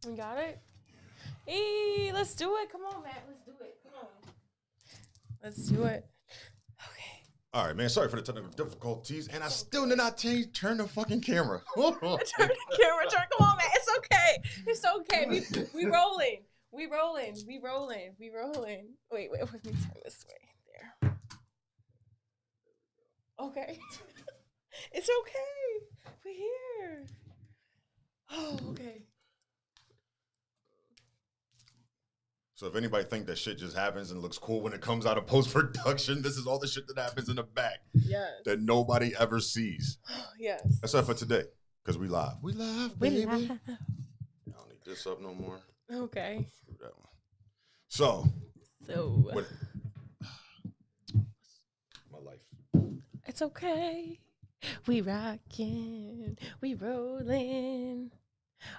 We got it? Hey, let's do it. Come on, Matt. Let's do it. Come on. Let's do it. Okay. All right, man. Sorry for the technical difficulties, and I still did not turn the fucking camera. Hold on. Turn the camera. Come on, Matt. It's okay. It's okay. We rolling. We rolling. We rolling. We rolling. Wait. Let me turn this way. There. Okay. It's okay. We're here. Oh, okay. So if anybody think that shit just happens and looks cool when it comes out of post-production, this is all the shit that happens in the back. Yes. That nobody ever sees. Yes. Except for today, because we live. We live, baby. We live. I don't need this up no more. Okay. Screw that one. So. What? My life. It's okay. We rockin'. We rollin'.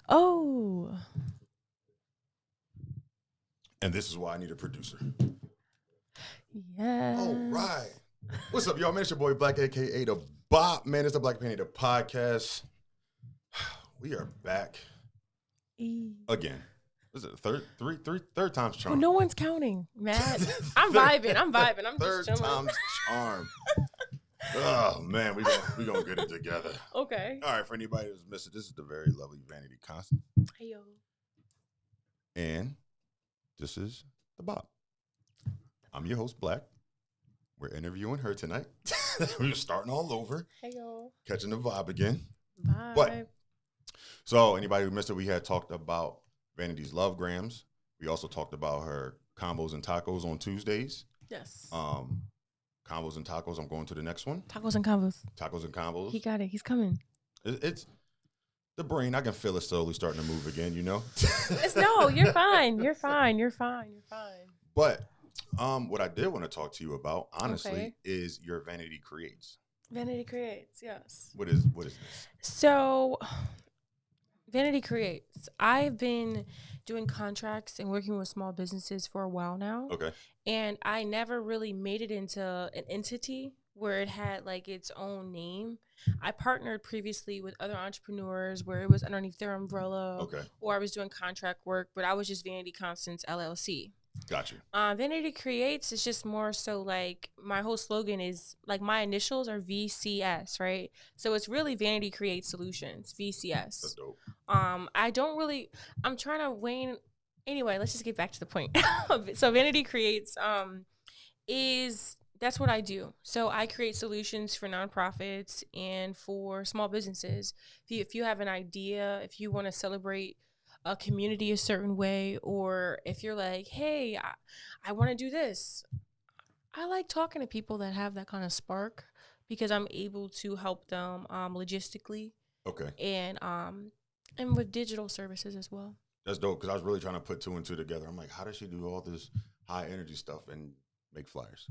Oh. And this is why I need a producer. Yeah. All right. What's up, y'all? Man, it's your boy Black, a.k.a. The Bop. Man, it's the Black Opinionated podcast. We are back again. This is the third time's charm. Well, no one's counting, Matt. I'm vibing. I'm Third just chilling. time's charm. Oh, man, we gonna get it together. Okay. All right, for anybody who's missed it, this is the very lovely Vanity Constant. Hey, yo. And this is The Bop. I'm your host, Black. We're interviewing her tonight. We're starting all over. Hey, yo. Catching the vibe again. Bye. But, so anybody who missed it, we had talked about Vanity's Love Grams. We also talked about her combos and tacos on Tuesdays. Yes. Combos and tacos. I'm going to the next one. Tacos and combos. Tacos and combos. He got it. He's coming. It's the brain. I can feel it slowly starting to move again, you know? No, you're fine. You're fine. You're fine. You're fine. But what I did want to talk to you about, honestly, Okay. is your Vanity Creates. Vanity Creates, yes. What is this? So, Vanity Creates. I've been doing contracts and working with small businesses for a while now. Okay. And I never really made it into an entity where it had like its own name. I partnered previously with other entrepreneurs where it was underneath their umbrella. Okay. Or I was doing contract work, but I was just Vanity Constance LLC. Got you. Vanity Creates is just more so like my whole slogan is like my initials are VCS, right? So it's really Vanity Creates Solutions, VCS. That's dope. I'm trying to wane. Anyway, let's just get back to the point. So Vanity Creates that's what I do. So I create solutions for nonprofits and for small businesses. If you have an idea, if you want to celebrate a community a certain way, or if you're like, hey, I want to do this. I like talking to people that have that kind of spark because I'm able to help them logistically. Okay. And with digital services as well. That's dope because I was really trying to put two and two together. I'm like, how does she do all this high energy stuff and make flyers?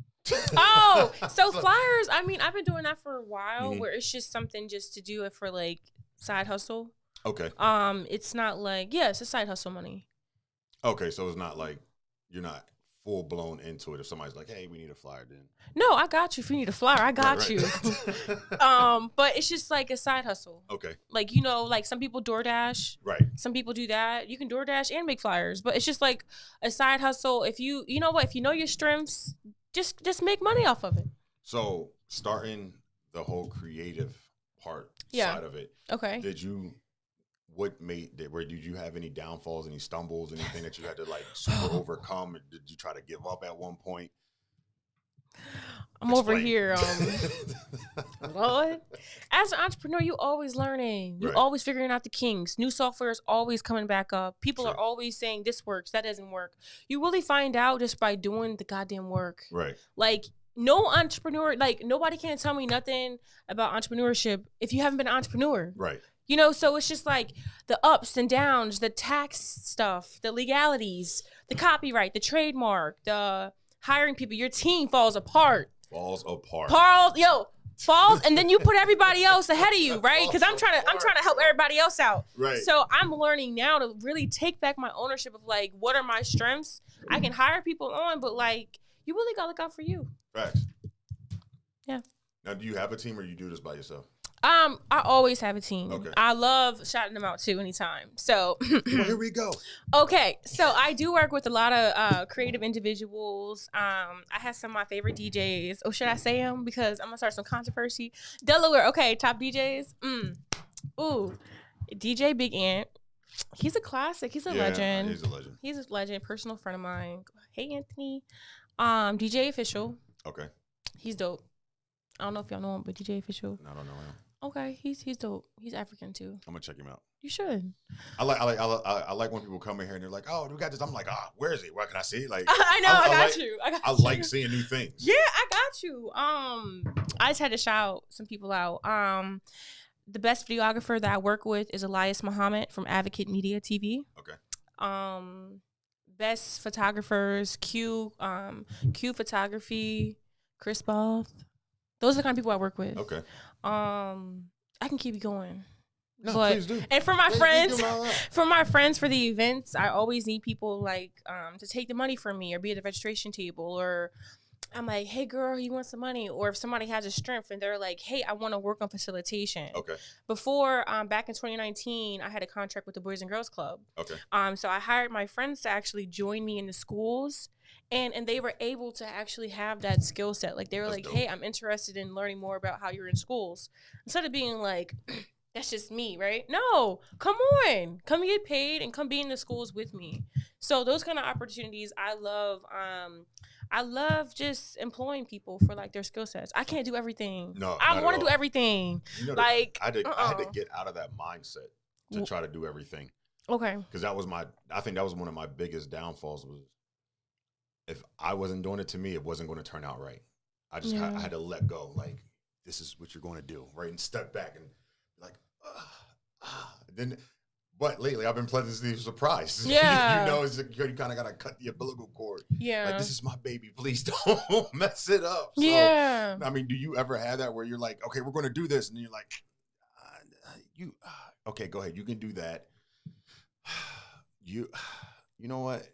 Oh, so flyers, I mean, I've been doing that for a while Mm-hmm. where it's just something just to do it for like side hustle. Okay. It's not like, yeah, it's a side hustle money. Okay, so it's not like you're not full blown into it. If somebody's like, hey, we need a flyer, then. No, I got you. If you need a flyer, I got Right. you. But it's just like a side hustle. Okay. Like, you know, like some people DoorDash. Right. Some people do that. You can DoorDash and make flyers, but it's just like a side hustle. If you know what, if you know your strengths, just make money off of it. So starting the whole creative part side of it. Okay. Did you have any downfalls, any stumbles, anything that you had to like super overcome? Did you try to give up at one point? I'm over here. Lord, as an entrepreneur, you always learning. You Right. always figuring out the kinks. New software is always coming back up. People Sure. are always saying this works, that doesn't work. You really find out just by doing the goddamn work. Right. Like no entrepreneur, like nobody can tell me nothing about entrepreneurship if you haven't been an entrepreneur. Right. You know, so it's just like the ups and downs, the tax stuff, the legalities, the copyright, the trademark, the hiring people. Your team falls apart. Falls apart. Falls, and then you put everybody else ahead of you, right? Because I'm trying to help everybody else out. Right. So I'm learning now to really take back my ownership of like, what are my strengths? I can hire people on, but like, you really gotta look out for you. Facts. Yeah. Now, do you have a team or you do this by yourself? I always have a team. Okay. I love shouting them out too anytime. So Well, here we go. okay, so I do work with a lot of creative individuals. I have some of my favorite DJs. Oh, should I say them? Because I'm gonna start some controversy. Delaware, okay, top DJs. Ooh, DJ Big Ant. He's a classic. He's a legend. He's a legend. He's a legend. Personal friend of mine. Hey, Anthony. DJ Official. Okay. He's dope. I don't know if y'all know him, but DJ Official. I don't know him. Okay, he's dope. He's African too. I'm gonna check him out. You should. I like when people come in here and they're like, "Oh, we got this." I'm like, where is it? Where can I see it?" Like, I know, I got you. I like seeing new things. Yeah, I got you. I just had to shout some people out. The best videographer that I work with is Elias Muhammad from Advocate Media TV. Okay. Best photographers, Q Photography, Chris Both. Those are the kind of people I work with. Okay. I can keep going. No, but, please do. And for my friends, for the events, I always need people like to take the money from me or be at the registration table, or I'm like, hey girl, you want some money? Or if somebody has a strength and they're like, hey, I want to work on facilitation. Okay. Before, back in 2019, I had a contract with the Boys and Girls Club. Okay. So I hired my friends to actually join me in the schools. And they were able to actually have that skill set. Like, they were like, hey, I'm interested in learning more about how you're in schools. Instead of being like, that's just me, right? No, come on. Come get paid and come be in the schools with me. So those kind of opportunities, I love. I love just employing people for, like, their skill sets. I can't do everything. No, I want to do everything. You know, like, I had to get out of that mindset to try to do everything. Okay. Because I think that was one of my biggest downfalls was, if I wasn't doing it to me, it wasn't going to turn out right. I had to let go. Like, this is what you're going to do, right? And step back and like, then. But lately, I've been pleasantly surprised. Yeah. You kind of got to cut the umbilical cord. Yeah. Like, this is my baby. Please don't mess it up. So, yeah. I mean, do you ever have that where you're like, okay, we're going to do this, and you're like, okay, go ahead, you can do that. You know what?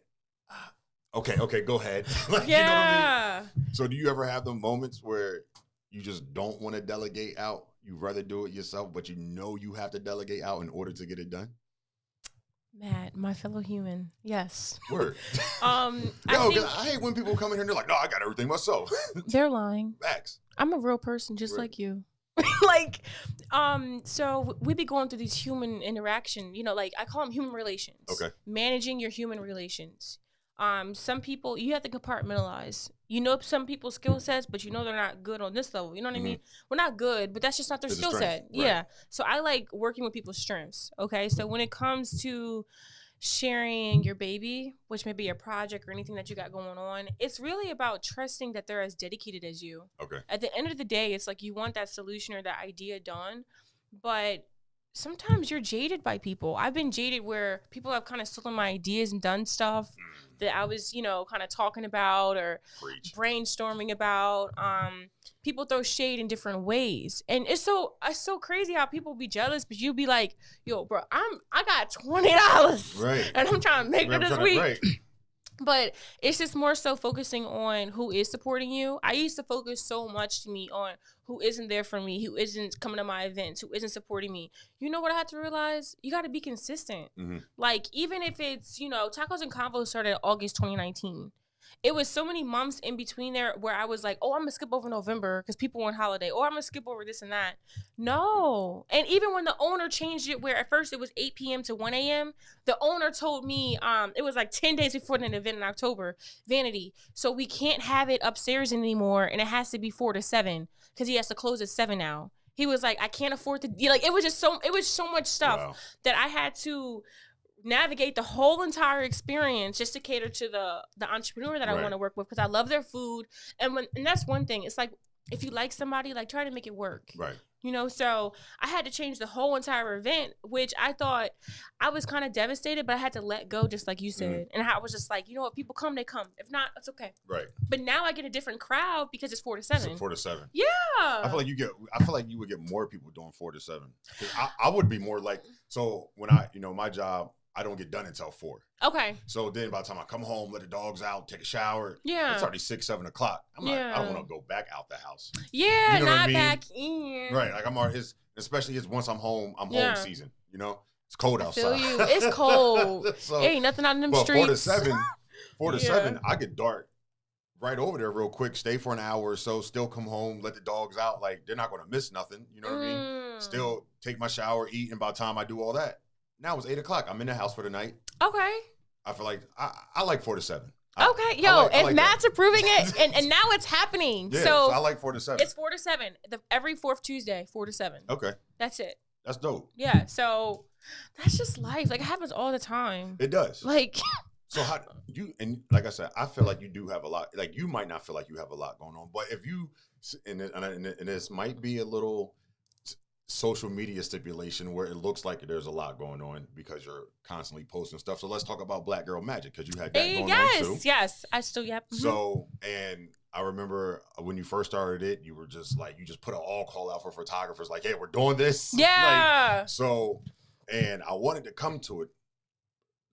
Okay, go ahead. Like, yeah. You know what I mean? So do you ever have the moments where you just don't want to delegate out? You'd rather do it yourself, but you know you have to delegate out in order to get it done? Matt, my fellow human. Yes. Word. I hate when people come in here and they're like, no, I got everything myself. They're lying. Facts. I'm a real person just like you. So we be going through these human interaction, like I call them human relations. Okay. Managing your human relations. Some people, you have to compartmentalize. Some people's skill sets, but they're not good on this level. You know what I mean? We're not good, but that's just not their skill set. Right. Yeah. So I like working with people's strengths. Okay. So when it comes to sharing your baby, which may be a project or anything that you got going on, it's really about trusting that they're as dedicated as you. Okay. At the end of the day, it's like you want that solution or that idea done, but sometimes you're jaded by people. I've been jaded where people have kind of stolen my ideas and done stuff that I was, kind of talking about or brainstorming about. People throw shade in different ways. And it's so crazy how people be jealous, but you be like, yo, bro, I got $20. Right. And I'm trying to make it this week. Right. But it's just more so focusing on who is supporting you. I used to focus so much to me on who isn't there for me, who isn't coming to my events, who isn't supporting me. You know what I had to realize? You got to be consistent. Mm-hmm. Like, even if it's, Tacos and Convo started August 2019. It was so many months in between there where I was like, oh, I'm going to skip over November because people were on holiday. Or I'm going to skip over this and that. No. And even when the owner changed it where at first it was 8 p.m. to 1 a.m., the owner told me it was like 10 days before the event in October, Vanity. So we can't have it upstairs anymore, and it has to be 4 to 7 because he has to close at 7 now. He was like, I can't afford to. It was so much stuff that I had to navigate the whole entire experience just to cater to the entrepreneur that I want to work with because I love their food. And that's one thing. It's like, if you like somebody, like, try to make it work. Right. So I had to change the whole entire event, which I thought I was kind of devastated, but I had to let go, just like you said. Mm-hmm. And I was just like, if people come, they come. If not, it's okay. Right. But now I get a different crowd because it's 4 to 7. It's 4 to 7. Yeah. I feel like you would get more people doing 4 to 7. I would be more like, so when my job, I don't get done until 4. Okay. So then by the time I come home, let the dogs out, take a shower, it's already 6, 7 o'clock. I'm like, I don't want to go back out the house. Yeah, not back in. Right. Like, I'm already, especially it's once I'm home Yeah. season. You know, it's cold I outside. feel you. It's cold. So, Ain't nothing on them but streets. 4 to Yeah. 7, I could dart right over there real quick, stay for an hour or so, still come home, let the dogs out. Like, they're not going to miss nothing. You know what I mean? Still take my shower, eat, and by the time I do all that, now it's 8 o'clock. I'm in the house for the night. Okay. I feel like I like 4 to 7. Okay, yo, if Matt's approving it, and now it's happening. Yeah, so I like 4 to 7. It's 4 to 7. Every fourth Tuesday, 4 to 7. Okay. That's it. That's dope. Yeah, so that's just life. Like, it happens all the time. It does. Like, so how you, and like I said, I feel like you do have a lot. Like, you might not feel like you have a lot going on, but if you, and this might be a little social media stipulation where it looks like there's a lot going on because you're constantly posting stuff. So let's talk about Black Girl Magic, because you had that going on too. Yes, I still, yep. Mm-hmm. So, and I remember when you first started it, you were just like, you just put an all call out for photographers, like, hey, we're doing this. Yeah. Like, so, and I wanted to come to it.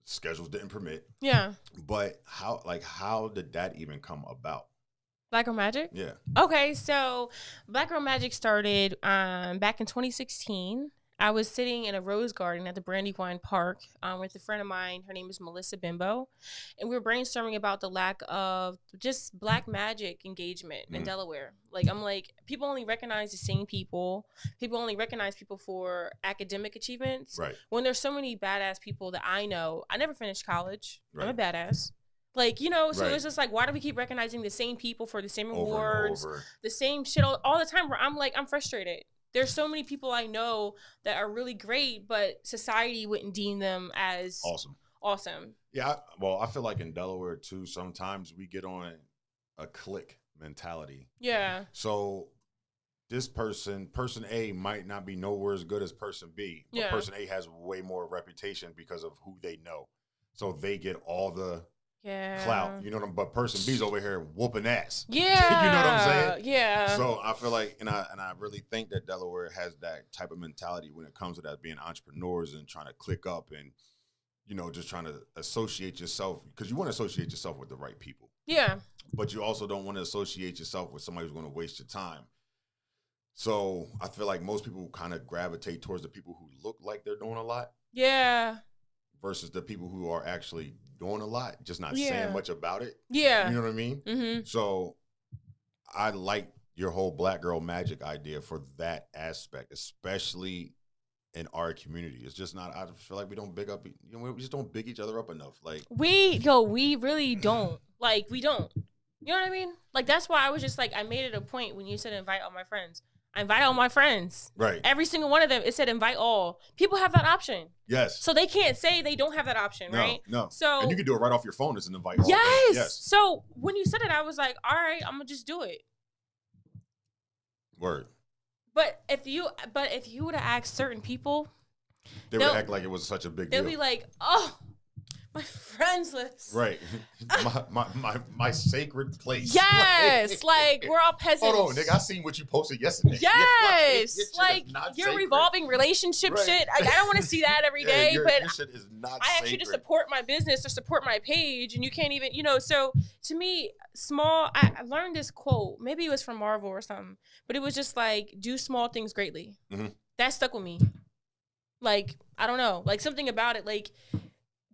Schedules didn't permit. Yeah. But how did that even come about? Black Girl Magic? Yeah. Okay, so Black Girl Magic started back in 2016. I was sitting in a rose garden at the Brandywine Park with a friend of mine. Her name is Melissa Bimbo. And we were brainstorming about the lack of just Black magic engagement in Delaware. Like, I'm like, people only recognize the same people. People only recognize people for academic achievements. Right. When there's so many badass people that I know. I never finished college. Right. I'm a badass. Like, you know, so right. it's just like, why do we keep recognizing the same people for the same awards, over. The same shit all the time, where I'm like, I'm frustrated. There's so many people I know that are really great, but society wouldn't deem them as awesome. Yeah, I feel like in Delaware too, sometimes we get on a clique mentality. Yeah. So this person A might not be nowhere as good as person B, but person A has way more reputation because of who they know. So they get all the clout, you know what I'm, but person B's over here whooping ass. Yeah. You know what I'm saying? Yeah. So I feel like, and I really think that Delaware has that type of mentality when it comes to that, being entrepreneurs and trying to click up and, you know, just trying to associate yourself, because you want to associate yourself with the right people. Yeah. But you also don't want to associate yourself with somebody who's going to waste your time. So I feel like most people kind of gravitate towards the people who look like they're doing a lot. Yeah. Versus the people who are actually doing a lot, just not saying much about it. Yeah. You know what I mean? Mm-hmm. So I like your whole Black Girl Magic idea for that aspect, especially in our community. It's just not, I feel like we don't big up, you know, we just don't big each other up enough. Like, we really don't. Like, we don't. You know what I mean? Like, that's why I was just like, I made it a point when you said invite all my friends. I invite all my friends. Right. Every single one of them, it said invite all. People have that option. Yes. So they can't say they don't have that option, right? No. So, and you can do it right off your phone as an invite all. Yes. So when you said it, I was like, all right, I'm gonna just do it. Word. But if you would have asked certain people, they would act like it was such a big deal. They'll be like, oh, my friends list. Right. my sacred place. Yes. Like, we're all peasants. Hold on, nigga. I seen what you posted yesterday. Yes. Like, your sacred. Revolving relationship shit. I don't want to see that every day. Your shit is not I actually just support my business or support my page, and you can't even, you know. So to me, I learned this quote. Maybe it was from Marvel or something, but it was just like, do small things greatly. Mm-hmm. That stuck with me. Like, I don't know. Like, something about it, like,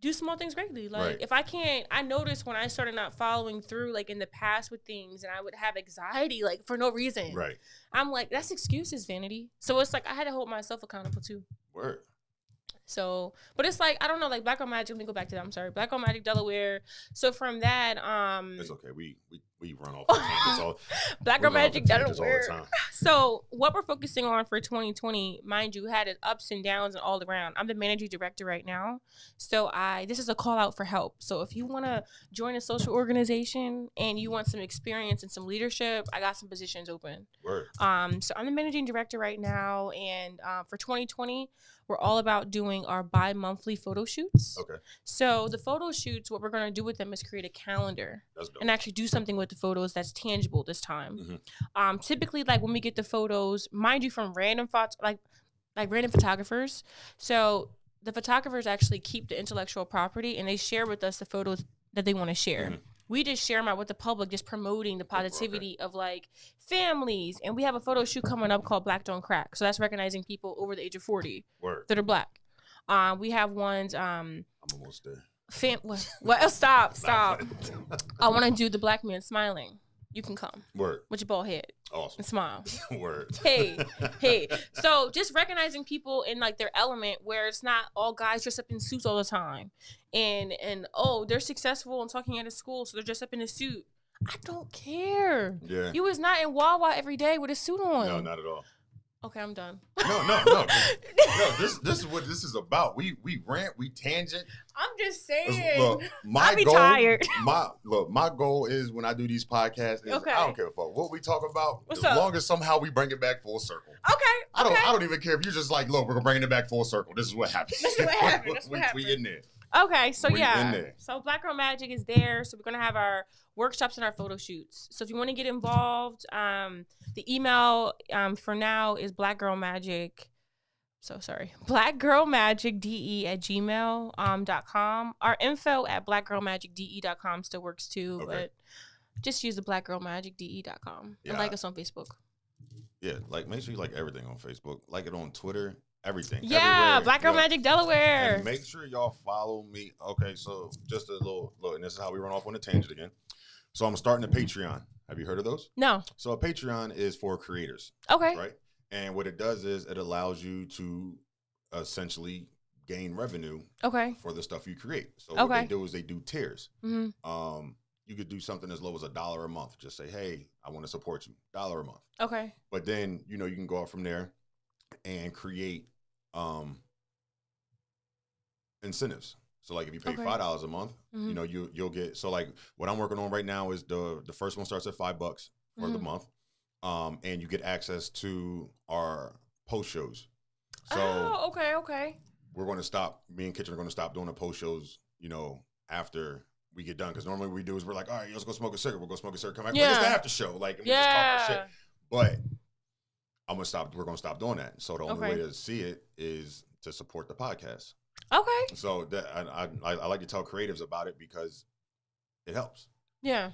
do small things greatly. Like, if I can't, I noticed when I started not following through, like, in the past with things, and I would have anxiety, like, for no reason. Right. I'm like, that's excuses, vanity. So it's like, I had to hold myself accountable too. Word. So, but it's like, I don't know, like, Black Girl Magic, let me go back to that. I'm sorry. Black Girl Magic Delaware. So from that, it's okay. We run off the tangents all. Black Girl Magic Delaware. So what we're focusing on for 2020, mind you, had its ups and downs and all around. I'm the managing director right now. So this is a call out for help. So if you want to join a social organization and you want some experience and some leadership, I got some positions open. Word. So I'm the managing director right now, and for 2020, we're all about doing our bi-monthly photo shoots. Okay. So the photo shoots, what we're going to do with them is create a calendar and actually do something with the photos that's tangible this time. Mm-hmm. Typically, like, when we get the photos, mind you, from random like random photographers. So the photographers actually keep the intellectual property, and they share with us the photos that they want to share. Mm-hmm. we just share them out with the public, just promoting the positivity of like families. And we have a photo shoot coming up called Black Don't Crack. So that's recognizing people over the age of 40 that are Black. We have ones. I'm almost there. Well, stop. I want to do the Black man smiling. You can come. Word. With your bald head. Awesome. And smile. Word. Hey. So just recognizing people in like their element, where it's not all guys dressed up in suits all the time, and oh, they're successful and talking at a school, so they're dressed up in a suit. I don't care. Yeah. You was not in Wawa every day with a suit on. No, not at all. Okay, I'm done. No. This is what this is about. We rant, we tangent. I'm just saying. Look, I'll be tired. My goal is when I do these podcasts is I don't care what we talk about. What's as long as somehow we bring it back full circle. Okay. I don't even care if you're just like, look, we're bringing it back full circle. This is what happened. We in there. Okay, so so Black Girl Magic is there. So we're gonna have our workshops and our photo shoots. So if you want to get involved, the email for now is blackgirlmagicde@gmail.com. Our info at blackgirlmagicde.com still works too, but just use the blackgirlmagicde.com and like us on Facebook. Yeah, like make sure you like everything on Facebook, like it on Twitter. Everything. Yeah, everywhere. Black Girl Magic Delaware. And make sure y'all follow me. Okay, so just a little look, and this is how we run off on a tangent again. So I'm starting a Patreon. Have you heard of those? No. So a Patreon is for creators. Okay. Right? And what it does is it allows you to essentially gain revenue for the stuff you create. So what they do is they do tiers. Mm-hmm. You could do something as low as $1 a month. Just say, hey, I want to support you. $1 a month. Okay. But then, you can go out from there and create incentives. So like if you pay $5 a month, you'll get, so like what I'm working on right now is the first one starts at $5 for the month. And you get access to our post shows. So okay. We're going to stop, me and Kitchen are going to stop doing the post shows, after we get done. Because normally what we do is we're like, all right, let's go smoke a cigarette. We'll go smoke a cigarette, come back. Yeah. It's the after show. Like, and we just talk about shit. But we're going to stop doing that. So the only way to see it is to support the podcast. Okay. So that I like to tell creatives about it because it helps. Yeah.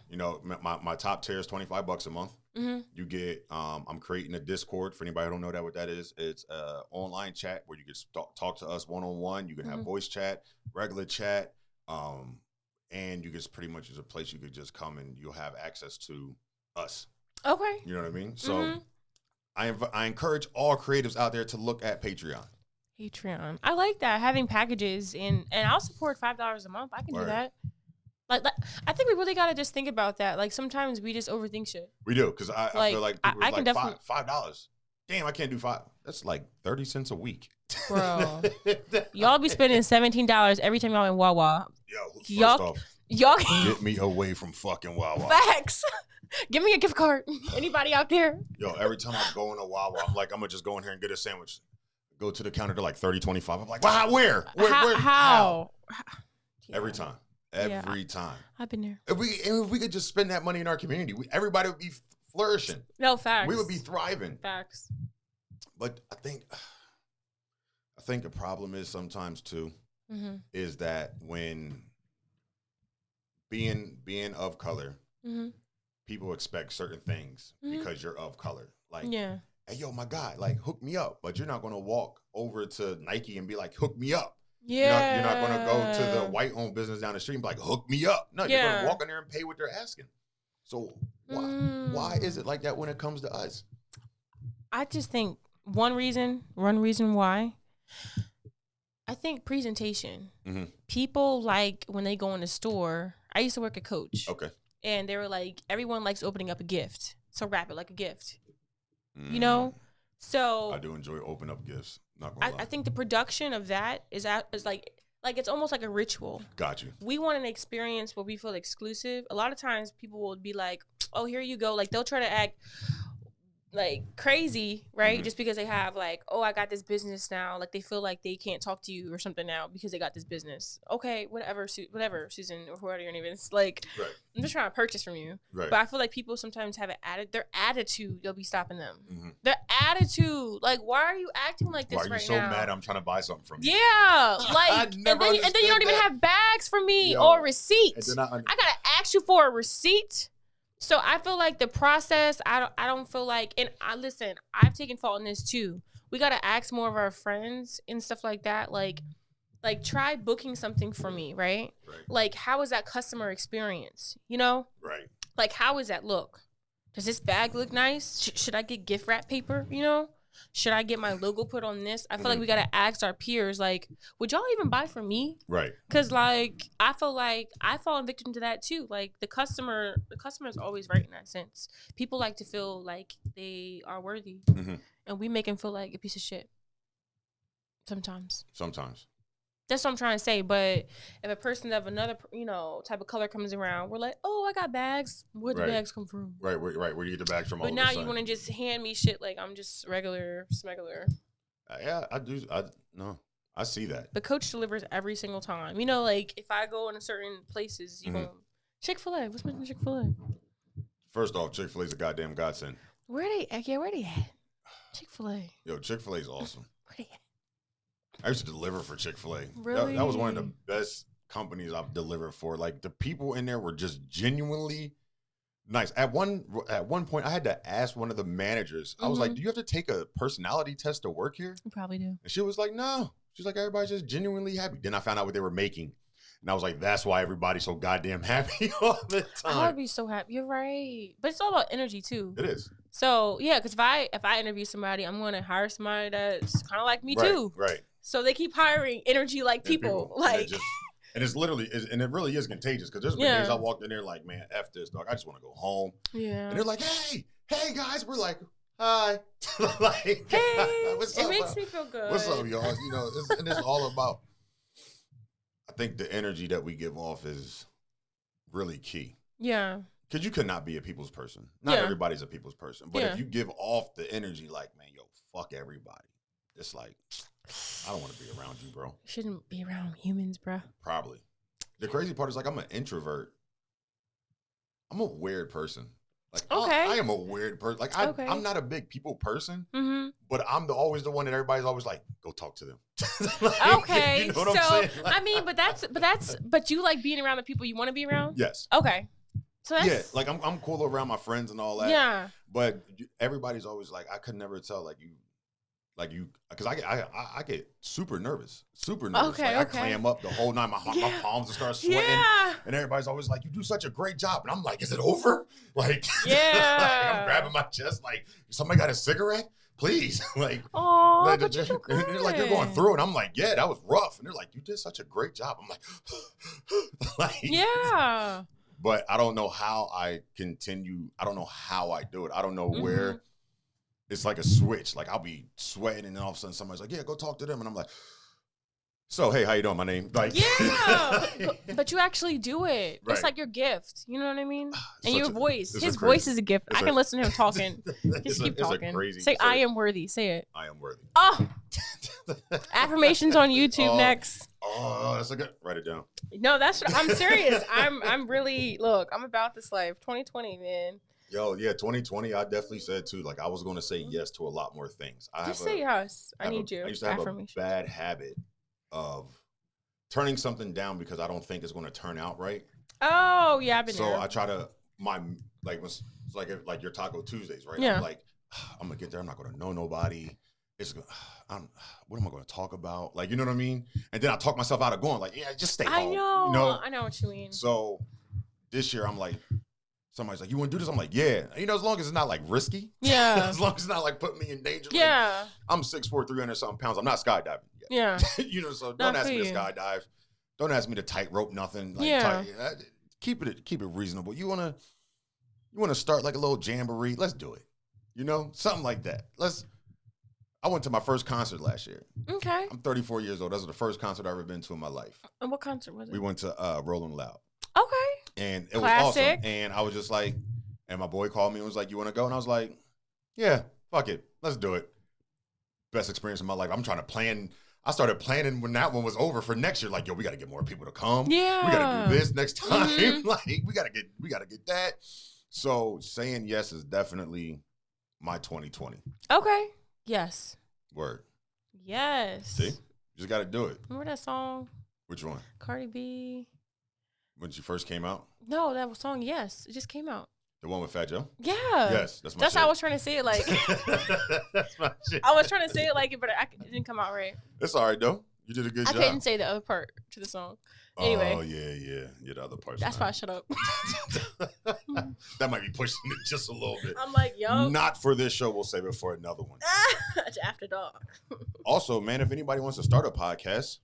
My top tier is $25 a month. Mm-hmm. You get, I'm creating a Discord. For anybody who don't know what that is, it's an online chat where you can talk to us one-on-one. You can have voice chat, regular chat, and you just pretty much is a place you could just come and you'll have access to us. Okay. You know what I mean? So I encourage all creatives out there to look at Patreon. I like that, having packages, and I'll support $5 a month. I can do that. Like, I think we really got to just think about that. Like, sometimes we just overthink shit. We do, because I feel like people I can definitely $5. Damn, I can't do $5. That's like 30 cents a week. Bro. Y'all be spending $17 every time y'all in Wawa. Yo, first off, y'all get me away from fucking Wawa. Facts. Give me a gift card. Anybody out there? Yo, every time I go into Wawa, I'm like, I'm going to just go in here and get a sandwich. Go to the counter, they're like $30, $25. I'm like, wow, where? How? Every time. Every time. I've been there. If we could just spend that money in our community, everybody would be flourishing. No, facts. We would be thriving. Facts. But I think the problem is sometimes too, is that when being of color, people expect certain things because you're of color. Like, hey, yo, my guy, like, hook me up. But you're not going to walk over to Nike and be like, hook me up. Yeah. You're not going to go to the white-owned business down the street and be like, hook me up. No, you're going to walk in there and pay what they're asking. So why is it like that when it comes to us? I just think one reason why, I think presentation. People like when they go in the store. I used to work at Coach. Okay. And they were like, everyone likes opening up a gift. So wrap it like a gift. So I do enjoy open up gifts. Not gonna lie. I think the production of that is like it's almost like a ritual. Got you. We want an experience where we feel exclusive. A lot of times people will be like, oh, here you go. Like, they'll try to act like crazy, right? Just because they have like, oh, I got this business now. Like, they feel like they can't talk to you or something now because they got this business. Okay, whatever, Susan, or whoever your name is. Like, I'm just trying to purchase from you. Right. But I feel like people sometimes have their attitude, they'll be stopping them. Their attitude. Like, why are you acting like this right now? Why are you so mad I'm trying to buy something from you? Yeah. Like, and then you don't even have bags for me or receipts. I got to ask you for a receipt. So I feel like the process, I don't feel like, and listen, I've taken fault in this too. We got to ask more of our friends and stuff like that. Like try booking something for me, right? Right. Like, how is that customer experience? You know? Right. Like, how is that look? Does this bag look nice? Should I get gift wrap paper? You know? Should I get my logo put on this? I feel like we got to ask our peers, like, would y'all even buy from me? Right. Because, like, I feel like I fall victim to that, too. Like, the customer is always right in that sense. People like to feel like they are worthy. And we make them feel like a piece of shit. Sometimes. That's what I'm trying to say. But if a person of another, type of color comes around, we're like, oh, I got bags. Where'd the bags come from? Right. Where do you get the bags from? But now you want to just hand me shit like I'm just regular smuggler. Yeah, I do. I see that. But Coach delivers every single time. You know, like if I go into certain places, you go, Chick-fil-A. What's missing Chick-fil-A? First off, Chick-fil-A's a goddamn godsend. Where they at? Chick-fil-A. Yo, Chick-fil-A's awesome. Where they at? I used to deliver for Chick-fil-A. Really? That was one of the best companies I've delivered for. Like the people in there were just genuinely nice. At one point, I had to ask one of the managers. I was like, "Do you have to take a personality test to work here?" You probably do. And she was like, "No." She's like, "Everybody's just genuinely happy." Then I found out what they were making, and I was like, "That's why everybody's so goddamn happy all the time." I would be so happy. You're right, but it's all about energy too. It is. So yeah, because if I interview somebody, I'm going to hire somebody that's kind of like me too. Right. So they keep hiring energy like people. Like, and it's literally, and it really is contagious because there's been days I walked in there like, man, F this, dog. I just want to go home. Yeah. And they're like, hey guys. We're like, hi. Like, hey, what's up? It makes me feel good. What's up, y'all? You know, and it's all about, I think the energy that we give off is really key. Yeah. Because you could not be a people's person. Not everybody's a people's person. But if you give off the energy like, man, yo, fuck everybody. It's like, I don't want to be around you, bro. Shouldn't be around humans, bro. Probably. The crazy part is like I'm an introvert. I'm a weird person. Like I am a weird person. Like I'm not a big people person, but I'm always the one that everybody's always like, go talk to them. Like, okay. You know what I'm saying? Like, I mean, but you like being around the people you want to be around? Yes. Okay. So that's, like I'm cool around my friends and all that. Yeah. But everybody's always like, I could never tell because I get super nervous. Okay. Like, I clam up the whole night. My palms will start sweating. Yeah. And everybody's always like, you do such a great job. And I'm like, is it over? Like, yeah. Like, I'm grabbing my chest like, somebody got a cigarette? Please. Like, oh, like, but and they're like, you're going through it. And I'm like, yeah, that was rough. And they're like, you did such a great job. I'm like, like, yeah. But I don't know how I continue. I don't know how I do it. I don't know where. It's like a switch. Like I'll be sweating, and then all of a sudden somebody's like, "Yeah, go talk to them," and I'm like, "So, hey, how you doing? My name." Like, yeah, but you actually do it. Right. It's like your gift. You know what I mean? And your voice. His voice is a gift. I can listen to him talking. Just keep talking. Say, "I am worthy." Say it. I am worthy. Oh, affirmations on YouTube next. Oh, that's a good. Write it down. No, I'm serious. I'm really I'm about this life. 2020, man. Yo, yeah, 2020, I definitely said too, like I was going to say yes to a lot more things. Just say yes. I need you. I used to have a bad habit of turning something down because I don't think it's going to turn out right. Oh, yeah, I've been there. So I try to, it's like your Taco Tuesdays, right? Yeah. I'm like, I'm going to get there. I'm not going to know nobody. What am I going to talk about? Like, you know what I mean? And then I talk myself out of going like, yeah, just stay home. I know what you mean. So this year I'm like, somebody's like, you want to do this? I'm like, yeah. You know, as long as it's not like risky. Yeah. As long as it's not like putting me in danger. Yeah. Like, I'm 6'4", 300-something pounds. I'm not skydiving yet. Yeah. You know, so don't ask me to skydive. Don't ask me to tightrope nothing. Like, yeah. Keep it reasonable. You wanna start like a little jamboree? Let's do it. You know, something like that. I went to my first concert last year. Okay. I'm 34 years old. That was the first concert I've ever been to in my life. And what concert was it? We went to Rolling Loud. Okay. And it was awesome. And I was just like, and my boy called me and was like, you want to go? And I was like, yeah, fuck it. Let's do it. Best experience of my life. I'm trying to plan. I started planning when that one was over for next year. Like, yo, we got to get more people to come. Yeah. We got to do this next time. Like, we got to get that. So saying yes is definitely my 2020. Okay. Yes. Word. Yes. See? You just got to do it. Remember that song? Which one? Cardi B. When she first came out? No, that song, yes. It just came out. The one with Fat Joe? Yeah. Yes, that's my That's shit. how I was trying to say it like. That's my shit. I was trying to say it like it, but it didn't come out right. It's all right, though. You did a good job. I couldn't say the other part to the song. Anyway. Oh, yeah. The other part. That's why I shut up. That might be pushing it just a little bit. I'm like, yo. Not for this show. We'll save it for another one. After dark. Also, man, if anybody wants to start a podcast,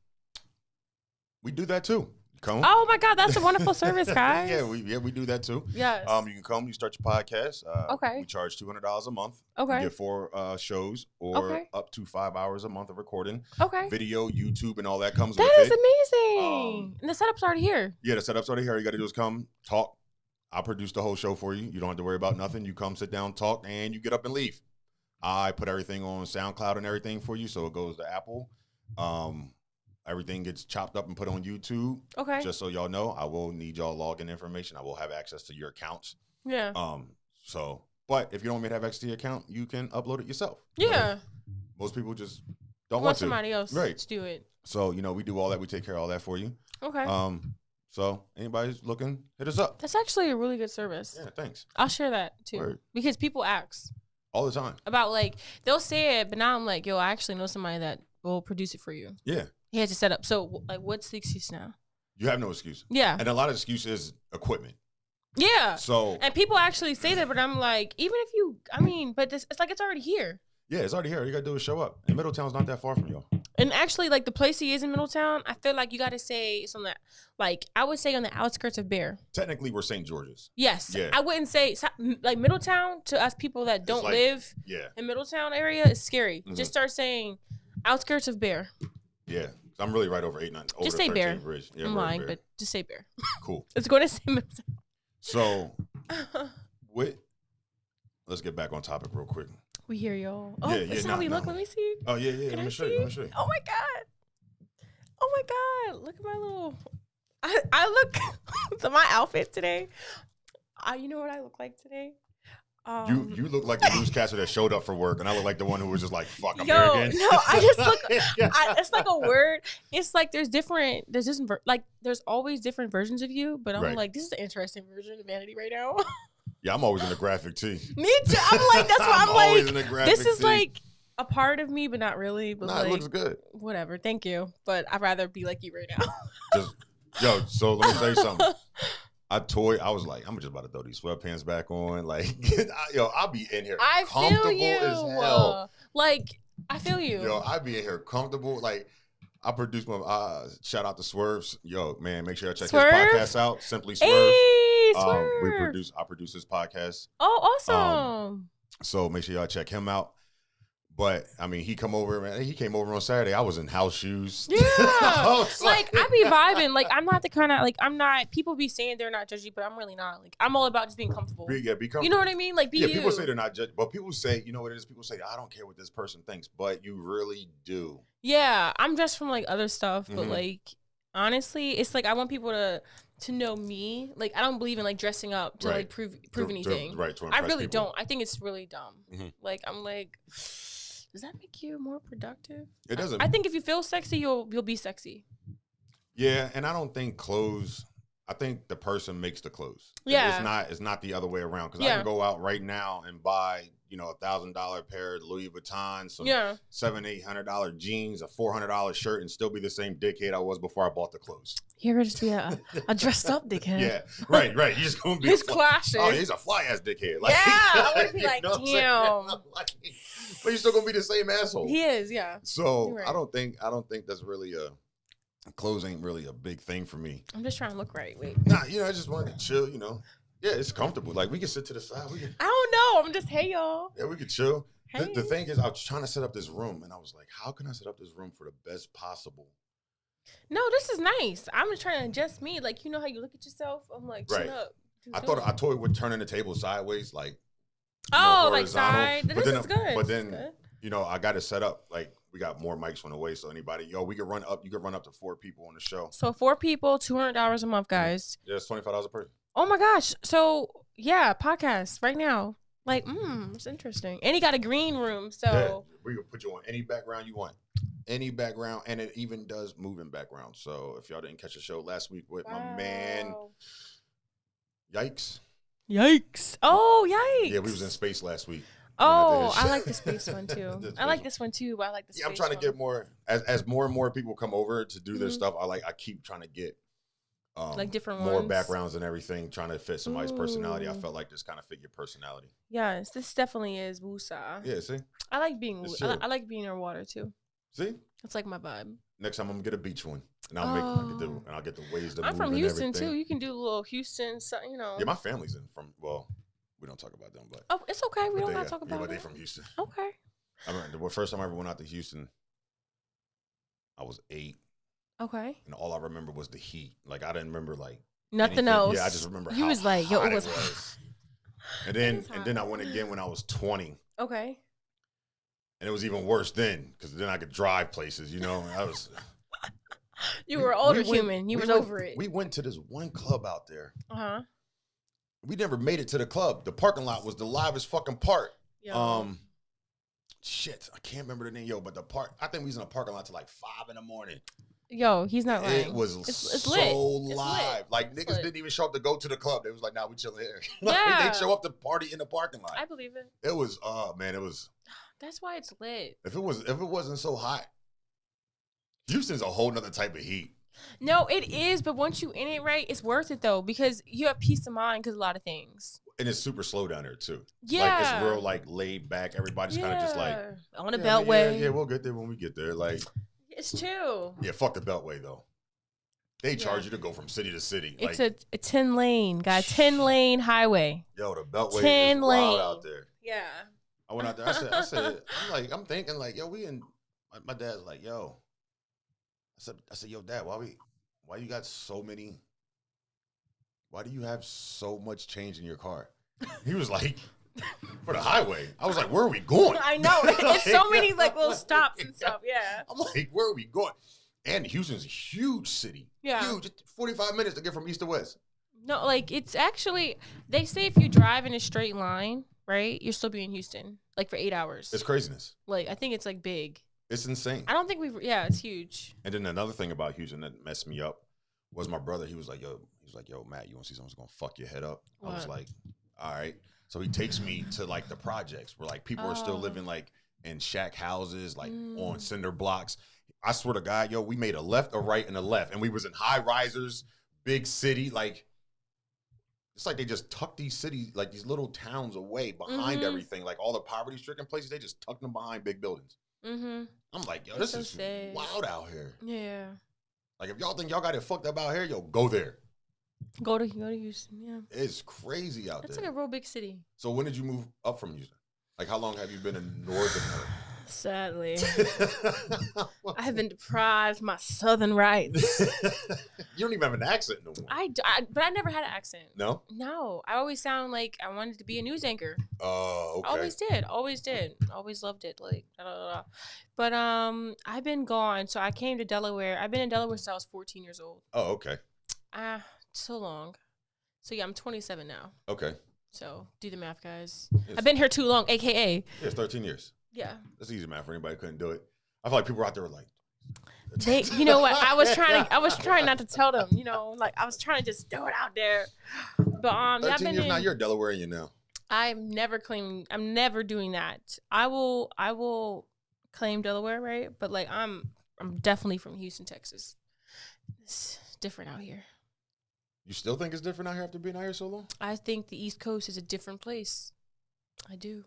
we do that too. Come. Oh my God, that's a wonderful service, guys. we do that too. Yes. You can come. You start your podcast. Okay. We charge $200 a month. Okay. You get 4 shows or up to 5 hours a month of recording. Okay. Video, YouTube, and all that comes that with it. That is amazing. And the setup's already here. Yeah, the setup's already here. All you got to do is come, talk. I'll produce the whole show for you. You don't have to worry about nothing. You come, sit down, talk, and you get up and leave. I put everything on SoundCloud and everything for you, so it goes to Apple. Everything gets chopped up and put on YouTube. Okay. Just so y'all know, I will need y'all login information. I will have access to your accounts. Yeah. But if you don't want me to have access to your account, you can upload it yourself. Yeah. Like, most people just don't want to. Somebody else to do it. So, we do all that. We take care of all that for you. Okay. So anybody's looking, hit us up. That's actually a really good service. Yeah, thanks. I'll share that too. Word. Because people ask. All the time. About they'll say it, but now I'm like, yo, I actually know somebody that will produce it for you. Yeah. He has to set up. So, what's the excuse now? You have no excuse. Yeah. And a lot of excuse is equipment. Yeah. So. And people actually say that, but I'm like, even if you, but it's like it's already here. Yeah, it's already here. All you got to do is show up. And Middletown's not that far from y'all. And actually, the place he is in Middletown, I feel like you got to say it's on that, I would say on the outskirts of Bear. Technically, we're St. George's. Yes. Yeah. I wouldn't say, Middletown, to us people that don't live in Middletown area, is scary. Mm-hmm. Just start saying outskirts of Bear. Yeah. I'm really right over 8-9. Just say Bear. Bridge. Yeah, I'm lying, but just say Bear. Cool. It's going to say Middletown. So, let's get back on topic real quick. We hear y'all. Oh, that's how we look. Let me see. Oh, yeah. Let me show you. Oh, my God. Oh, my God. Look at my little... I look... So, my outfit today... you know what I look like today? You look like the newscaster that showed up for work, and I look like the one who was just like, fuck, I'm here again. No, I just look... it's like a word. It's like there's always different versions of you, but I'm like, this is an interesting version of Vanity right now. Yeah, I'm always in the graphic tee. Me too. I'm like, that's why I'm like, in the graphic this is tee. like a part of me, but not really. But it looks good. Whatever. Thank you. But I'd rather be like you right now. So let me tell you something. I was like, I'm just about to throw these sweatpants back on. Like, I'll be in here comfortable as hell. I feel you. I'll be in here comfortable. Like, I produced my shout out to Swerves. Yo, man, make sure I check his podcast out. Simply Swerve. Hey, Swerve. I produce his podcast. Oh, awesome. So make sure y'all check him out. But he came over on Saturday. I was in house shoes. Yeah. I be vibing. I'm not the kind of I'm not, people be saying they're not judgy, but I'm really not. I'm all about just being comfortable. Be comfortable. You know what I mean? Be you. People say they're not judgy, but people say, you know what it is? People say, I don't care what this person thinks, but you really do. Yeah. I'm dressed from other stuff, but honestly, it's I want people to know me. I don't believe in dressing up to prove anything. I really don't. I think it's really dumb. Mm-hmm. I'm like, does that make you more productive? It doesn't. I think if you feel sexy, you'll be sexy. Yeah, and I don't think clothes. I think the person makes the clothes. Yeah, it's not the other way around. Because I can go out right now and buy $1,000 pair of Louis Vuitton, some $700-800 jeans, a $400 shirt, and still be the same dickhead I was before I bought the clothes. You're gonna just be a dressed up dickhead. Yeah, right. You're just gonna be. He's clashing. Oh, he's a fly ass dickhead. I'm gonna be damn. But you're still gonna be the same asshole. He is, yeah. So right. I don't think that's really clothes ain't really a big thing for me. I'm just trying to look right. Wait. Nah, I just wanted to chill. Yeah, it's comfortable. We can sit to the side. I don't know. I'm just, hey y'all. Yeah, we could chill. Hey. The thing is, I was trying to set up this room, and I was like, how can I set up this room for the best possible? No, this is nice. I'm just trying to adjust me. You know how you look at yourself? I'm like, chin up. I thought it would turn the table sideways, side. This is good. But then, I got it set up. We got more mics on the way, so anybody, we could run up. You could run up to 4 people on the show. So 4 people, $200 a month, guys. Yeah, it's $25 a person. Oh my gosh. So yeah, podcast right now. It's interesting. And he got a green room, so we can put you on any background you want. any background, and it even does moving background. So if y'all didn't catch the show last week with my man, Yikes! Oh, yikes! Yeah, we was in space last week. Oh, I like the space one too. I like this one too, but I like the space I'm trying to get more as more and more people come over to do their stuff. I keep trying to get like different more ones. backgrounds and everything, trying to fit somebody's personality. I felt like this kind of fit your personality. Yes, this definitely is Wusa. Yeah, see, I like being I like being near water too. See, it's like my vibe. Next time I'm gonna get a beach one, and I'll I'll get the ways to. I'm from Houston too. You can do a little Houston, you know. Yeah, my family's from. Well, we don't talk about them, but it's okay. We don't talk about but it. they from Houston. Okay. I remember the first time I ever went out to Houston, I was 8. Okay. And all I remember was the heat. Like I didn't remember like nothing else. Yeah, I just remember you how was like, yo, hot it was. And then I went again when I was 20. Okay. And it was even worse then, because then I could drive places. You know, I was. You were older human. You was over it. We went to this one club out there. We never made it to the club. The parking lot was the livest fucking part. Yo. Shit, I can't remember the name, but I think we was in a parking lot till like 5 a.m. Yo, he's not lying. It was it's so lit. live. Like niggas didn't even show up to go to the club. They was like, "Nah, we chilling here." Yeah. They'd show up to party in the parking lot. I believe it. It was, man, it was. That's why it's lit. If it wasn't so hot, Houston's a whole nother type of heat. No, it is, but once you in it, right, it's worth it though, because you have peace of mind because a lot of things. And it's super slow down there too. Yeah, like it's real like laid back. Everybody's kind of just like on the beltway. Yeah, we'll get there when we get there. Like it's chill. Yeah, fuck the beltway though. They charge you to go from city to city. It's like, a 10-lane, got 10-lane highway. Yo, the beltway is wild out there. Yeah. I went out there. I said, I'm thinking like, yo, we in. My dad's like, yo. I said, yo, Dad, why you got so many? Why do you have so much change in your car? He was like, for the highway. I was like, where are we going? I know. It's so many like little stops and stuff. Yeah. I'm like, where are we going? And Houston's a huge city. Yeah. Huge. 45 minutes to get from east to west. No, like it's actually, they say if you drive in a straight line, right, you'll still be in Houston, like for 8 hours. It's craziness. Like, I think it's like big. It's insane. I don't think it's huge. And then another thing about Houston that messed me up was my brother. He was like, yo, Matt, you want to see something's going to fuck your head up? What? I was like, all right. So he takes me to like the projects where like people are still living like in shack houses, like on cinder blocks. I swear to God, yo, we made a left, a right, and a left. And we was in high risers, big city. Like, it's like they just tucked these cities, like these little towns away behind everything. Like all the poverty-stricken places, they just tucked them behind big buildings. I'm like, yo, this is wild out here. Yeah. Like, if y'all think y'all got it fucked up out here, yo, go there. Go to Houston, yeah. It's crazy out there. It's like a real big city. So when did you move up from Houston? Like, how long have you been in northern? Sadly, I have been deprived of my southern rights. You don't even have an accent no more. But I never had an accent. No? No. I always sound like I wanted to be a news anchor. Oh, okay. Always did. Always loved it. Like, blah, blah, blah. But I've been gone. So I came to Delaware. I've been in Delaware since I was 14 years old. Oh, okay. So long. So yeah, I'm 27 now. Okay. So do the math, guys. I've been here too long, AKA. Yeah, it's 13 years. Yeah. That's easy math for anybody who couldn't do it. I feel like people out there were like, you know what? I was trying not to tell them, you know, like I was trying to just throw it out there. But 13 years now, you're a Delawarean now. I'm never doing that. I will claim Delaware, right? But like I'm definitely from Houston, Texas. It's different out here. You still think it's different out here after being out here so long? I think the East Coast is a different place. I do.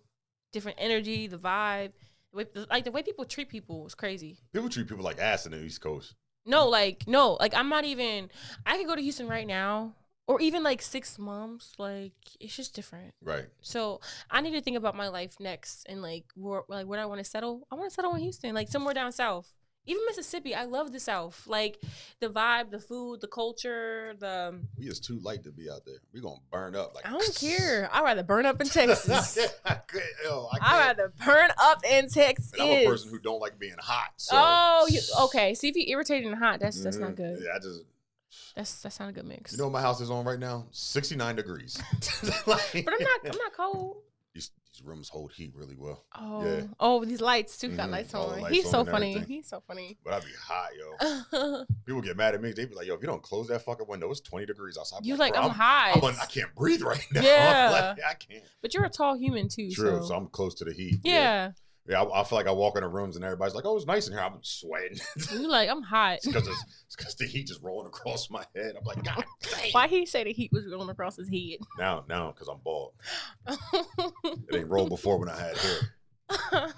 Different energy, the vibe, the way people treat people is crazy. People treat people like ass in the East Coast. No, I'm not even. I could go to Houston right now, or even like 6 months. Like it's just different, right? So I need to think about my life next and like where I want to settle. I want to settle in Houston, like somewhere down south. Even Mississippi, I love the South. Like, the vibe, the food, the culture, We is too light to be out there. We gonna burn up. Like I don't care. I'd rather burn up in Texas. I'd rather burn up in Texas. And I'm a person who don't like being hot. So. Okay. See, if you're irritated and hot, that's not good. Yeah, that's not a good mix. You know what my house is on right now? 69 degrees. But I'm not cold. these rooms hold heat really well. Oh, Yeah. these lights too. Got lights All the on. lights He's on so and funny. everything. He's so funny. But I'd be hot, yo. People get mad at me. They be like, yo, if you don't close that fucking window, it's 20 degrees outside. You like, I'm hot. hot. I can't breathe right now. Yeah. Like, I can't. But you're a tall human too. True. So I'm close to the heat. Yeah. Yeah, I feel like I walk in the rooms and everybody's like, "Oh, it's nice in here." I'm sweating. You like, I'm hot. It's because the heat just rolling across my head. I'm like, God dang. Why he say the heat was rolling across his head? Now, because I'm bald. It ain't rolled before when I had hair.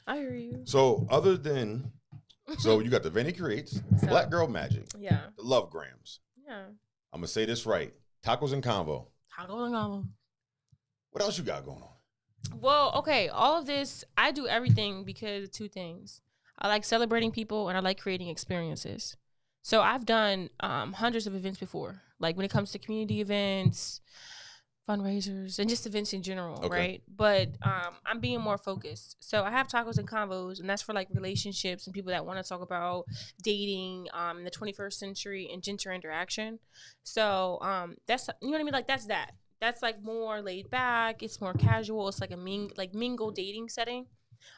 I hear you. So you got the Vinny Creates, Black Girl Magic, yeah, the Love Grams. Yeah. I'm gonna say this right. Tacos and Convo. Tacos and Convo. What else you got going on? Well, okay, all of this, I do everything because of two things. I like celebrating people and I like creating experiences. So I've done hundreds of events before, like when it comes to community events, fundraisers, and just events in general, right? But I'm being more focused. So I have Tacos and Convos, and that's for like relationships and people that want to talk about dating in the 21st century and gender interaction. So that's, you know what I mean? Like that's that. That's like more laid back. It's more casual. It's like a mingle dating setting.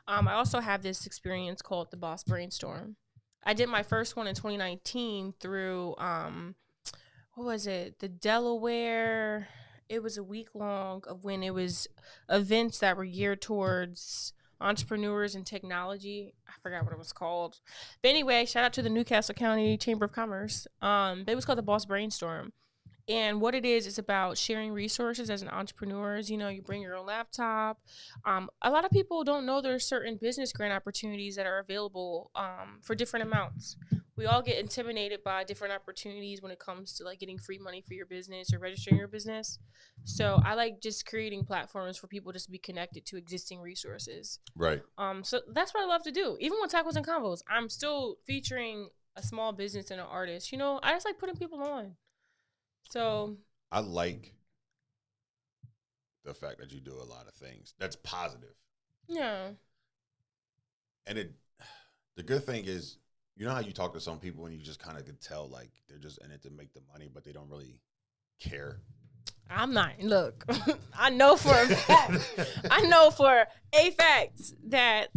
I also have this experience called the Boss Brainstorm. I did my first one in 2019 through what was it? The Delaware. It was a week long of when it was events that were geared towards entrepreneurs and technology. I forgot what it was called. But anyway, shout out to the Newcastle County Chamber of Commerce. It was called the Boss Brainstorm. And what it is about sharing resources as an entrepreneur. You know, you bring your own laptop. A lot of people don't know there's certain business grant opportunities that are available for different amounts. We all get intimidated by different opportunities when it comes to like getting free money for your business or registering your business. So I like just creating platforms for people just to be connected to existing resources. Right. So that's what I love to do. Even with Tacos and Convos, I'm still featuring a small business and an artist. You know, I just like putting people on. So I like the fact that you do a lot of things. That's positive. Yeah. And the good thing is, you know how you talk to some people and you just kind of could tell like they're just in it to make the money, but they don't really care. I'm not. Look, I know for a fact that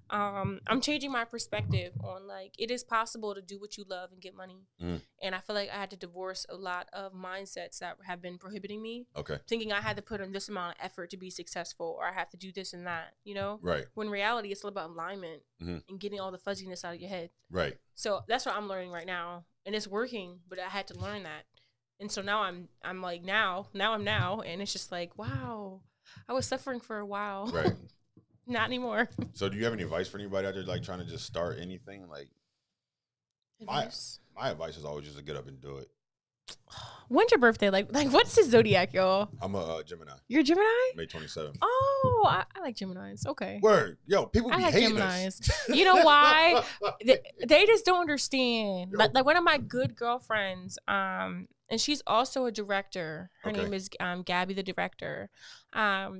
I'm changing my perspective on like it is possible to do what you love and get money. And I feel like I had to divorce a lot of mindsets that have been prohibiting me. Okay. Thinking I had to put in this amount of effort to be successful, or I have to do this and that, you know? Right. When in reality, it's all about alignment and getting all the fuzziness out of your head. Right. So that's what I'm learning right now. And it's working, but I had to learn that. And so now I'm like, now I'm now. And it's just like, wow, I was suffering for a while. Right. Not anymore. So do you have any advice for anybody out there like trying to just start anything? Like my advice is always just to get up and do it. When's your birthday? Like what's his zodiac, y'all? I'm a Gemini. You're a Gemini? May 27th. Oh, I like Geminis. Okay. Word. Yo, people be like hating Geminis. us. You know why? they just don't understand. Like one of my good girlfriends, and she's also a director. Her name is Gabby, the director.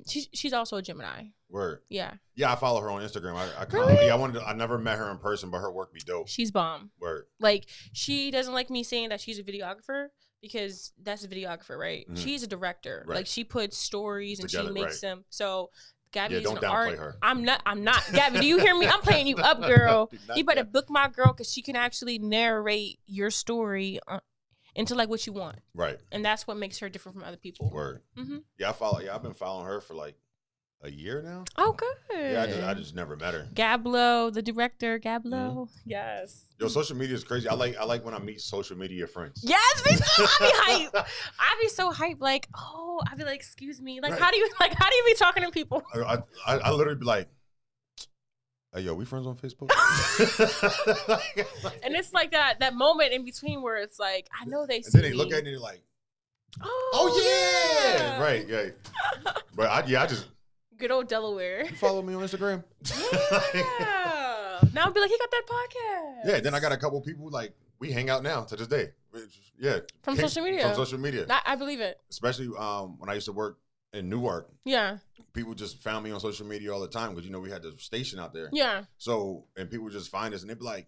She's also a Gemini. Word. Yeah. Yeah, I follow her on Instagram. Really? I never met her in person, but her work be dope. She's bomb. Word. Like she doesn't like me saying that she's a videographer because that's a videographer, right? She's a director. Right. Like she puts stories and she makes them. So Gabby is an art. Her. I'm not. Gabby, do you hear me? I'm playing you up, girl. You better book my girl because she can actually narrate your story into like what you want. Right. And that's what makes her different from other people. Word. Yeah, I've been following her for like a year now. Oh, good. Yeah, I just never met her. Gablo, the director, Gablo. Yes. Yo, social media is crazy. I like when I meet social media friends. Yes, me too. I be hype. I be so hype. Like, I be like, excuse me. Like, how do you be talking to people? I literally be like, hey, yo, we friends on Facebook? And it's like that moment in between where it's like, I know they see and then they look at it and they're like, oh yeah. Right, yeah. But I just. Good old Delaware. You follow me on Instagram? Yeah. Now I'll be like, he got that podcast. Yeah, then I got a couple people, like, we hang out now to this day. Yeah. From social media. From social media. I believe it. Especially when I used to work in Newark. Yeah. People just found me on social media all the time because, we had the station out there. Yeah. So, and people would just find us and they'd be like,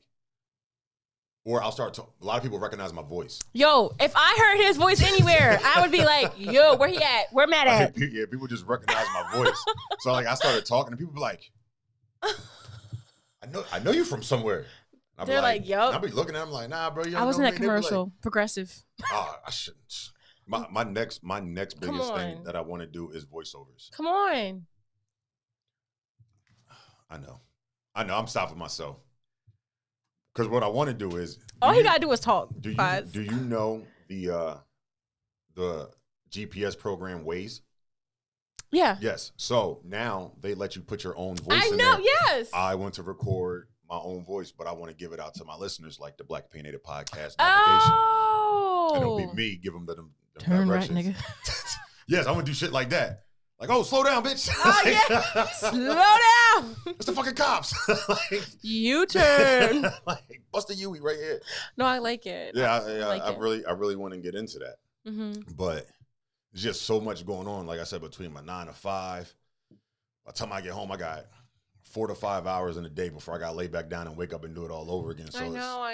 Or I'll start to. A lot of people recognize my voice. Yo, if I heard his voice anywhere, I would be like, yo, where he at? Where Matt at? Yeah, people just recognize my voice. So like I started talking and people be like, I know you from somewhere. They're like, yup. I'll be looking at them like, nah, bro, you don't I was know in me. that commercial. Progressive. Oh, I shouldn't. My next biggest thing that I want to do is voiceovers. Come on. I know. I'm stopping myself. Because what I want to do is all you gotta do is talk. Do you know the GPS program Waze? Yeah. Yes. So now they let you put your own voice in know, there. Yes. I want to record my own voice, but I want to give it out to my listeners like the Black Opinionated podcast navigation. Oh. And it'll be me give them the turn directions. right, nigga. Yes, I'm gonna do shit like that. Like, oh, slow down, bitch. Oh, yeah. Slow down. It's the fucking cops. Like, U-turn. Like, bust a U-E right here. No, I like it. Yeah, I really want to get into that. Mm-hmm. But there's just so much going on. Like I said, between my 9 to 5, by the time I get home, I got 4 to 5 hours in a day before I got to lay back down and wake up and do it all over again. So I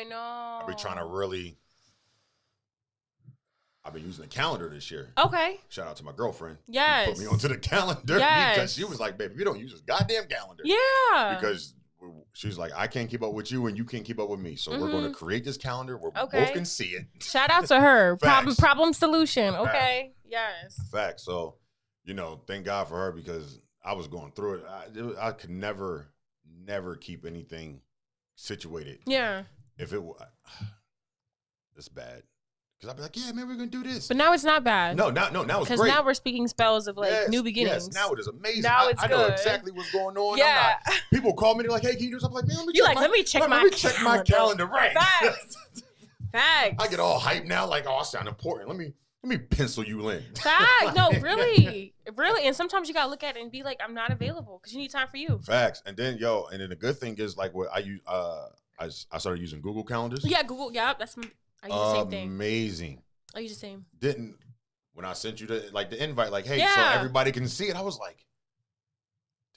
know. I've been trying to really. I've been using the calendar this year. Okay. Shout out to my girlfriend. Yes. Who put me onto the calendar. Yes. Because she was like, baby, you don't use this goddamn calendar. Yeah. Because she's like, I can't keep up with you and you can't keep up with me. So we're going to create this calendar where we both can see it. Shout out to her. Facts. Problem solution. Okay. Facts. Yes. Facts. So, thank God for her because I was going through it. I could never keep anything situated. Yeah. If it was, it's bad. Because I'd be like, yeah, man, we're going to do this. But now it's not bad. No, now it's great. Because now we're speaking spells of new beginnings. Yes, now it is amazing. Now it's good. I know exactly what's going on. Yeah. People call me, they're like, hey, can you do something? I'm like, man, let me check my calendar. Right. Facts. Facts. I get all hyped now, like, oh, I sound important. Let me pencil you in. Facts. No, really. Really. And sometimes you got to look at it and be like, I'm not available because you need time for you. Facts. And then, the good thing is, like, what I use, I started using Google Calendars. Yeah, Google. Yeah, I use the same thing. Amazing. I use the same. When I sent you the invite, like, hey, so everybody can see it, I was like,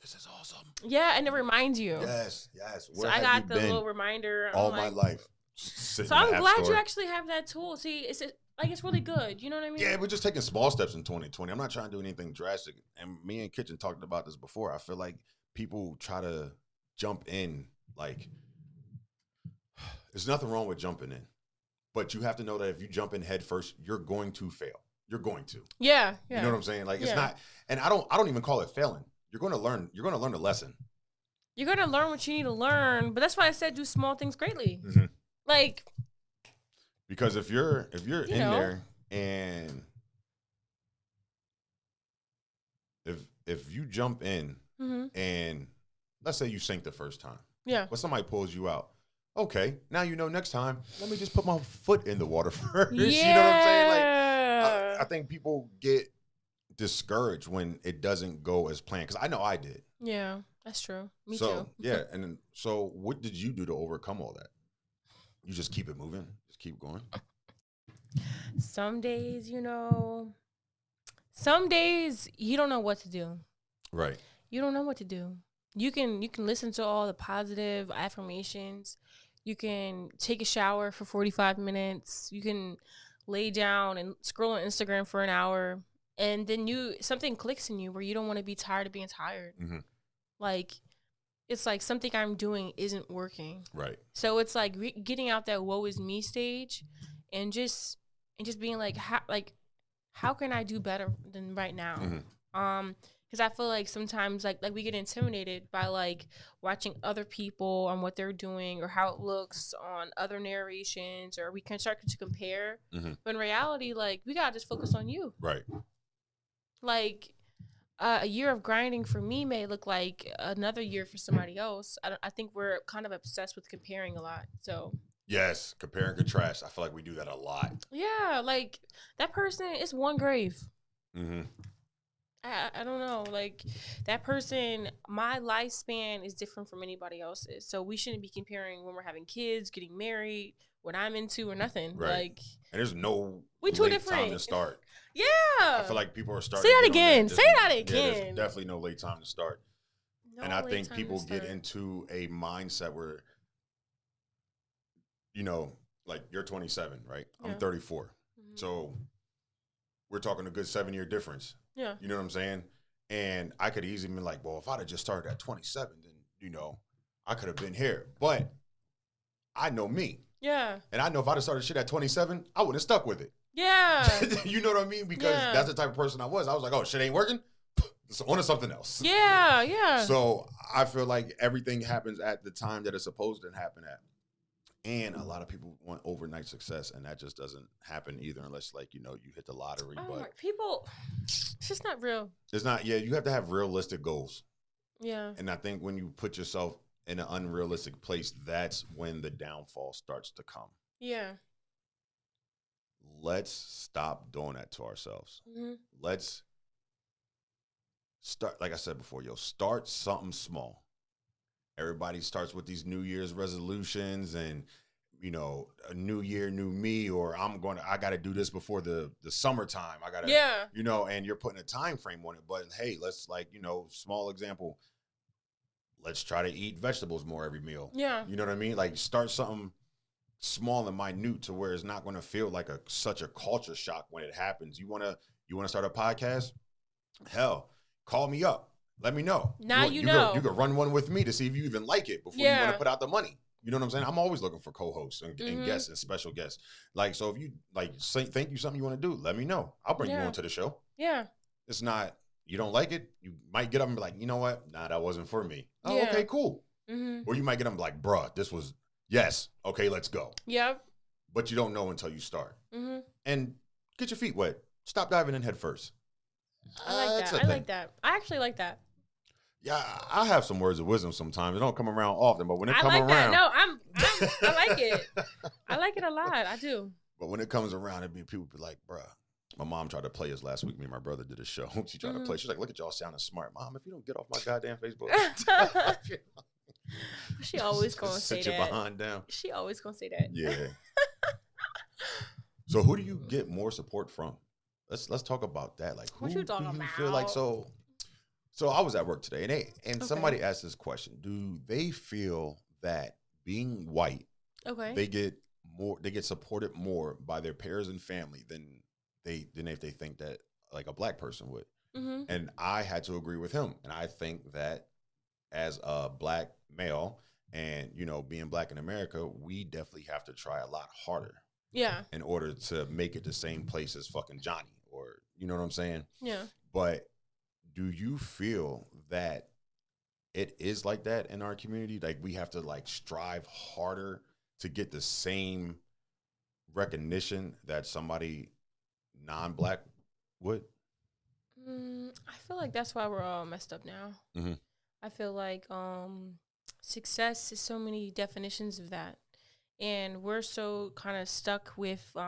this is awesome. Yeah, and it reminds you. Yes. So I got the little reminder. All my life. So I'm glad you actually have that tool. See, it's really good. You know what I mean? Yeah, we're just taking small steps in 2020. I'm not trying to do anything drastic. And me and Kitchen talked about this before. I feel like people try to jump in. Like, there's nothing wrong with jumping in. But you have to know that if you jump in head first, you're going to fail. You're going to. Yeah. You know what I'm saying? Like, it's not, and I don't even call it failing. You're going to learn the lesson. You're going to learn what you need to learn. But that's why I said do small things greatly. Mm-hmm. Like, because if you're in there and if you jump in and let's say you sink the first time. Yeah. But somebody pulls you out. Okay, now next time, let me just put my foot in the water first. Yeah. You know what I'm saying? Like, I think people get discouraged when it doesn't go as planned. Because I know I did. Yeah, that's true. Me too. Yeah, and then, so what did you do to overcome all that? You just keep it moving? Just keep going? Some days, you don't know what to do. Right. You don't know what to do. You can listen to all the positive affirmations. You can take a shower for 45 minutes. You can lay down and scroll on Instagram for an hour. And then something clicks in you where you don't want to be tired of being tired. Mm-hmm. Like, it's like something I'm doing isn't working. Right. So it's like getting out that woe is me stage and just being like, how can I do better than right now? Mm-hmm. Because I feel like sometimes like we get intimidated by like watching other people on what they're doing or how it looks on other narrations, or we can start to compare. Mm-hmm. But in reality, like, we gotta just focus on you. Right. Like, a year of grinding for me may look like another year for somebody else. I think we're kind of obsessed with comparing a lot. So yes, compare and contrast. I feel like we do that a lot. Yeah, like that person is one grave. Mm-hmm. I don't know. Like, that person, my lifespan is different from anybody else's. So we shouldn't be comparing when we're having kids, getting married, what I'm into, or nothing. Right. Like, and there's no too late different time to start. Yeah. I feel like people are starting. Say that again. Say that Yeah, again. there's definitely no late time to start. No and I late think time people to get start. into a mindset where, like you're 27, right? Yeah. I'm 34. So we're talking a good 7-year difference. Yeah. You know what I'm saying? And I could easily be like, well, if I'd have just started at 27, then, I could have been here. But I know me. Yeah. And I know if I'd have started shit at 27, I wouldn't have stuck with it. Yeah. You know what I mean? Because that's the type of person I was. I was like, oh, shit ain't working. It's on to something else. Yeah, yeah. So I feel like everything happens at the time that it's supposed to happen at. And a lot of people want overnight success, and that just doesn't happen either unless, like, you hit the lottery. But people, it's just not real. It's not. Yeah, you have to have realistic goals. Yeah. And I think when you put yourself in an unrealistic place, that's when the downfall starts to come. Yeah. Let's stop doing that to ourselves. Mm-hmm. Let's start, like I said before, start something small. Everybody starts with these New Year's resolutions and, a new year, new me, or I got to do this before the summertime. I got to, and you're putting a time frame on it. But hey, let's small example. Let's try to eat vegetables more every meal. Yeah. You know what I mean? Like start something small and minute to where it's not going to feel like such a culture shock when it happens. You want to start a podcast? Hell, call me up. Let me know. Now you could run one with me to see if you even like it before you want to put out the money. You know what I'm saying? I'm always looking for co-hosts and guests and special guests. Like, so if you think you something you want to do, let me know. I'll bring you on to the show. Yeah. It's not, you don't like it. You might get up and be like, you know what? Nah, that wasn't for me. Oh, okay, cool. Mm-hmm. Or you might get up and be like, bruh, this was, yes. Okay, let's go. Yep. But you don't know until you start. Mm-hmm. And get your feet wet. Stop diving in head first. I like that. I like that. I actually like that. Yeah, I have some words of wisdom sometimes. They don't come around often, but when it comes around. That. No, I like it. I like it a lot. I do. But when it comes around, people be like, bruh. My mom tried to play us last week. Me and my brother did a show. She tried to play. She's like, look at y'all sounding smart. Mom, if you don't get off my goddamn Facebook. She always going to say that. Sit your behind down. She always going to say that. Yeah. So who do you get more support from? Let's talk about that. Like, who do you feel like so I was at work today and somebody asked this question. Do they feel that being white, they get supported more by their peers and family than if they think that like a black person would? Mm-hmm. And I had to agree with him. And I think that as a black male and, being black in America, we definitely have to try a lot harder. Yeah. In order to make it the same place as fucking Johnny, or you know what I'm saying? Yeah. But do you feel that it is like that in our community? Like we have to like strive harder to get the same recognition that somebody non-black would? I feel like that's why we're all messed up now. Mm-hmm. I feel like success is so many definitions of that. And we're so kind of stuck with, who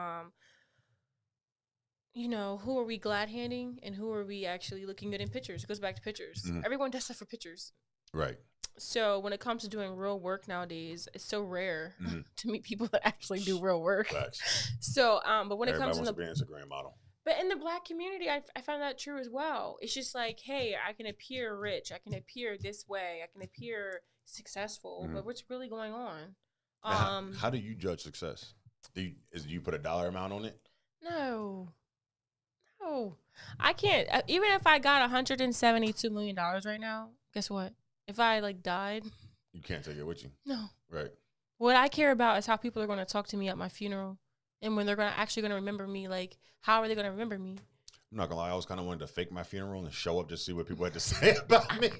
are we glad handing and who are we actually looking good in pictures? It goes back to pictures. Mm-hmm. Everyone does stuff for pictures. Right. So when it comes to doing real work nowadays, it's so rare to meet people that actually do real work. Facts. So, but when everybody it comes to be an Instagram model. But in the black community, I found that true as well. It's just like, hey, I can appear rich. I can appear this way. I can appear successful. Mm-hmm. But what's really going on? How do you judge success? Do you put a dollar amount on it? No, I can't. Even if I got $172 million right now, guess what? If I died, you can't take it with you. No. Right. What I care about is how people are going to talk to me at my funeral, and when they're actually going to remember me. Like, how are they going to remember me? I'm not gonna lie, I always kind of wanted to fake my funeral and show up just to see what people had to say about me.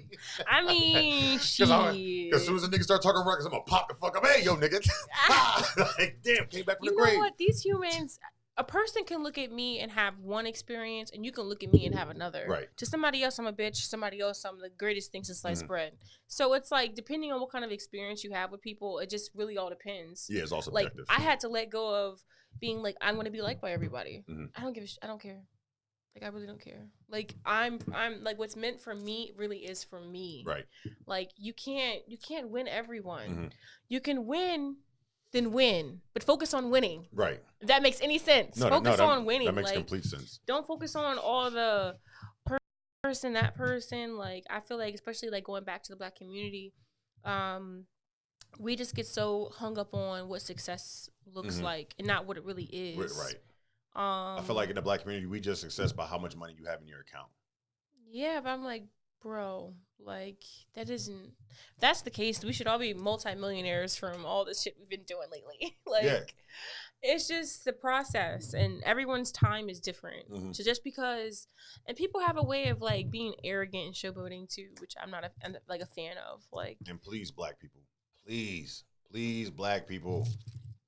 I mean, shit. Because as soon as the niggas start talking records, I'm gonna pop the fuck up. Hey, yo, nigga. Like, damn, came back from the grave. You know what? These humans, a person can look at me and have one experience, and you can look at me and have another. Right. To somebody else, I'm a bitch. Somebody else, I'm the greatest thing since sliced bread. So it's like, depending on what kind of experience you have with people, it just really all depends. Yeah, it's all subjective. Like, I had to let go of being like, I'm gonna be liked by everybody. Mm-hmm. I don't care. Like, I really don't care. Like, I'm like, what's meant for me really is for me. Right. Like, you can't win everyone. Mm-hmm. You can win, then win, but focus on winning. Right. If that makes any sense. Focus on winning. That makes complete sense. Don't focus on all the that person. Like, I feel like, especially like going back to the black community, we just get so hung up on what success looks like and not what it really is. Right. I feel like in the Black community, we just success by how much money you have in your account. Yeah, but I'm like, bro, like that isn't. If that's the case, we should all be multimillionaires from all this shit we've been doing lately. Like, it's just the process, and everyone's time is different. So just because, and people have a way of like being arrogant and showboating too, which I'm not a fan of. Like, and please, Black people, please, Black people.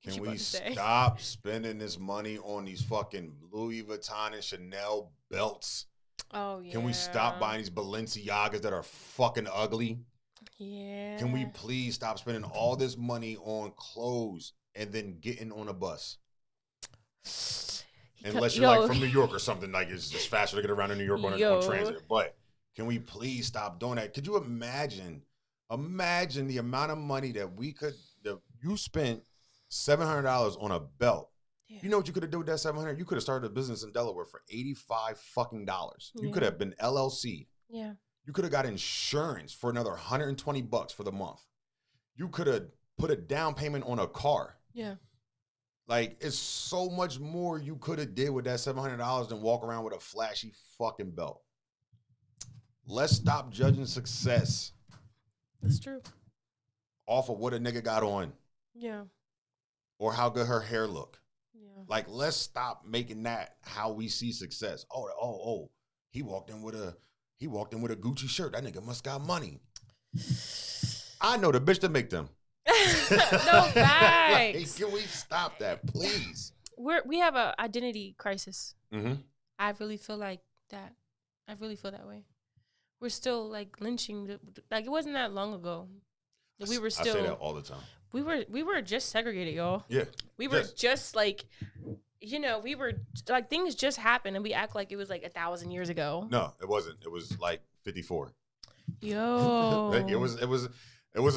Can we stop spending this money on these fucking Louis Vuitton and Chanel belts? Oh, yeah. Can we stop buying these Balenciagas that are fucking ugly? Yeah. Can we please stop spending all this money on clothes and then getting on a bus? Unless you're like from New York or something, like it's just faster to get around in New York on transit. But can we please stop doing that? Could you imagine the amount of money that you spent $700 on a belt? Yeah. You know what you could have done with that $700? You could have started a business in Delaware for $85 fucking dollars. You could have been LLC. Yeah. You could have got insurance for another $120 for the month. You could have put a down payment on a car. Yeah. Like, it's so much more you could have did with that $700 than walk around with a flashy fucking belt. Let's stop judging success. That's true. Off of what a nigga got on. Yeah. Or how good her hair look. Yeah. Like, let's stop making that how we see success. Oh, he walked in with a Gucci shirt. That nigga must got money. I know the bitch that make them. No facts. Like, can we stop that, please? We have a identity crisis. Mm-hmm. I really feel like that. I really feel that way. We're still like lynching. Like, it wasn't that long ago. We were still. I say that all the time. We were just segregated, y'all. Yeah. We were just like, we were like, things just happened and we act like it was like 1,000 years ago. No, it wasn't. It was like 54. Yo. Like, it was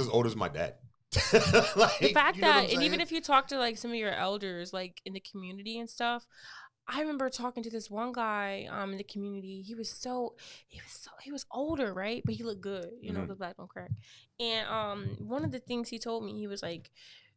as old as my dad. Like, the fact that, and even if you talk to like some of your elders, like in the community and stuff, I remember talking to this one guy in the community. He was older, right? But he looked good, because black don't crack. And one of the things he told me, he was like,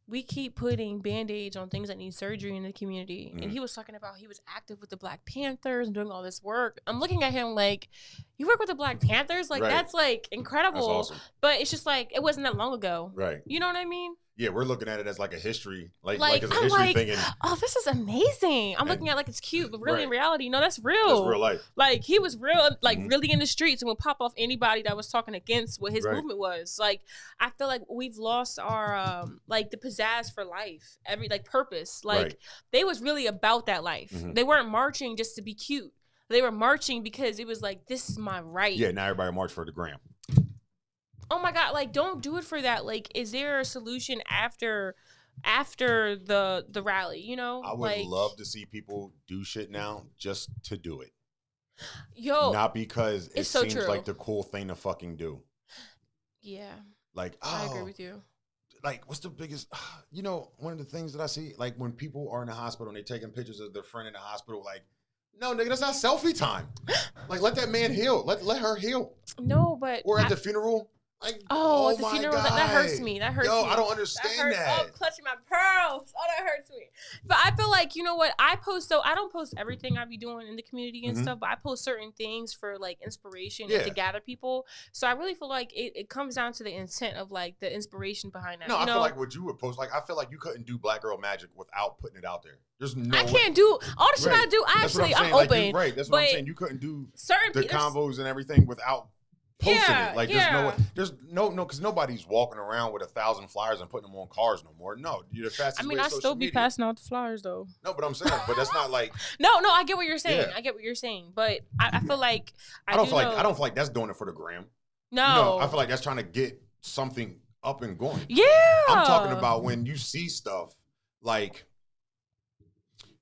we keep putting Band-Aids on things that need surgery in the community. And he was talking about he was active with the Black Panthers and doing all this work. I'm looking at him like, you work with the Black Panthers? Like, that's like incredible. That's awesome. But it's just like, it wasn't that long ago. Right. You know what I mean? Yeah, we're looking at it as like a history, like it's a history thing. Oh, this is amazing. I'm looking at it like it's cute, but really in reality, no, that's real. That's real life. Like, he was real, like really in the streets and would pop off anybody that was talking against what his movement was. Like, I feel like we've lost our like the pizzazz for life, purpose. Like, they was really about that life. They weren't marching just to be cute. They were marching because it was like, this is my right. Yeah, now everybody march for the gram. Oh my God, like, don't do it for that. Like, is there a solution after the rally, I would love to see people do shit now just to do it. Yo. Not because it seems like the cool thing to fucking do. Yeah. Like, I agree with you. Like, what's the biggest, one of the things that I see, like when people are in the hospital and they taking pictures of their friend in the hospital, like, no, nigga, that's not selfie time. Like, let that man heal. Let her heal. No, but. Or at the funeral. Like, at the funeral, that hurts me. That hurts me. I don't understand that. Oh, I'm clutching my pearls. Oh, that hurts me. But I feel like, you know what? I don't post everything I be doing in the community and stuff, but I post certain things for, like, inspiration and to gather people. So I really feel like it comes down to the intent of, like, the inspiration behind that. No, I feel like what you would post, like, I feel like you couldn't do Black Girl Magic without putting it out there. There's no I can't do all the shit I do. I'm open. Like, that's what I'm saying. You couldn't do the combos and everything without posting it. Like, there's no, because nobody's walking around with 1,000 flyers and putting them on cars no more. No, you're the fastest. I mean, I still be passing out the flyers though. No, but I'm saying, but that's not like. No, I get what you're saying. I get what you're saying, but I feel like I don't feel like that's doing it for the gram. No, I feel like that's trying to get something up and going. Yeah, I'm talking about when you see stuff like.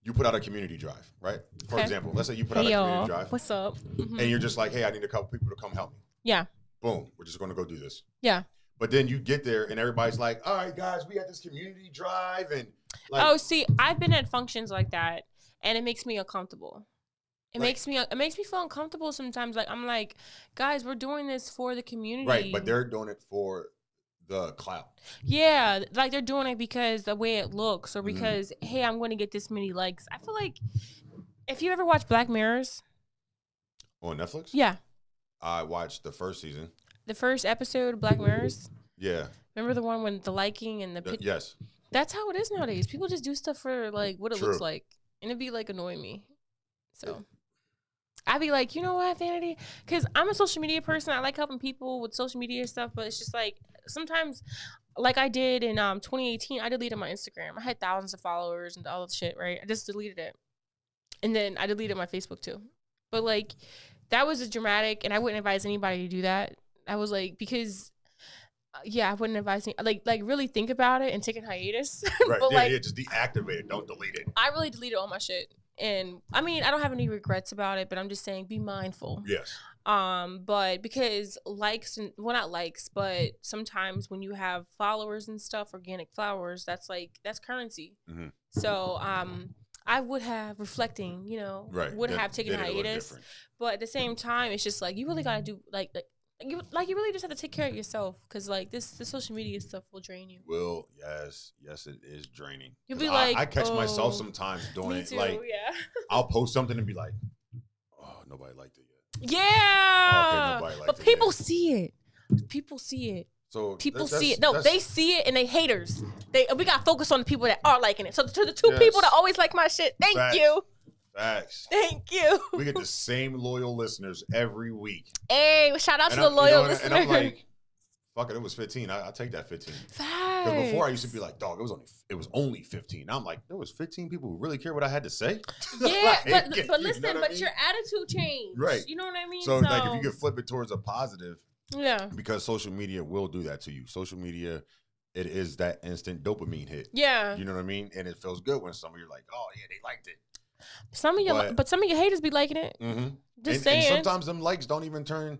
You put out a community drive, right? For example, let's say you put out a community drive. What's up? And you're just like, hey, I need a couple people to come help me. Yeah. Boom. We're just going to go do this. Yeah. But then you get there and everybody's like, all right, guys, we got this community drive. And like, oh, see, I've been at functions like that and it makes me uncomfortable. It makes me feel uncomfortable sometimes. Like, I'm like, guys, we're doing this for the community. Right. But they're doing it for the clout. Yeah, like they're doing it because the way it looks, or because hey, I'm going to get this many likes. I feel like if you ever watch Black Mirrors On Netflix? Yeah. I watched the first season. The first episode of Black Mirrors. Yeah. Remember the one when the liking and the yes. That's how it is nowadays. People just do stuff for like what it True. looks like, and it'd be like annoying me. So I'd be like, you know what, Vanity? Because I'm a social media person. I like helping people with social media stuff, but it's just like sometimes, like I did in 2018, I deleted my Instagram. I had thousands of followers and all that shit, right? I just deleted it, and then I deleted my Facebook too. But like, that was a dramatic, and I wouldn't advise anybody to do that. I was like, because. Yeah, I wouldn't advise me like really think about it and take a hiatus. Right. But yeah, just deactivate it. Don't delete it. I really deleted all my shit. And I mean, I don't have any regrets about it, but I'm just saying be mindful. Yes. But because likes and well not likes, but sometimes when you have followers and stuff, organic flowers, that's currency. Mm-hmm. So I would have reflecting, would have taken a hiatus. But at the same time, it's just like you really gotta do you really just have to take care of yourself, because like this social media stuff will drain you. Well, yes, it is draining. You'll be like, I catch myself sometimes doing it. Too, like, yeah. I'll post something and be like, oh, nobody liked it yet. Yeah, oh, okay, nobody liked but it people yet. see it. People see it. So people see it. No, they see it and they haters. We gotta focus on the people that are liking it. So to the two yes. people that always like my shit, thank you. Facts. Thank you. We get the same loyal listeners every week. Hey, shout out to the loyal listeners. And I'm like, fuck it, it was 15. I take that 15. Facts. Because before I used to be like, dog, it was only 15. Now I'm like, there was 15 people who really care what I had to say. Yeah, like, but listen, you know but your attitude changed. Right. You know what I mean? So like if you could flip it towards a positive. Yeah. Because social media will do that to you. Social media, it is that instant dopamine hit. Yeah. You know what I mean? And it feels good when some of you are like, oh yeah, they liked it. Some of your haters be liking it. Mm-hmm. Just saying. And sometimes them likes don't even turn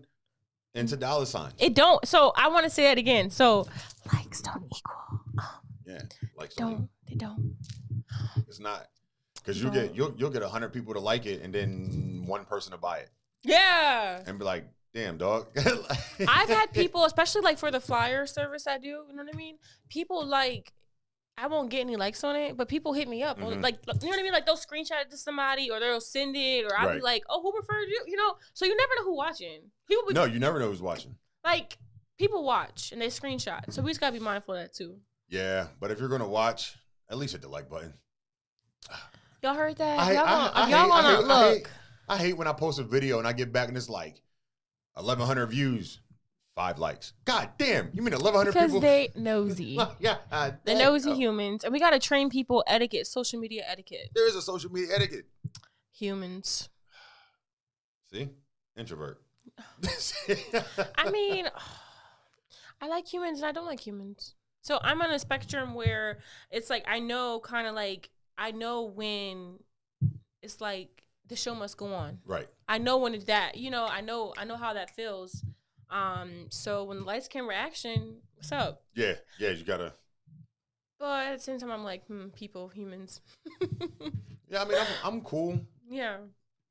into dollar signs. It don't. So I want to say that again. So likes don't equal. Yeah, likes don't. They don't. It's not, because you'll get 100 people to like it and then one person to buy it. Yeah. And be like, damn, dog. I've had people, especially like for the flyer service I do. You know what I mean? People like. I won't get any likes on it, but people hit me up. Mm-hmm. Like, you know what I mean? Like, they'll screenshot it to somebody, or they'll send it, or I'll be like, oh, who referred you? You know? So you never know who's watching. No, you never know who's watching. Like, people watch, and they screenshot. So we just got to be mindful of that, too. Yeah, but if you're going to watch, at least hit the like button. Y'all heard that? I hate when I post a video, and I get back, and it's like 1,100 views. 5 likes. God damn. You mean 1,100 people? Because they nosy. Yeah. They're nosy humans. And we got to train people etiquette, social media etiquette. There is a social media etiquette. Humans. See? Introvert. I mean, I like humans and I don't like humans. So I'm on a spectrum where it's like I know when it's like the show must go on. Right. I know when it's that. I know how that feels. So when the lights, camera, action, what's up? Yeah, you gotta. But at the same time, I'm like, humans. Yeah, I mean, I'm cool. Yeah.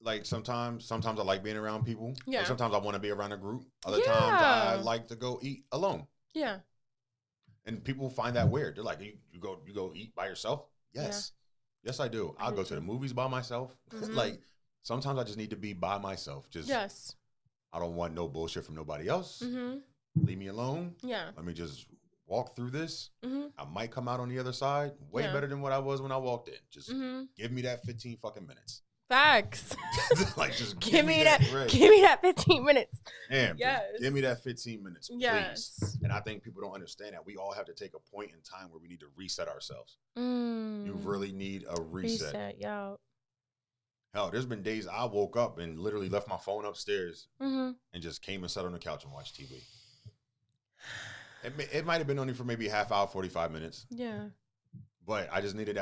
Like sometimes I like being around people. Yeah. Like sometimes I want to be around a group. Other times I like to go eat alone. Yeah. And people find that weird. They're like, you go eat by yourself? Yes. Yeah. Yes, I do. I'll go to the movies by myself. Mm-hmm. Like sometimes I just need to be by myself. Yes. I don't want no bullshit from nobody else. Mm-hmm. Leave me alone. Yeah. Let me just walk through this. Mm-hmm. I might come out on the other side way better than what I was when I walked in. Just give me that 15 fucking minutes. Facts. Like just give me that. Give me that 15 minutes. Damn. Yes. Give me that 15 minutes, please. Yes. And I think people don't understand that we all have to take a point in time where we need to reset ourselves. You really need a reset. Yeah. Hell, there's been days I woke up and literally left my phone upstairs and just came and sat on the couch and watched TV. It might have been only for maybe a half hour, 45 minutes. Yeah. But I just needed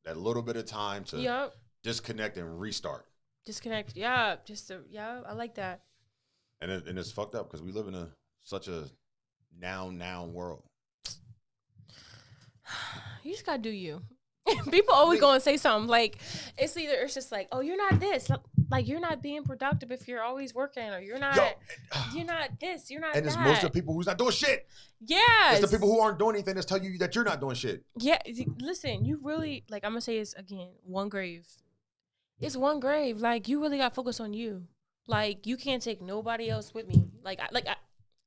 that little bit of time to disconnect and restart. Disconnect. Yeah. I like that. And it's fucked up because we live in such a now world. You just gotta do you. People always go and say something like it's just like, oh, you're not this. like you're not being productive if you're always working, or you're not this, you're not and that. it's most of the people who's not doing shit. Yes. It's the people who aren't doing anything that's tell you that you're not doing shit. Yeah, listen, you really, like, I'm gonna say this again, one grave. It's one grave. Like, you really got to focus on you. Like, you can't take nobody else with me.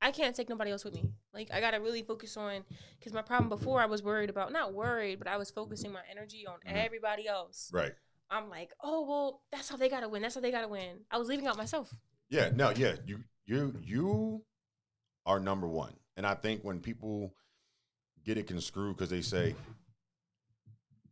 I can't take nobody else with me. Like, I got to really focus on, because my problem before, I was worried about, not worried, but I was focusing my energy on everybody else. Right. I'm like, oh, well, that's how they got to win. That's how they got to win. I was leaving out myself. Yeah, no, yeah. You are number one. And I think when people get it construed because they say,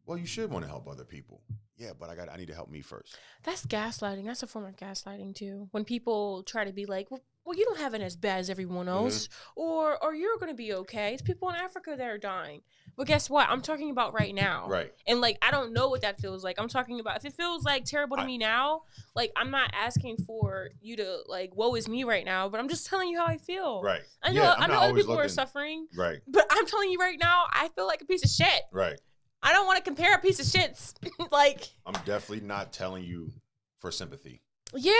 well, you should want to help other people. Yeah, but I need to help me first. That's gaslighting. That's a form of gaslighting too. When people try to be like, well, you don't have it as bad as everyone else, or you're going to be okay. It's people in Africa that are dying. But guess what? I'm talking about right now. Right. And like, I don't know what that feels like. I'm talking about if it feels like terrible to me now, like I'm not asking for you to like, woe is me right now, but I'm just telling you how I feel. Right. I know other people are suffering. Right. But I'm telling you right now, I feel like a piece of shit. Right. I don't want to compare a piece of shits. Like, I'm definitely not telling you for sympathy. Yeah.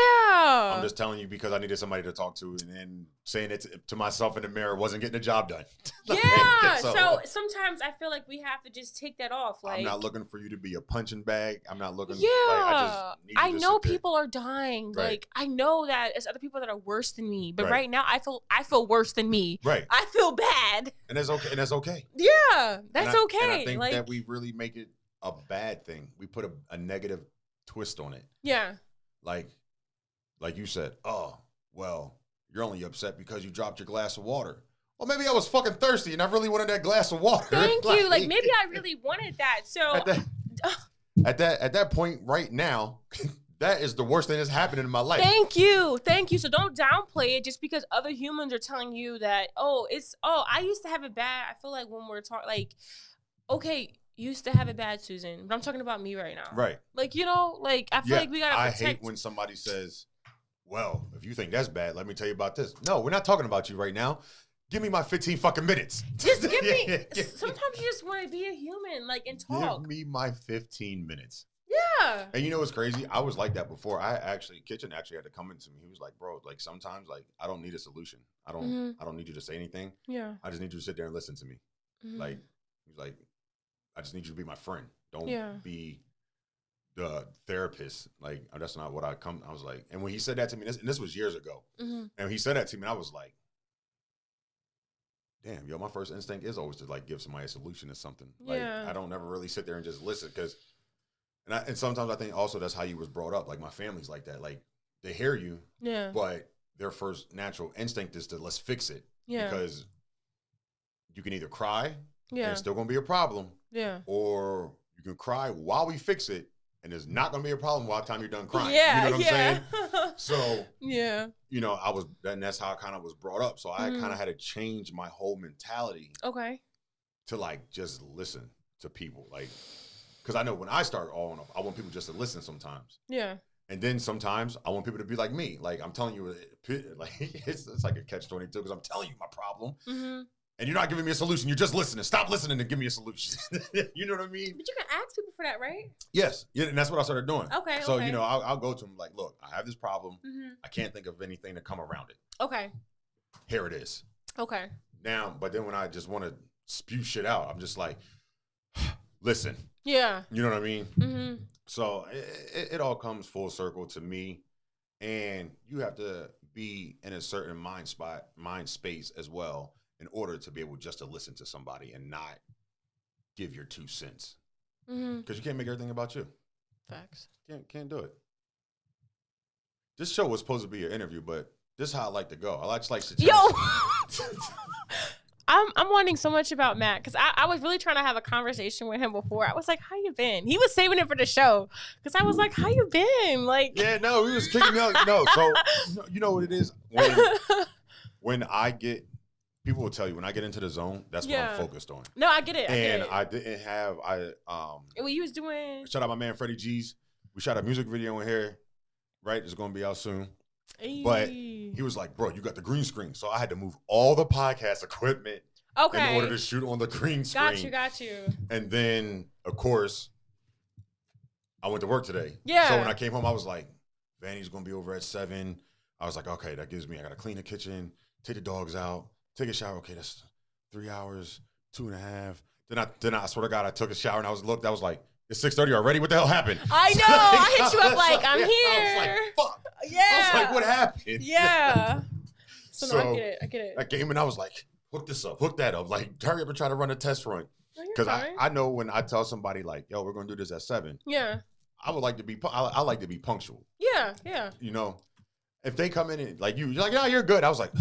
I'm just telling you because I needed somebody to talk to, and then saying it to myself in the mirror wasn't getting the job done. Yeah. So sometimes I feel like we have to just take that off. Like, I'm not looking for you to be a punching bag. I'm not looking. Yeah. Like, I know people are dying. Right. Like, I know that there's other people that are worse than me. But Right. right now, I feel worse than me. Right. I feel bad. And that's okay. And that's okay. Yeah. That's okay. And I think that we really make it a bad thing. We put a negative twist on it. Yeah. Like you said, oh, well, you're only upset because you dropped your glass of water. Well, maybe I was fucking thirsty and I really wanted that glass of water. Thank you. Like, maybe I really wanted that. So at that point right now, that is the worst thing that's happening in my life. Thank you. So don't downplay it just because other humans are telling you that, I used to have it bad. I feel like when we're talking, like, okay, used to have it bad, Susan, but I'm talking about me right now. Right. Like, I feel like we got to protect. I hate when somebody says, well, if you think that's bad, let me tell you about this. No, we're not talking about you right now. Give me my 15 fucking minutes. Just give me. Sometimes you just want to be a human, like, and talk. Give me my 15 minutes. Yeah. And you know what's crazy? I was like that before. Kitchen actually had to come into me. He was like, bro, like sometimes like I don't need a solution. I don't need you to say anything. Yeah. I just need you to sit there and listen to me. Like, he was like, I just need you to be my friend. Don't be the therapist. Like, that's not what I was like, and when he said that to me, this was years ago, and he said that to me, I was like, damn, yo, my first instinct is always to like give somebody a solution to something. Like, I don't never really sit there and just listen because, and sometimes I think also that's how you was brought up. Like my family's like that. Like they hear you, but their first natural instinct is to let's fix it. Because you can either cry, and it's still gonna be a problem, or you can cry while we fix it, and there's not gonna be a problem by the time you're done crying. You know what I'm saying? So you know, that's how I kind of was brought up. So I kind of had to change my whole mentality. Okay. To like just listen to people, like, because I know when I start all enough, I want people just to listen sometimes. Yeah. And then sometimes I want people to be like me. Like I'm telling you, like it's like a catch-22 because I'm telling you my problem. And you're not giving me a solution. You're just listening. Stop listening and give me a solution. You know what I mean? But you can ask people for that, right? Yes. Yeah, and that's what I started doing. Okay. So, you know, I'll go to them like, look, I have this problem. I can't think of anything to come around it. Okay. Here it is. Okay. Now, but then when I just want to spew shit out, I'm just like, listen. Yeah. You know what I mean? So it all comes full circle to me. And you have to be in a certain mind space as well, in order to be able just to listen to somebody and not give your 2 cents. Because you can't make everything about you. Facts. Can't do it. This show was supposed to be an interview, but this is how I like to go. I like to Yo! I'm wondering so much about Matt because I was really trying to have a conversation with him before. I was like, how you been? He was saving it for the show because I was like, how you been? Like, yeah, no, he was kicking me out. No, so you know what it is? When I get, people will tell you when I get into the zone, that's what I'm focused on. No, I get it. I didn't have what you was doing. Shout out my man Freddie G's. We shot a music video in here, right? It's gonna be out soon. Hey. But he was like, bro, you got the green screen. So I had to move all the podcast equipment in order to shoot on the green screen. Got you. And then, of course, I went to work today. Yeah. So when I came home, I was like, Vanny's going to be over at 7. I was like, okay, that gives me, I got to clean the kitchen, take the dogs out, take a shower. Okay, that's 3 hours, 2.5. Then I swear to God, I took a shower and I was like, it's 6:30 already? What the hell happened? I know. I hit you up like, I'm here. I was like, fuck. Yeah. I was like, what happened? Yeah. So no, I get it. I came and I was like, hook this up, hook that up. Like, hurry up and try to run a test run. Because I know when I tell somebody like, yo, we're going to do this at 7. Yeah. I would like to be, I like to be punctual. Yeah, yeah. You know, if they come in and like you're like, yeah, you're good. I was like,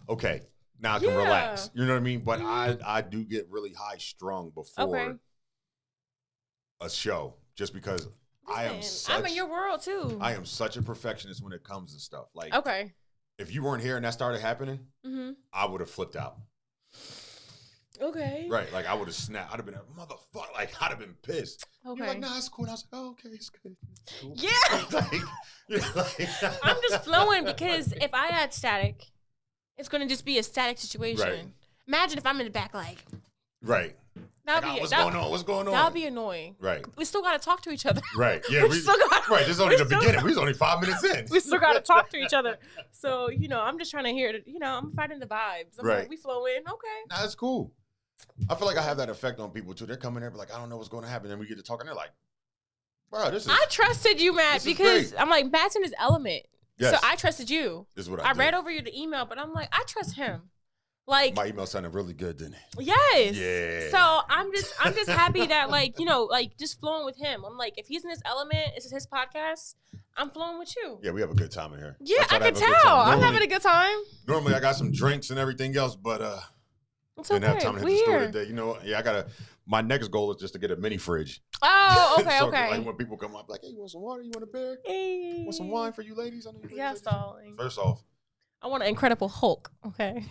okay, now I can relax. You know what I mean? But I do get really high strung before a show just because I'm in your world too. I am such a perfectionist when it comes to stuff. Like, okay, if you weren't here and that started happening, I would have flipped out. Okay. Right. Like, I would have snapped. I'd have been a motherfucker. Like, I'd have been pissed. Okay. You're like, nah, it's cool. And I was like, oh, okay, it's good. It's cool. Yeah. I'm just flowing because if I had static, it's going to just be a static situation. Right. Imagine if I'm in the back, like. Right. What's going on? What's going on? That'll be annoying. Right. We still got to talk to each other. Right. Yeah. Right. This is only the beginning. We was only 5 minutes in. We still got to talk to each other. So, I'm just trying to hear it. I'm fighting the vibes. I'm right. Like, we flowing. Okay. Nah, that's cool. I feel like I have that effect on people too. They're coming there, like, I don't know what's going to happen. Then we get to talk, and they're like, bro, this is. I trusted you, Matt, because I'm like, Matt's in his element. Yes. So I trusted you. This is what I read over the email, but I'm like, I trust him. Like, my email sounded really good, didn't it? Yes. Yeah. So I'm just happy that just flowing with him. I'm like, if he's in his element, this is his podcast. I'm flowing with you. Yeah, we have a good time in here. Yeah, I can tell. I'm having a good time. Normally, I got some drinks and everything else, but it's didn't okay. have time to hit the store today. Yeah, my next goal is just to get a mini fridge. Oh, okay, so, okay. Like when people come up, like, hey, you want some water? You want a beer? Hey. Want some wine for you ladies? I know you ladies. Darling. First off, I want an Incredible Hulk. Okay.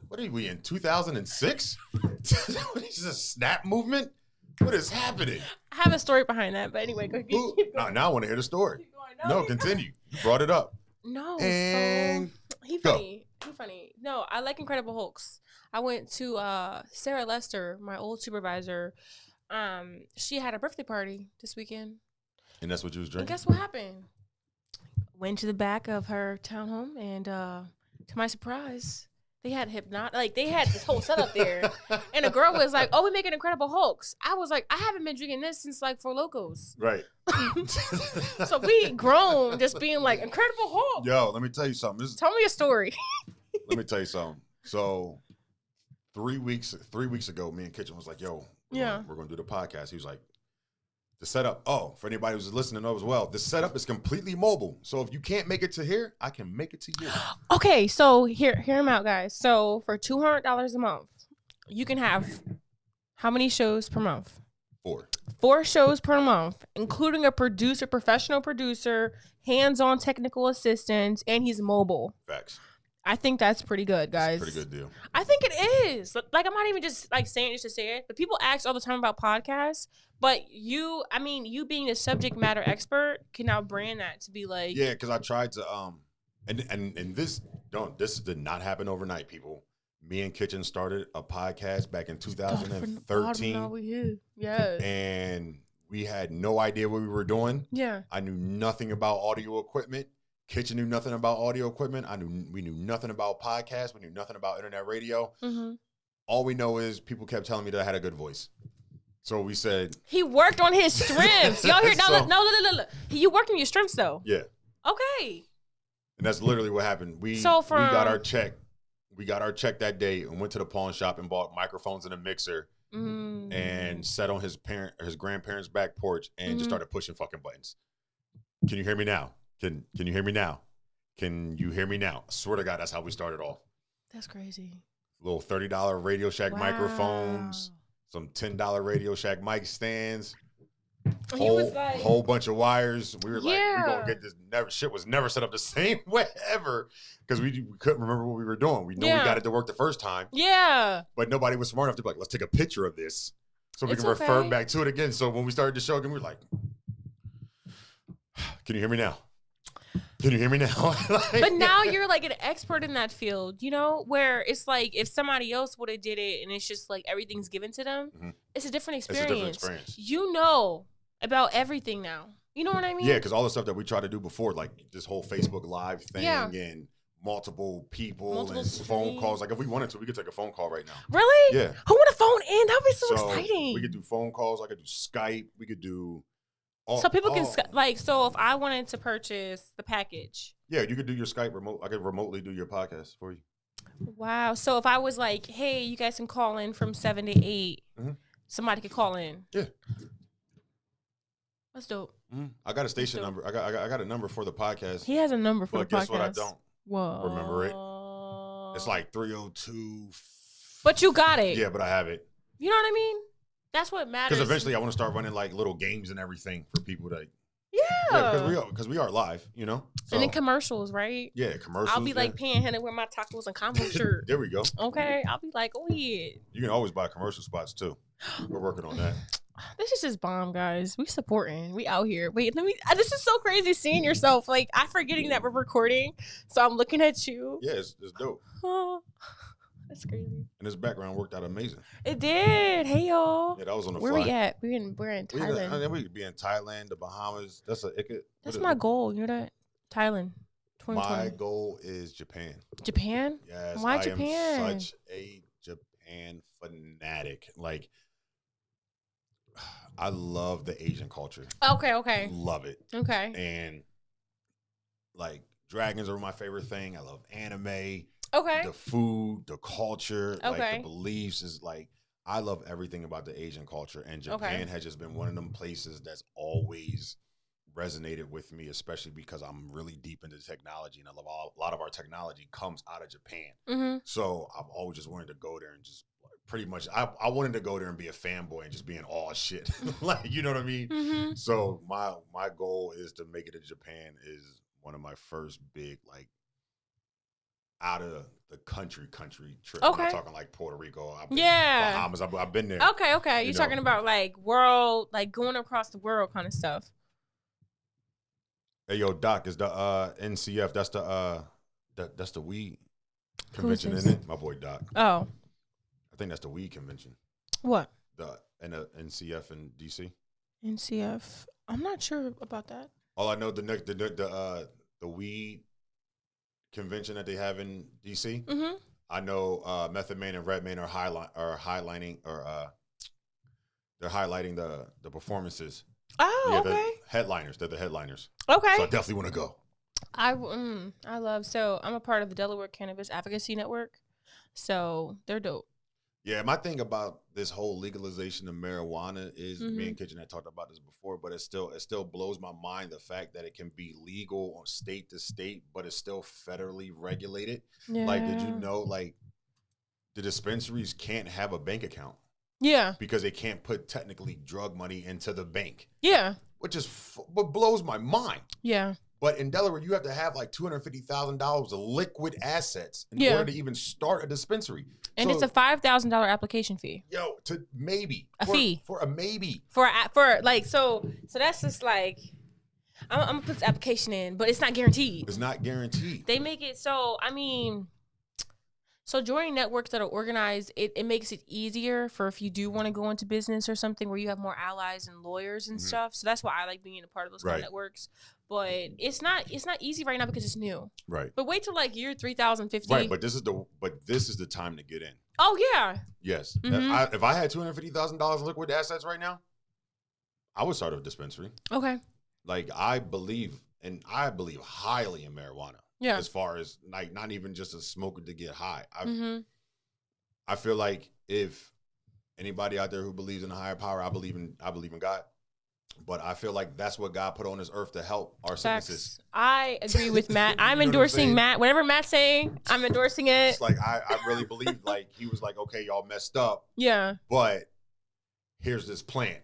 What are we in 2006? Is this a snap movement? What is happening? I have a story behind that, but anyway, go keep going. Now I want to hear the story. No, continue. You brought it up. No, and so he funny. He funny. No, I like Incredible Hulks. I went to Sarah Lester, my old supervisor. She had a birthday party this weekend. And that's what you was drinking? And guess what happened? Went to the back of her townhome, and to my surprise, they had they had this whole setup there. And a girl was like, oh, we're making Incredible Hulks. I was like, I haven't been drinking this since like Four Locos. Right. So we grown just being like, Incredible Hulk. Yo, let me tell you something. Tell me a story. Let me tell you something. So 3 weeks ago, me and Kitchen was like, yo, we're going to do the podcast. He was like, the setup, for anybody who's listening as well, the setup is completely mobile. So if you can't make it to here, I can make it to you. Okay, so hear him out, guys. So for $200 a month, you can have how many shows per month? 4. 4 shows per month, including a producer, professional producer, hands-on technical assistants, and he's mobile. Facts. I think that's pretty good, guys. That's a pretty good deal. I think it is. Like, I'm not even just like saying it just to say it, but people ask all the time about podcasts. But you being the subject matter expert can now brand that to be like, yeah, because I tried to and this did not happen overnight, people. Me and Kitchen started a podcast back in 2013. Yeah. And we had no idea what we were doing. Yeah. I knew nothing about audio equipment. Kitchen knew nothing about audio equipment. We knew nothing about podcasts. We knew nothing about internet radio. Mm-hmm. All we know is people kept telling me that I had a good voice. So we said he worked on his strengths. Y'all hear? No. You worked on your strengths though. Yeah. Okay. And that's literally what happened. We got our check. We got our check that day and went to the pawn shop and bought microphones and a mixer and sat on his grandparents' back porch and just started pushing fucking buttons. Can you hear me now? Can you hear me now? Can you hear me now? I swear to God, that's how we started off. That's crazy. Little $30 Radio Shack microphones, some $10 Radio Shack mic stands, whole bunch of wires. We were like, we're going to get this. Shit was never set up the same way ever because we couldn't remember what we were doing. We knew we got it to work the first time. Yeah. But nobody was smart enough to be like, let's take a picture of this so we can refer back to it again. So when we started the show again, we were like, can you hear me now? Can you hear me now? But now you're like an expert in that field, where it's like if somebody else would have did it and it's just like everything's given to them, it's a different experience. It's a different experience. You know about everything now. You know what I mean? Yeah, because all the stuff that we tried to do before, like this whole Facebook Live thing Yeah. and multiple people Multiple and phone calls. Like if we wanted to, we could take a phone call right now. Really? Yeah. Who want to phone in? That would be so exciting. We could do phone calls. I could do Skype. We could do all, so people can like, so if I wanted to purchase the package. Yeah, you could do your Skype remote. I could remotely do your podcast for you. Wow. So if I was like, hey, you guys can call in from 7 to 8, somebody could call in. Yeah. That's dope. I got a station number. I got a number for the podcast. He has a number for the podcast. But guess what? I don't remember it. It's like 302. But you got it. Yeah, but I have it. You know what I mean? That's what matters. Because eventually I want to start running like little games and everything for people to. Yeah, because we are live, you know. So, and then commercials, right? Yeah, commercials. I'll be like panhandling with my tacos and combo shirt. There we go. Okay, I'll be like, oh yeah. You can always buy commercial spots too. We're working on that. This is just bomb, guys. We supporting. We out here. Wait, let me. This is so crazy seeing yourself. Like I forgetting that we're recording, so I'm looking at you. Yeah, it's dope. Oh, that's crazy. And this background worked out amazing. It did. Hey y'all. Yeah, that was on the Where fly. we at? We're in Thailand. We could be in Thailand, the Bahamas. That's my goal. You know that? Thailand. 2020. My goal is Japan. Japan? Yes. Why Japan? I am such a Japan fanatic. Like, I love the Asian culture. Okay. Love it. Okay. And like dragons are my favorite thing. I love anime. Okay. The food, the culture, Okay. like the beliefs is like I love everything about the Asian culture. And Japan has just been one of them places that's always resonated with me, especially because I'm really deep into technology and I love a lot of our technology comes out of Japan. Mm-hmm. So I've always just wanted to go there and just pretty much I wanted to go there and be a fanboy and just be in awe of shit. Like, you know what I mean? Mm-hmm. So my goal is to make it to Japan is one of my first big like out of the country trip. Okay. I'm not talking like Puerto Rico. Bahamas. I've been there. Okay. You're talking about like world, like going across the world kind of stuff. Hey, yo, Doc, is the NCF, that's the weed convention, this? isn't it? My boy Doc. Oh. I think that's the weed convention. What? The NCF in DC. NCF. I'm not sure about that. All I know the weed convention that they have in DC. Mm-hmm. I know Method Man and Redman are highlighting they're highlighting the performances. Oh, yeah, okay. The headliners. They're the headliners. Okay. So I definitely want to go. I love. So I'm a part of the Delaware Cannabis Advocacy Network. So they're dope. Yeah, my thing about this whole legalization of marijuana is me and Kitchen had talked about this before, but it still blows my mind the fact that it can be legal on state to state, but it's still federally regulated. Yeah. Like, did you know like the dispensaries can't have a bank account? Yeah. Because they can't put technically drug money into the bank. Yeah. Which is what blows my mind. Yeah. But in Delaware, you have to have like $250,000 of liquid assets in order to even start a dispensary. And it's a $5,000 application fee. Yo, to maybe a fee for a maybe for like so that's just like I'm gonna put the application in, but it's not guaranteed. It's not guaranteed. They make it so so joining networks that are organized, it makes it easier for if you do want to go into business or something where you have more allies and lawyers and stuff. So that's why I like being a part of those kind of networks. But it's not easy right now because it's new. Right. But wait till like year 3050. Right, but this is the time to get in. Oh yeah. Yes. If I had $250,000 liquid assets right now, I would start a dispensary. Okay. Like I believe highly in marijuana. Yeah. As far as like not even just a smoker to get high. I feel like if anybody out there who believes in a higher power, I believe in God. But I feel like that's what God put on this earth to help our sicknesses. I agree with Matt. I'm endorsing Matt. Whatever Matt's saying, I'm endorsing it. It's like I really believe like he was like, okay, y'all messed up. Yeah. But here's this plan.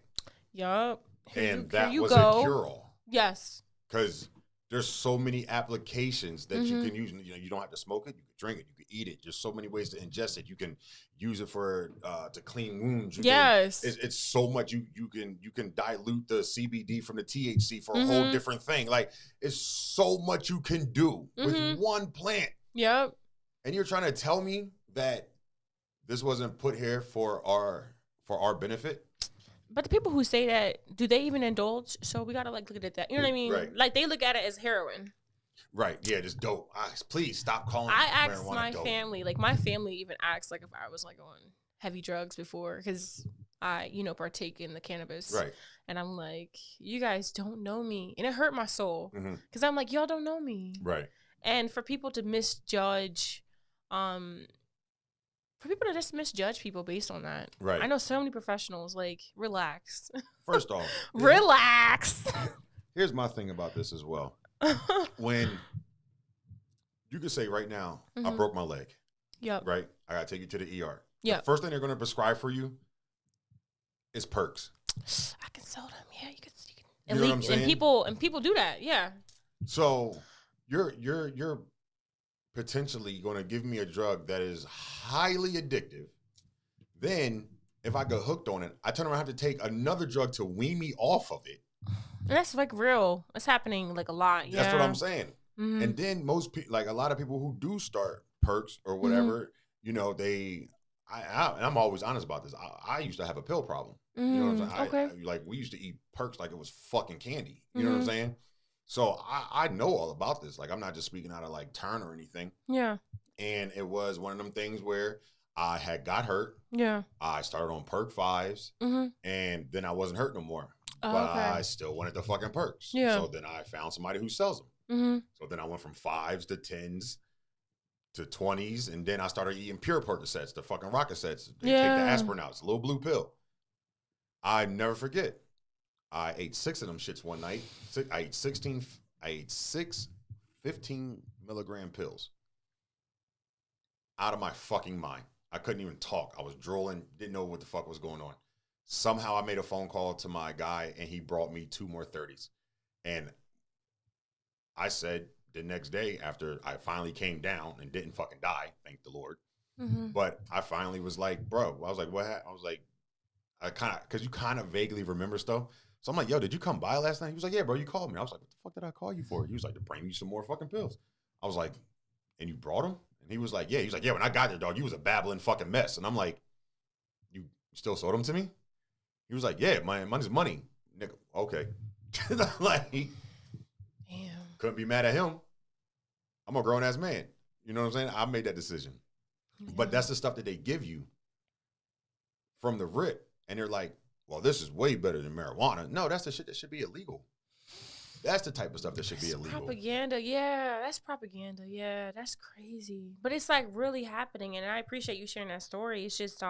Yup. And that was a cure-all. Yes. Because there's so many applications that you can use. You know, you don't have to smoke it. You can drink it. You can eat it. There's so many ways to ingest it. You can use it for to clean wounds. It's so much. You can dilute the CBD from the THC for a whole different thing. Like it's so much you can do with one plant. Yep. And you're trying to tell me that this wasn't put here for our benefit? But the people who say that, do they even indulge? So we gotta like look at that. You know what I mean? Right. Like they look at it as heroin. Right. Yeah, just dope. Please stop calling I asked marijuana my dope. family, like my family even asked like if I was like on heavy drugs before, because I, partake in the cannabis. Right. And I'm like, you guys don't know me. And it hurt my soul. Because I'm like, y'all don't know me. Right. And for people to misjudge, for people to just misjudge people based on that. Right. I know so many professionals, like, relax. First off, relax. Here's my thing about this as well. When you could say right now, I broke my leg. Yep. Right? I got to take you to the ER. Yeah. The first thing they're going to prescribe for you is perks. I can sell them. Yeah, you can. You know what I'm saying? And people do that. Yeah. So you're potentially going to give me a drug that is highly addictive. Then if I get hooked on it, I turn around and have to take another drug to wean me off of it. And that's like real. It's happening like a lot. Yeah. That's what I'm saying. Mm-hmm. And then most people, like a lot of people who do start perks or whatever, you know, and I'm always honest about this. I used to have a pill problem. You know what I'm saying? Okay. Like we used to eat perks like it was fucking candy. You know what I'm saying? So I know all about this. Like I'm not just speaking out of like turn or anything. Yeah. And it was one of them things where I had got hurt. Yeah. I started on perk 5s and then I wasn't hurt no more. But I still wanted the fucking perks. Yeah. So then I found somebody who sells them. So then I went from 5s to 10s to 20s, and then I started eating pure Percocets, the fucking Rockasets. They take the aspirin out. It's a little blue pill. I never forget. I ate 6 of them shits one night. I ate 6 15 milligram pills. Out of my fucking mind. I couldn't even talk. I was drooling, didn't know what the fuck was going on. Somehow I made a phone call to my guy, and he brought me 2 more 30s. And I said the next day, after I finally came down and didn't fucking die, thank the Lord. But I finally was like, bro, I was like, what happened? I was like, because you kind of vaguely remember stuff. So I'm like, yo, did you come by last night? He was like, yeah, bro, you called me. I was like, what the fuck did I call you for? He was like, to bring you some more fucking pills. I was like, and you brought them? And he was like, yeah. He was like, yeah, when I got there, dog, you was a babbling fucking mess. And I'm like, you still sold them to me? He was like, yeah, money's money. Nigga, okay. Like, damn. Couldn't be mad at him. I'm a grown-ass man. You know what I'm saying? I made that decision. But that's the stuff that they give you from the rip. And they're like, well, this is way better than marijuana. No, that's the shit that should be illegal. That's the type of stuff that should be illegal. Propaganda. Yeah, that's propaganda. Yeah, that's crazy. But it's like really happening. And I appreciate you sharing that story. It's just,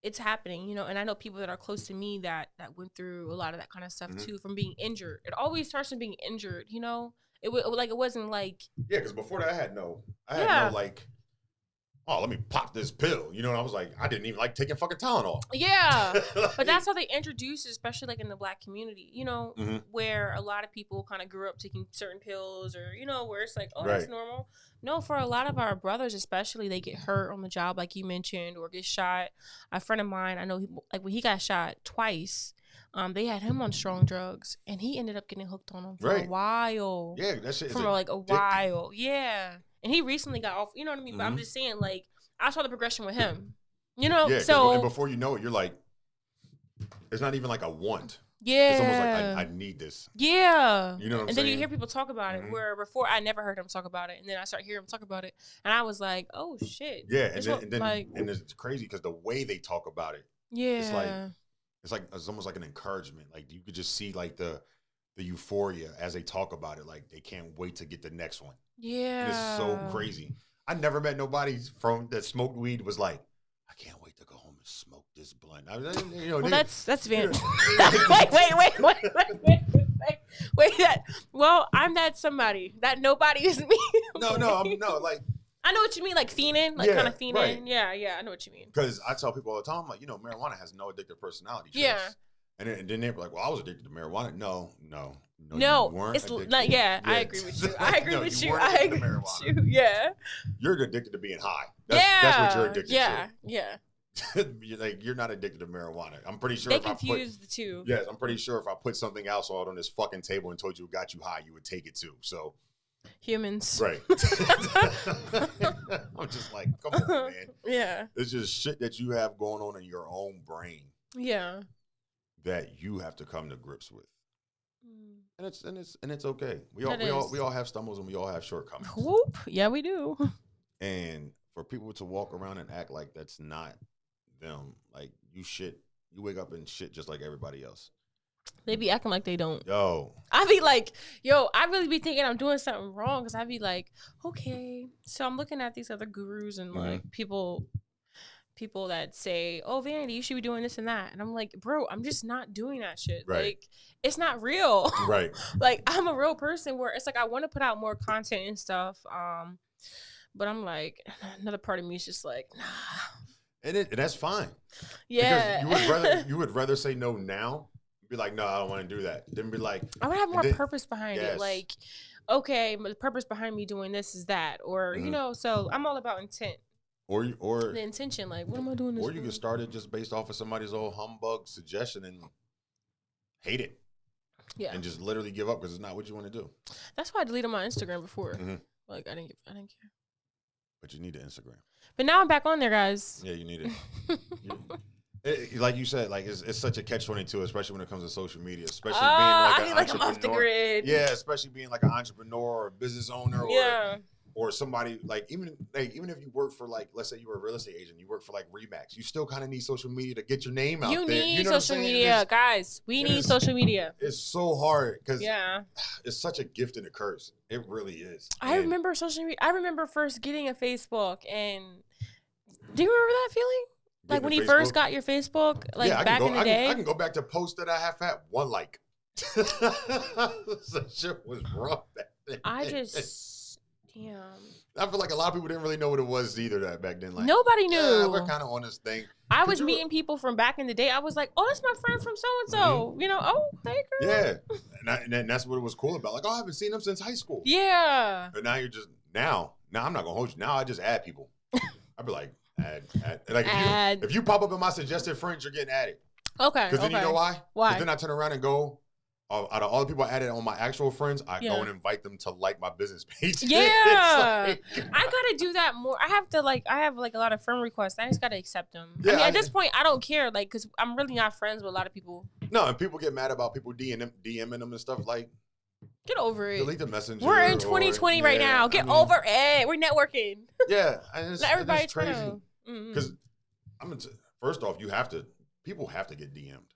it's happening, and I know people that are close to me that went through a lot of that kind of stuff too, from being injured. It always starts from being injured, It wasn't like, yeah, because before that I had no like, oh, let me pop this pill. You know, and I was like, I didn't even like taking fucking Tylenol. Yeah. Like, but that's how they introduce it, especially like in the Black community, where a lot of people kind of grew up taking certain pills, or, where it's like, oh, that's normal. No, for a lot of our brothers, especially, they get hurt on the job, like you mentioned, or get shot. A friend of mine, I know, when he got shot twice, they had him on strong drugs, and he ended up getting hooked on them for a while. Yeah, that shit is like a while. Yeah. And he recently got off, you know what I mean? But I'm just saying, like, I saw the progression with him. Yeah, so. And before you know it, you're like, it's not even like a want. Yeah. It's almost like, I need this. Yeah. You know what I'm saying? And then you hear people talk about it, where before I never heard them talk about it. And then I start hearing them talk about it. And I was like, oh, shit. Yeah. And it's crazy because the way they talk about it. Yeah. It's almost like an encouragement. Like you could just see like the euphoria as they talk about it. Like they can't wait to get the next one. Yeah. And it's so crazy. I never met nobody that smoked weed was like, I can't wait to go home and smoke this blunt. That's Van. Wait. I'm that somebody. That nobody is me. No, like. I know what you mean, like fiending, kind of fiending. Right. Yeah, I know what you mean. Because I tell people all the time, like, marijuana has no addictive personality. Yeah. And then they're like, well, I was addicted to marijuana. No, you weren't. It's not. Yeah, I agree with you. I agree with you. I agree with you. Yeah. You're addicted to being high. That's what you're addicted to. Yeah. You're not addicted to marijuana. I'm pretty sure they confuse the two. Yes, I'm pretty sure if I put something else out on this fucking table and told you it got you high, you would take it too. So. Humans. Right. I'm just like, come on, man. Yeah. It's just shit that you have going on in your own brain. Yeah. that you have to come to grips with. And it's okay. We That all have stumbles and we all have shortcomings. Whoop. Yeah, we do. And for people to walk around and act like that's not them, like you wake up and shit just like everybody else. They be acting like they don't. Yo. I be like, I really be thinking I'm doing something wrong because I be like, okay. So I'm looking at these other gurus and like people that say, oh, Vanity, you should be doing this and that. And I'm like, bro, I'm just not doing that shit. Right. Like, it's not real. Right. Like, I'm a real person where it's like I want to put out more content and stuff. But I'm like, another part of me is just like, nah. And that's fine. Yeah. Because you would rather say no now, be like, no, I don't want to do that. Then be like, I would have more purpose behind it. Like, okay, the purpose behind me doing this is that, or so I'm all about intent. Or the intention, like, what am I doing this? Or you can start it just based off of somebody's old humbug suggestion and hate it. Yeah. And just literally give up because it's not what you want to do. That's why I deleted my Instagram before. Like I didn't care. But you need an Instagram. But now I'm back on there, guys. Yeah, you need it. Like you said, like it's such a catch-22, especially when it comes to social media. Especially being like an entrepreneur. I'm off the grid. Yeah, especially being like an entrepreneur or a business owner, or somebody like even if you work for like, let's say you were a real estate agent, you work for like Remax, you still kind of need social media to get your name out there. You need social media, guys. We need social media. It's so hard because it's such a gift and a curse. It really is. I remember social media. I remember first getting a Facebook, and do you remember that feeling? Like when you first got your Facebook, like back in the day? I can go back to posts that I have had 1 like. That shit was rough back then. Damn. I feel like a lot of people didn't really know what it was either back then. Like nobody knew. We're kind of on this thing. I was meeting people from back in the day. I was like, oh, that's my friend from so-and-so. Oh, hey, girl. Yeah. And that's what it was cool about. Like, oh, I haven't seen them since high school. Yeah. But now you're just, now I'm not going to hold you. Now I just add people. I'd be like, add. Like, if you pop up in my suggested friends, you're getting added. Okay. Because then you know why? Why? Because then I turn around and go, out of all the people I added on my actual friends, I go and invite them to like my business page. Yeah. I gotta do that more. I have a lot of friend requests. I just gotta accept them. Yeah, I mean, at this point, I don't care, like, because I'm really not friends with a lot of people. No, and people get mad about people DMing them and stuff. Like, get over it. Delete the messenger. We're in 2020 right now. Get over it. We're networking. Yeah. Not everybody's crazy. Because first off, people have to get DM'd.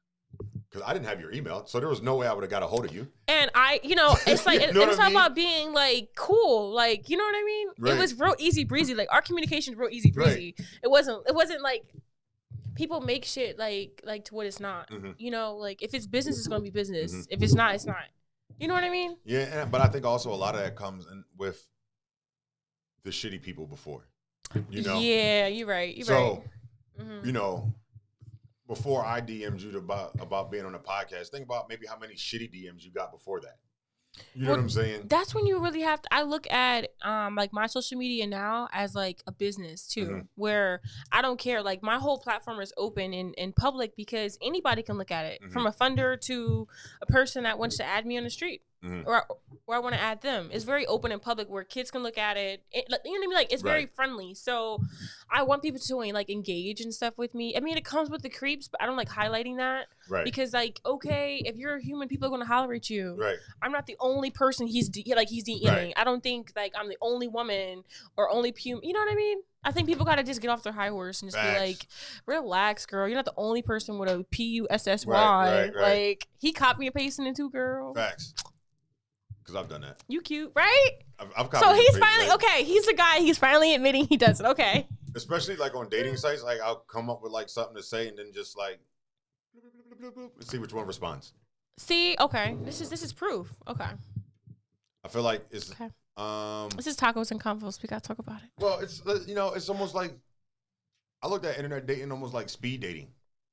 Because I didn't have your email, so there was no way I would have got a hold of you. And it's like, it's all about being, like, cool. Like, you know what I mean? Right. It was real easy breezy. Like, our communication was real easy breezy. Right. It wasn't like, people make shit, like to what it's not. Like, if it's business, it's going to be business. If it's not, it's not. You know what I mean? Yeah, but I think also a lot of that comes in with the shitty people before. Yeah, you're right. Before I DM'd you about being on a podcast, think about maybe how many shitty DMs you got before that. You know what I'm saying? That's when you really have to. I look at like my social media now as like a business too, where I don't care. Like my whole platform is open and public because anybody can look at it, from a funder to a person that wants to add me on the street. Or I want to add them. It's very open and public where kids can look at it. You know what I mean? Like, it's very friendly. So I want people to like engage and stuff with me. I mean, it comes with the creeps, but I don't like highlighting that. Right. Because like, okay, if you're a human, people are going to holler at you. Right. I'm not the only person he's DMing. Right. I don't think like I'm the only woman or only human. You know what I mean? I think people got to just get off their high horse and just be like, relax, girl. You're not the only person with a PUSSY. Right. Like, he copy and pasting it too, girl. Facts. Because I've done that. You cute, right? I've so he's finally, okay, he's the guy, he's finally admitting he does it, okay. Especially like on dating sites, like I'll come up with like something to say and then just like, and see which one responds. See, okay, this is proof, okay. I feel like it's, okay. This is tacos and convos, we gotta talk about it. Well, it's almost like, I looked at internet dating almost like speed dating.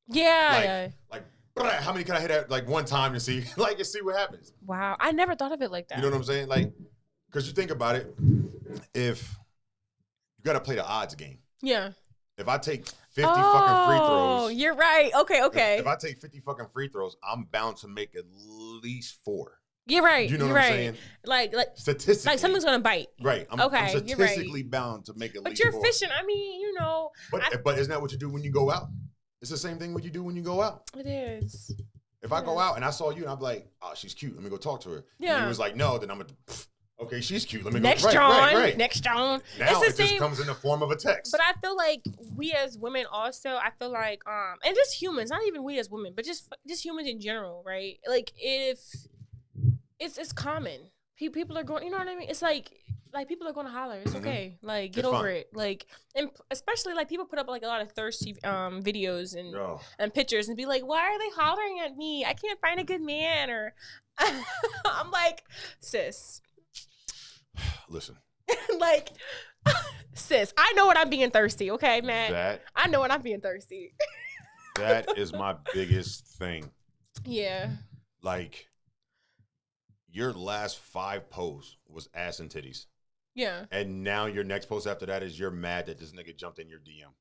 Yeah. Like, how many can I hit at like one time to see, like, and see what happens? Wow, I never thought of it like that. You know what I'm saying? Like, because you think about it, if you got to play the odds game. Yeah. If I take 50 fucking free throws. Oh, you're right. Okay. If I take 50 fucking free throws, I'm bound to make at least 4. You're right. You know what I'm saying? Like statistically, like something's gonna bite. Right. I'm statistically bound to make at least 4. But you're fishing. I mean, But isn't that what you do when you go out? It's the same thing what you do when you go out. It is. If I go out and I saw you and I'm like, oh, she's cute. Let me go talk to her. Yeah. And you was like, no, then I'm going to, okay, she's cute. Let me Next go. John. Right. Next John. Now it just comes in the form of a text. But I feel like we as women also, I feel like, and just humans, not even we as women, but just humans in general, right? Like if it's common. People are going, you know what I mean? It's like people are going to holler. It's okay. Like get over it. Like, and especially like people put up like a lot of thirsty videos and pictures and be like, why are they hollering at me? I can't find a good man. Or I'm like, sis. Listen. Like, sis, I know when I'm being thirsty. Okay, man. I know when I'm being thirsty. That is my biggest thing. Yeah. Like, your last 5 posts was ass and titties. Yeah. And now your next post after that is you're mad that this nigga jumped in your DM.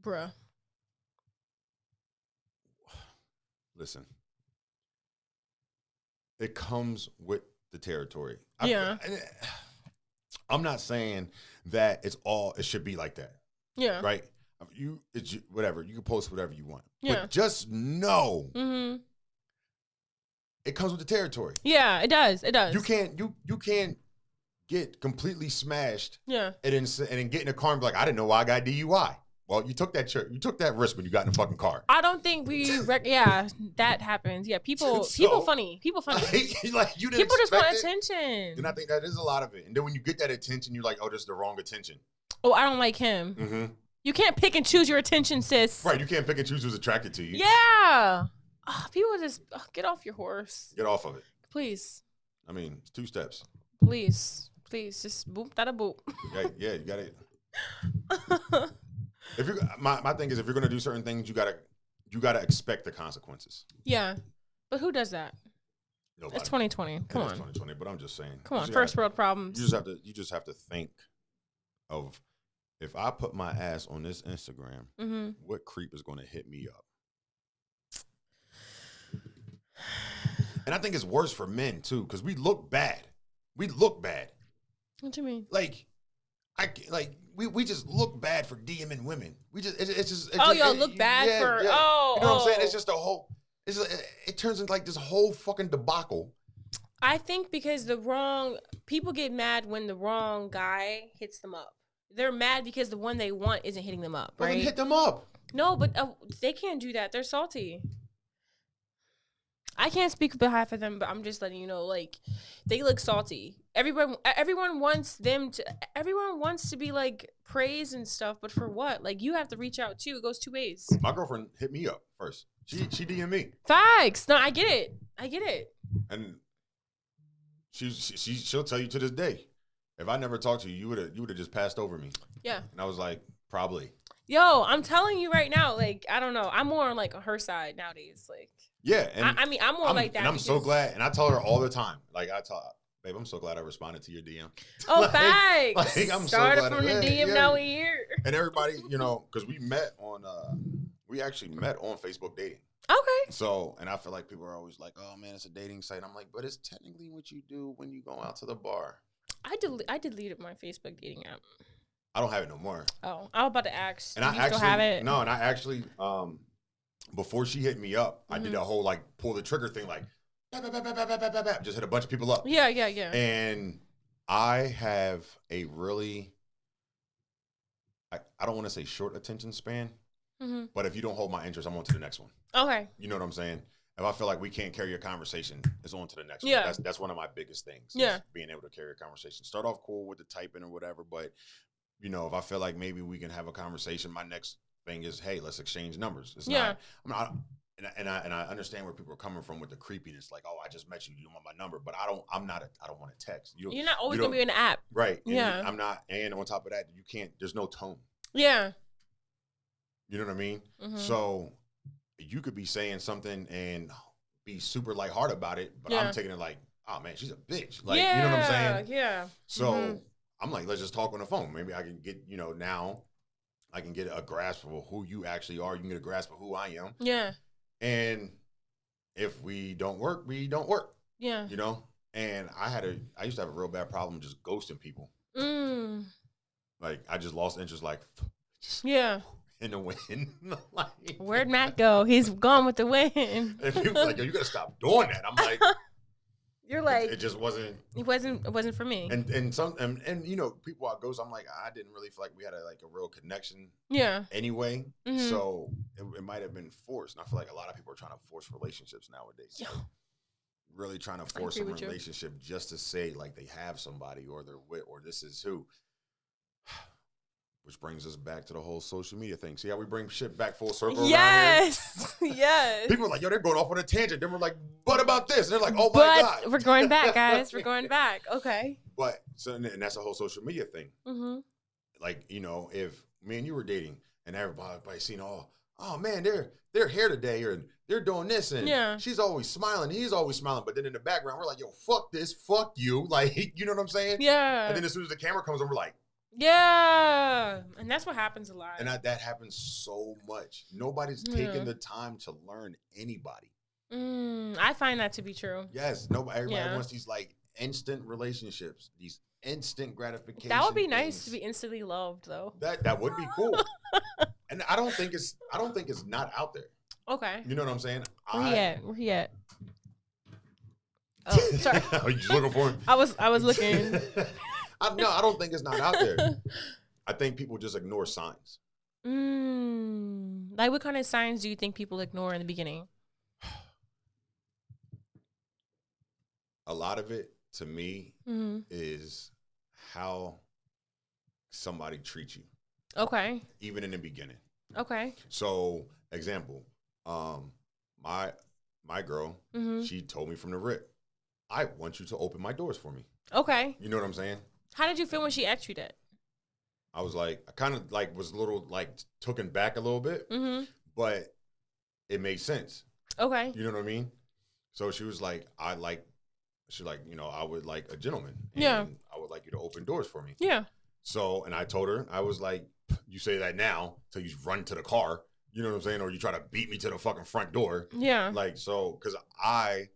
Bruh. Listen. It comes with the territory. Yeah. I'm not saying that it should be like that. Yeah. Right? Whatever. You can post whatever you want. Yeah. But just know it comes with the territory. Yeah, it does. It does. You can't get completely smashed. Yeah. And then get in a car and be like, I didn't know why I got DUI. Well, you took that risk when you got in the fucking car. I don't think that happens. Yeah, people funny. People funny. Like you didn't people just want it. attention. And I think that is a lot of it. And then when you get that attention, you're like, oh, this is the wrong attention. Oh, I don't like him. Mm-hmm. You can't pick and choose your attention, sis. Right, you can't pick and choose who's attracted to you. Yeah. People just get off your horse. Get off of it. Please. I mean, it's 2 steps. Please, just boop that a boop. Yeah, you got it. My thing is, if you're gonna do certain things, you gotta expect the consequences. Yeah, but who does that? Nobody. It's 2020. Come on, 2020. But I'm just saying. Come on, first world problems. You just have to think of, if I put my ass on this Instagram, what creep is gonna hit me up? And I think it's worse for men too, because we look bad. What do you mean? We just look bad for DMing women. Y'all look bad for. Yeah. You know what I'm saying? It's just it turns into like this whole fucking debacle. I think because people get mad when the wrong guy hits them up. They're mad because the one they want isn't hitting them up, right? Well, then hit them up. No, but they can't do that. They're salty. I can't speak on behalf of them, but I'm just letting you know, like, they look salty. Everyone wants to be like praised and stuff, but for what? Like, you have to reach out too. It goes 2 ways. My girlfriend hit me up first. She DM'd me. Facts. No, I get it. And she'll tell you to this day, if I never talked to you, you would have just passed over me. Yeah. And I was like, probably. Yo, I'm telling you right now, like, I don't know. I'm more on like her side nowadays, like. Yeah, and I mean, I'm more like that. And I'm so glad, and I tell her all the time. Like, babe, I'm so glad I responded to your DM. Oh, facts. Like, I'm started so glad from the DM, now we're here. And everybody, because we actually met on Facebook dating. Okay. So, and I feel like people are always like, oh man, it's a dating site. I'm like, but it's technically what you do when you go out to the bar. I deleted my Facebook dating app. I don't have it no more. Oh, I was about to ask. And do you still have it? No, and I actually, before she hit me up, I did a whole like pull the trigger thing, like just hit a bunch of people up. Yeah. And I have a really, I don't want to say short attention span, but if you don't hold my interest, I'm on to the next one. Okay. You know what I'm saying? If I feel like we can't carry a conversation, it's on to the next one. That's one of my biggest things. Yeah. Being able to carry a conversation. Start off cool with the typing or whatever, but if I feel like maybe we can have a conversation, my next thing is, hey, let's exchange numbers. It's not, and I understand where people are coming from with the creepiness, like, oh, I just met you, you want my number, but I don't want to text. You're not always gonna be in the app, right? And yeah, I'm not. And on top of that, you can't. There's no tone. Yeah, you know what I mean. So you could be saying something and be super lighthearted about it, but I'm taking it like, oh man, she's a bitch. Like, you know what I'm saying? Yeah. So I'm like, let's just talk on the phone. Maybe I can get, now I can get a grasp of who you actually are. You can get a grasp of who I am. Yeah. And if we don't work, we don't work. Yeah. And I used to have a real bad problem just ghosting people. Like, I just lost interest, like, yeah. in the wind. Like, where'd Matt go? He's gone with the wind. And he was like, yo, you gotta stop doing that. I'm like, you're like, it just wasn't. It wasn't for me. And you know, people I goes, I'm like, I didn't really feel like we had a real connection. Yeah. Anyway, so it might have been forced. And I feel like a lot of people are trying to force relationships nowadays. Yeah. Like, really trying to force a relationship just to say like they have somebody or they're with or this is who. Which brings us back to the whole social media thing. See how we bring shit back full circle around here? Yes. People are like, yo, they're going off on a tangent. Then we're like, but about this. And they're like, oh my God. We're going back, guys. We're going back. Okay. But, and that's a whole social media thing. Mm-hmm. Like, you know, if me and you were dating and everybody seen, oh man, they're here today or they're doing this and she's always smiling. He's always smiling. But then in the background, we're like, yo, fuck this. Fuck you. Like, you know what I'm saying? Yeah. And then as soon as the camera comes on, we're like, yeah, and that's what happens a lot. And that happens so much. Nobody's taking the time to learn anybody. I find that to be true. Yes, everybody wants these like instant relationships, these instant gratification. That would be nice to be instantly loved, though. That would be cool. And I don't think it's not out there. Okay. You know what I'm saying? Where he at? Oh, sorry. Are you just looking for him? I was looking. No, I don't think it's not out there. I think people just ignore signs. Like what kind of signs do you think people ignore in the beginning? A lot of it, to me, is how somebody treats you. Okay. Even in the beginning. Okay. So, example, my girl, she told me from the rip, I want you to open my doors for me. Okay. You know what I'm saying? How did you feel when she asked you that? I was like, I kind of like was a little like taken back a little bit, but it made sense. Okay. You know what I mean? So she was like, she's like, you know, I would like a gentleman. And I would like you to open doors for me. Yeah. So, and I told her, I was like, you say that now till you run to the car. You know what I'm saying? Or you try to beat me to the fucking front door. Yeah. Like, so, because I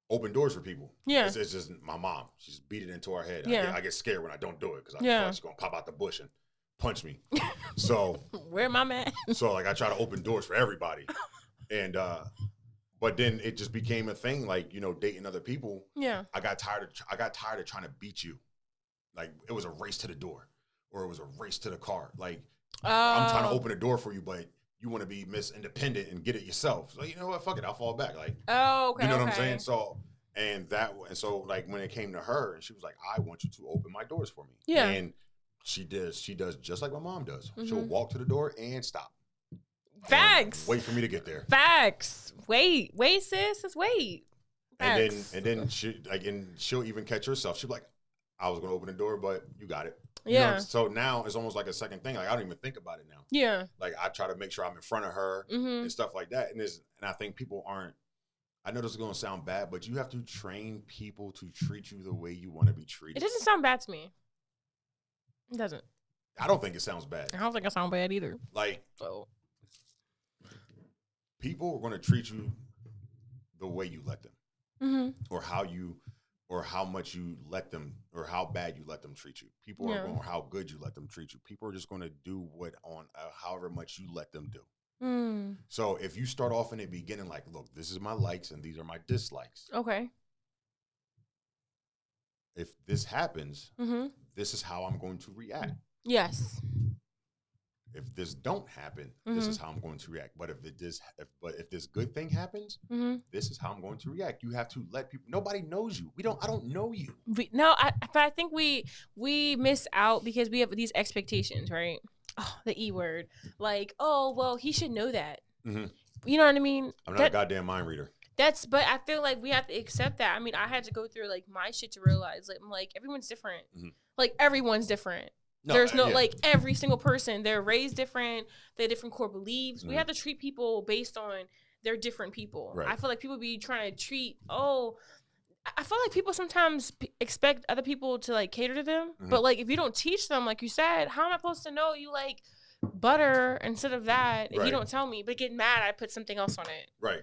open doors for people. Yeah. It's just my mom. She's beat it into our head. Yeah. I get scared when I don't do it because I feel like she's going to pop out the bush and punch me. So. Where am I at? So, like, I try to open doors for everybody. And, but then it just became a thing, like, you know, dating other people. Yeah. I got tired of trying to beat you. Like, it was a race to the door or it was a race to the car. Like, I'm trying to open a door for you, but you want to be Miss Independent and get it yourself. So, you know what? Fuck it. I'll fall back. Like, okay. You know what I'm saying? So, like, when it came to her, and she was like, I want you to open my doors for me. Yeah. And she does just like my mom does. She'll walk to the door and stop. Facts. And wait for me to get there. Facts. Wait, sis. Just wait. Facts. And then she'll even catch herself. She'll be like, I was gonna open the door, but you got it. You know? So now it's almost like a second thing. Like, I don't even think about it now. Yeah. Like, I try to make sure I'm in front of her and stuff like that. And I think people aren't. I know this is gonna sound bad, but you have to train people to treat you the way you want to be treated. It doesn't sound bad to me. It doesn't. I don't think it sounds bad. I don't think it sounds bad either. Like, so people are gonna treat you the way you let them, or how much you let them, or how bad you let them treat you. People are going, or how good you let them treat you. People are just going to do however much you let them do. So if you start off in the beginning, like, look, this is my likes and these are my dislikes. Okay. If this happens, this is how I'm going to react. Yes. If this don't happen, this is how I'm going to react. But if this good thing happens, this is how I'm going to react. You have to let people. Nobody knows you. I don't know you. But I think we miss out because we have these expectations, right? Oh, the E word. Like, oh, well, he should know that. You know what I mean? I'm not a goddamn mind reader. But I feel like we have to accept that. I mean, I had to go through like my shit to realize, like everyone's different. Like everyone's different. There's no like every single person, they're raised different, they have different core beliefs. We have to treat people based on their different people. Right. I feel like people be trying to treat, I feel like people sometimes expect other people to like cater to them. But like if you don't teach them, like you said, how am I supposed to know you like butter instead of that if you don't tell me? But get mad, I put something else on it. Right.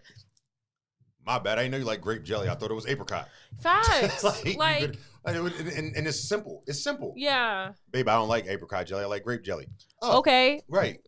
My bad. I didn't know you like grape jelly. I thought it was apricot. Facts. and it's simple. It's simple. Yeah. Babe, I don't like apricot jelly. I like grape jelly. Oh, okay. Right.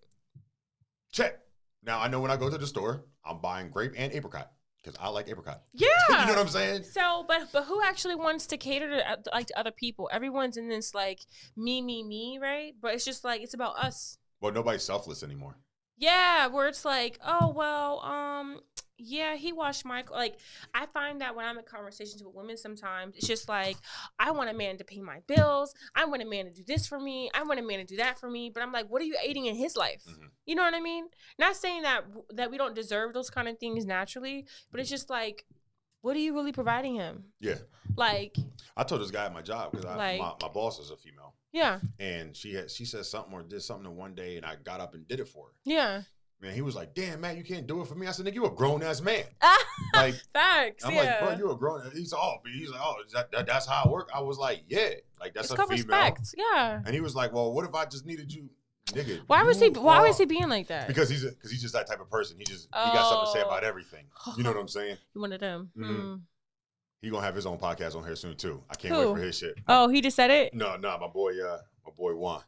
Check. Now I know when I go to the store, I'm buying grape and apricot because I like apricot. Yeah. You know what I'm saying? So, but who actually wants to cater to like to other people? Everyone's in this like me, right? But it's just like it's about us. Well, nobody's selfless anymore. Yeah, where it's like, oh well, yeah, he washed my like. I find that when I'm in conversations with women, sometimes it's just like, I want a man to pay my bills. I want a man to do this for me. I want a man to do that for me. But I'm like, what are you aiding in his life? Mm-hmm. You know what I mean? Not saying that we don't deserve those kind of things naturally, but it's just like, what are you really providing him? Yeah. Like, I told this guy at my job because like, my boss is a female. Yeah. And she said something or did something one day, and I got up and did it for her. Yeah. Man, he was like, "Damn, man, you can't do it for me." I said, "Nigga, you a grown ass man." Like facts. I'm like, "Bro, you a grown." He's like, "Oh, that's how I work." I was like, "Yeah, like that's it's a female." Respect. Yeah. And he was like, "Well, what if I just needed you, nigga?" Why was he being like that? Because he's just that type of person. He got something to say about everything. You know what I'm saying? You one of them. Mm-hmm. He gonna have his own podcast on here soon too. I can't wait for his shit. Oh, he just said it? No, my boy Juan.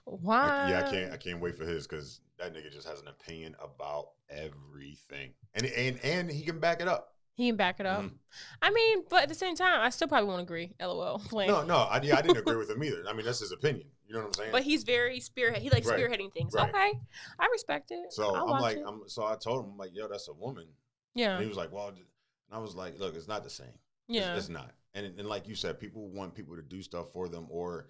Why? I can't wait for his because that nigga just has an opinion about everything, and he can back it up. He can back it up. Mm-hmm. I mean, but at the same time, I still probably won't agree. LOL. No, I didn't agree with him either. I mean, that's his opinion. You know what I'm saying? But he's very spearhead. He likes spearheading things. Right. Okay, I respect it. So so I told him, I'm like, yo, that's a woman. Yeah. And he was like, well, and I was like, look, it's not the same. Yeah, it's not. And like you said, people want people to do stuff for them. Or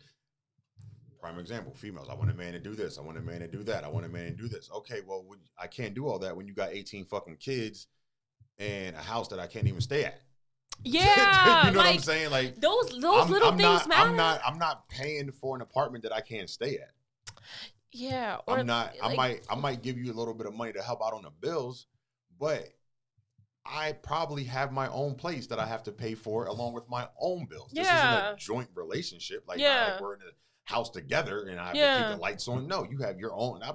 prime example, females. I want a man to do this. I want a man to do that. I want a man to do this. Okay, well, I can't do all that when you got 18 fucking kids and a house that I can't even stay at. Yeah, you know what I'm saying? Like those little things matter. I'm not paying for an apartment that I can't stay at. Yeah, or I'm not. Like, I might give you a little bit of money to help out on the bills, but I probably have my own place that I have to pay for along with my own bills. This isn't a joint relationship. Like, not like we're in a house together and I have to keep the lights on. No, you have your own. I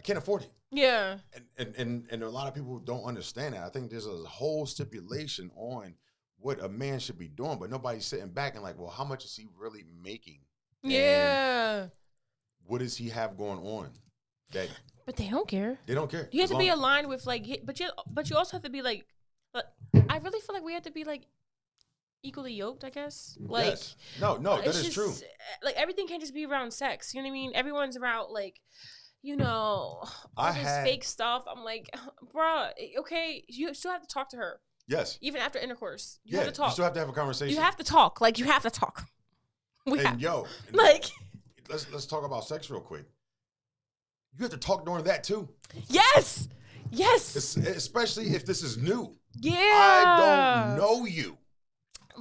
can't afford it. Yeah. And a lot of people don't understand that. I think there's a whole stipulation on what a man should be doing, but nobody's sitting back and like, well, how much is he really making? Yeah. And what does he have going on? But they don't care. They don't care. You have to be aligned with like, but you also have to be like, I really feel like we have to be like equally yoked, I guess. Like, yes. No, that is true. Like everything can't just be around sex. You know what I mean? Everyone's around like, all this fake stuff. I'm like, bro, okay, you still have to talk to her. Yes. Even after intercourse, you have to talk. You still have to have a conversation. You have to talk. Like you have to talk. Let's talk about sex real quick. You have to talk during that too. Yes. Especially if this is new. Yeah. I don't know you.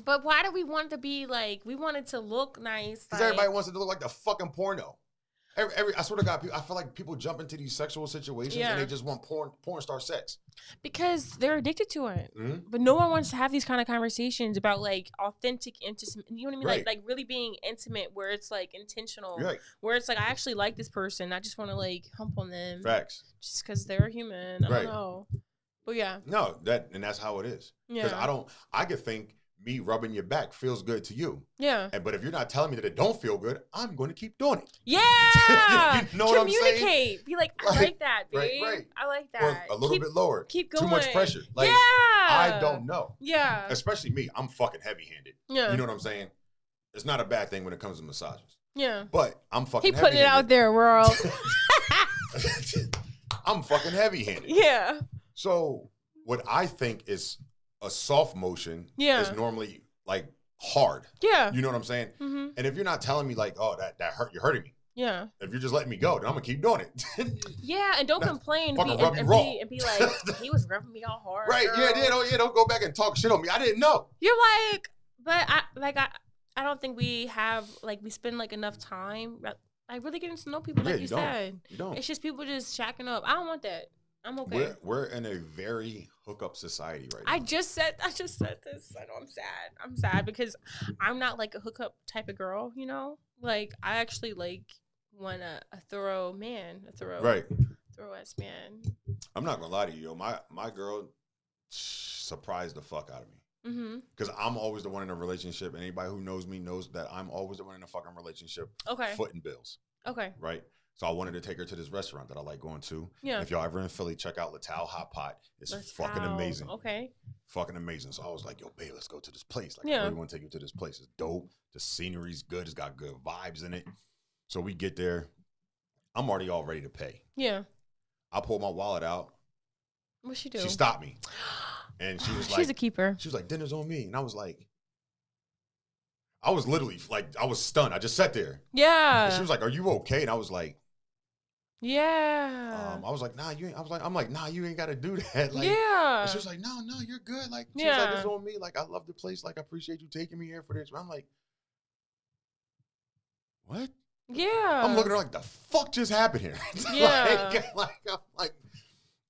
But why do we want to be like? We want it to look nice. Because everybody wants it to look like the fucking porno. I swear to God, I feel like people jump into these sexual situations and they just want porn star sex. Because they're addicted to it. Mm-hmm. But no one wants to have these kind of conversations about like authentic intimacy. You know what I mean? Right. Like really being intimate where it's like intentional. Right. Where it's like, I actually like this person. I just want to like hump on them. Facts. Just because they're human. I don't know. But yeah. No, that's how it is. Because I could think me rubbing your back feels good to you. Yeah. But if you're not telling me that it don't feel good, I'm going to keep doing it. Yeah. You know what I'm saying? Communicate. Be like, I like that, babe. Right. I like that. Or a little bit lower. Keep going. Too much pressure. Like, I don't know. Yeah. Especially me. I'm fucking heavy-handed. Yeah. You know what I'm saying? It's not a bad thing when it comes to massages. Yeah. But I'm fucking heavy-handed. He putting it out there, world. I'm fucking heavy-handed. Yeah. So what I think is a soft motion is normally like hard. Yeah. You know what I'm saying? Mm-hmm. And if you're not telling me like, oh, that hurt, you're hurting me. Yeah. If you're just letting me go, then I'm gonna keep doing it. Yeah, and don't complain and be like, he was rubbing me all hard. Right, girl. Don't go back and talk shit on me. I didn't know. You're like, but I don't think we have like we spend like enough time like really getting to know people like you said. You don't. It's just people just shacking up. I don't want that. I'm okay. We're in a very hookup society right now. I just said this. I know I'm sad. I'm sad because I'm not like a hookup type of girl, Like I actually like want a thorough man, thorough ass man. I'm not gonna lie to you, yo. My girl surprised the fuck out of me. Because I'm always the one in a relationship, and anybody who knows me knows that I'm always the one in a fucking relationship. Okay. Footing bills. Okay. Right. So I wanted to take her to this restaurant that I like going to. Yeah. If y'all ever in Philly, check out Latal Hot Pot. It's fucking amazing. Okay. Fucking amazing. So I was like, yo, babe, let's go to this place. Like, Yeah. I really want to take you to this place. It's dope. The scenery's good. It's got good vibes in it. So we get there. I'm already all ready to pay. Yeah. I pulled my wallet out. What'd she do? She stopped me. And she was like, she's a keeper. She was like, dinner's on me. And I was like, I was literally like, I was stunned. I just sat there. Yeah. And she was like, are you okay? And I was like, yeah. I was like, nah, you ain't. I'm like, nah, you ain't got to do that. Like, yeah. And she was like, no, you're good. Like, she was like, it's on me. Like, I love the place. Like, I appreciate you taking me here for this. I'm like, what? Yeah. I'm looking at her like, the fuck just happened here? Yeah. I'm like,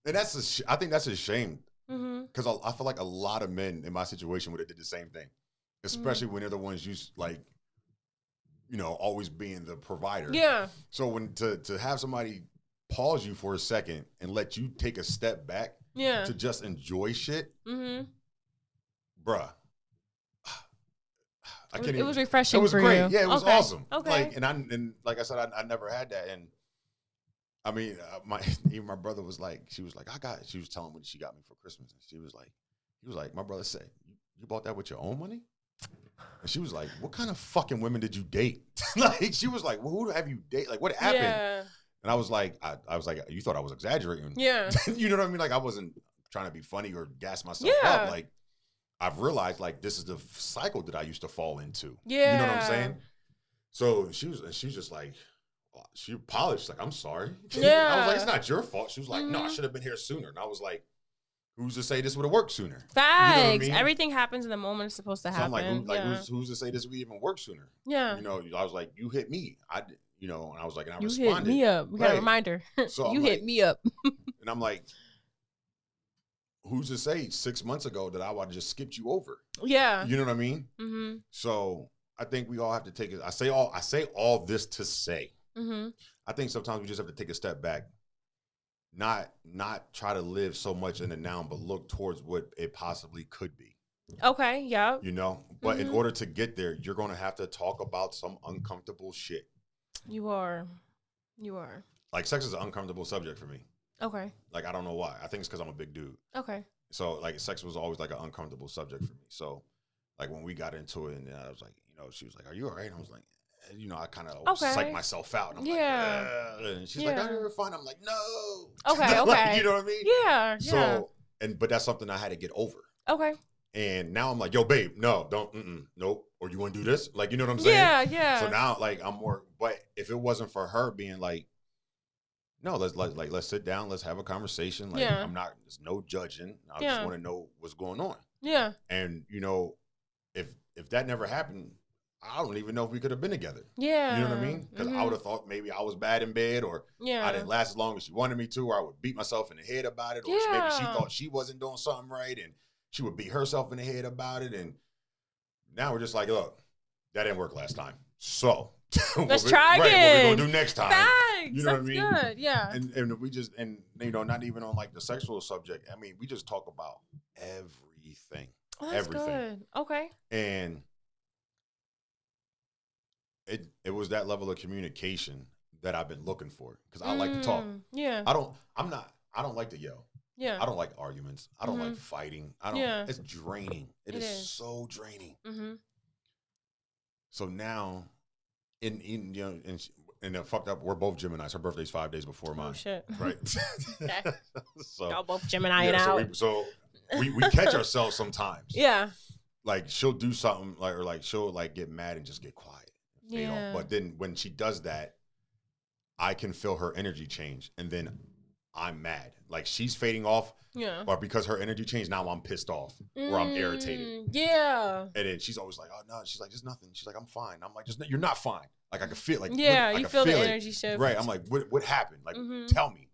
and that's I think that's a shame. Because I feel like a lot of men in my situation would have did the same thing, especially when they're the ones used, like, you know, always being the provider. Yeah. So when to have somebody pause you for a second and let you take a step back, to just enjoy shit, bruh. It was refreshing. It was for great. you. Yeah, it was awesome. Okay. Like, and like I said, I never had that. And I mean, even my brother was like, she was telling me what she got me for Christmas, and he was like, my brother said, you bought that with your own money? And she was like, what kind of fucking women did you date? Like, she was like, well, who have you date? Like, what happened? Yeah. And I was like, you thought I was exaggerating? Yeah. You know what I mean? Like, I wasn't trying to be funny or gas myself up. Like, I've realized, like, this is the cycle that I used to fall into. Yeah. You know what I'm saying? So she was just like, she apologized. Like, I'm sorry. Yeah. I was like, it's not your fault. She was like, no, I should have been here sooner. And I was like, who's to say this would have worked sooner? Facts. You know what I mean? Everything happens in the moment it's supposed to happen. So I'm like, who's to say this would even work sooner? Yeah. You know, I was like, you hit me. And I was like, and I responded. You hit me up. We got a reminder. So you hit me up. And I'm like, who's to say 6 months ago that I would have just skipped you over? Yeah. You know what I mean? Mm-hmm. So I think we all have to take it. I say all this to say, I think sometimes we just have to take a step back. Not try to live so much in the now, but look towards what it possibly could be. Okay, yeah. You know, but in order to get there, you're going to have to talk about some uncomfortable shit. You are. Like, sex is an uncomfortable subject for me. Okay. Like, I don't know why. I think it's because I'm a big dude. Okay. So, like, sex was always, like, an uncomfortable subject for me. So, like, when we got into it, and I was like, she was like, are you all right? And I was like, I kind of psych myself out. And I'm like, and she's like, oh, you're fine. I'm like, no. Okay, like, you know what I mean? Yeah. So, but that's something I had to get over. Okay. And now I'm like, yo, babe, no, don't, nope. Or you want to do this? Like, you know what I'm saying? Yeah, yeah. So now, like, I'm more, but if it wasn't for her being like, no, let's sit down, let's have a conversation. Like, there's no judging. I just want to know what's going on. Yeah. And, if that never happened, I don't even know if we could have been together. Yeah. You know what I mean? Because I would have thought maybe I was bad in bed, or I didn't last as long as she wanted me to, or I would beat myself in the head about it, or maybe she thought she wasn't doing something right, and she would beat herself in the head about it. And now we're just like, look, that didn't work last time. So let's try again. What we're going to do next time. Thanks. You know what I mean? Good. Yeah. And we just, not even on like the sexual subject. I mean, we just talk about everything. Oh, that's everything. Good. Okay. And it was that level of communication that I've been looking for, because I like to talk. Yeah. I don't like to yell. Yeah. I don't like arguments. I don't like fighting. It's draining. It is so draining. So now, and fucked up, we're both Geminis. Her birthday's 5 days before mine. Oh shit. Right. Okay. So y'all both Gemini out. So we catch ourselves sometimes. Yeah. Like, she'll do something or she'll get mad and just get quiet. Yeah. But then when she does that, I can feel her energy change, and then I'm mad. Like, she's fading off. Yeah. But because her energy changed, now I'm pissed off or I'm irritated. Yeah. And then she's always like, oh no. She's like, there's nothing. She's like, I'm fine. I'm like, you're not fine. Like, I can feel you feel the energy shift. Right. I'm like, what happened? Like, tell me.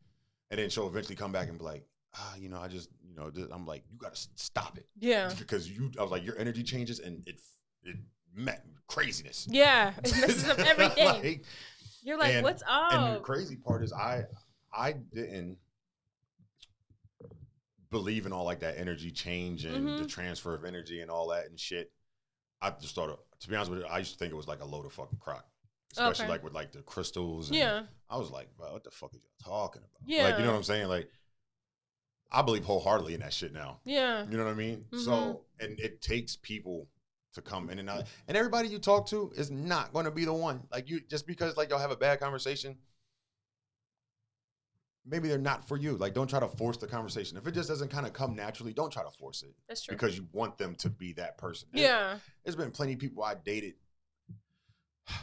And then she'll eventually come back and be like, I just, I'm like, you got to stop it. Yeah. Because I was like, your energy changes and it met craziness. Yeah. It messes up everything. You're like, what's up? And the crazy part is I didn't believe in all like that energy change and the transfer of energy and all that and shit. I just thought, to be honest with you, I used to think it was like a load of fucking crock. especially like with like the crystals. And Yeah. I was like, bro, what the fuck are y'all talking about? Yeah. Like, you know what I'm saying? Like, I believe wholeheartedly in that shit now. Yeah. You know what I mean? Mm-hmm. So, and it takes people to come in and out. And everybody you talk to is not going to be the one. Like, you, just because like y'all have a bad conversation, maybe they're not for you. Like, don't try to force the conversation. If it just doesn't kind of come naturally, don't try to force it. That's true. Because you want them to be that person. Yeah. There's been plenty of people I dated. It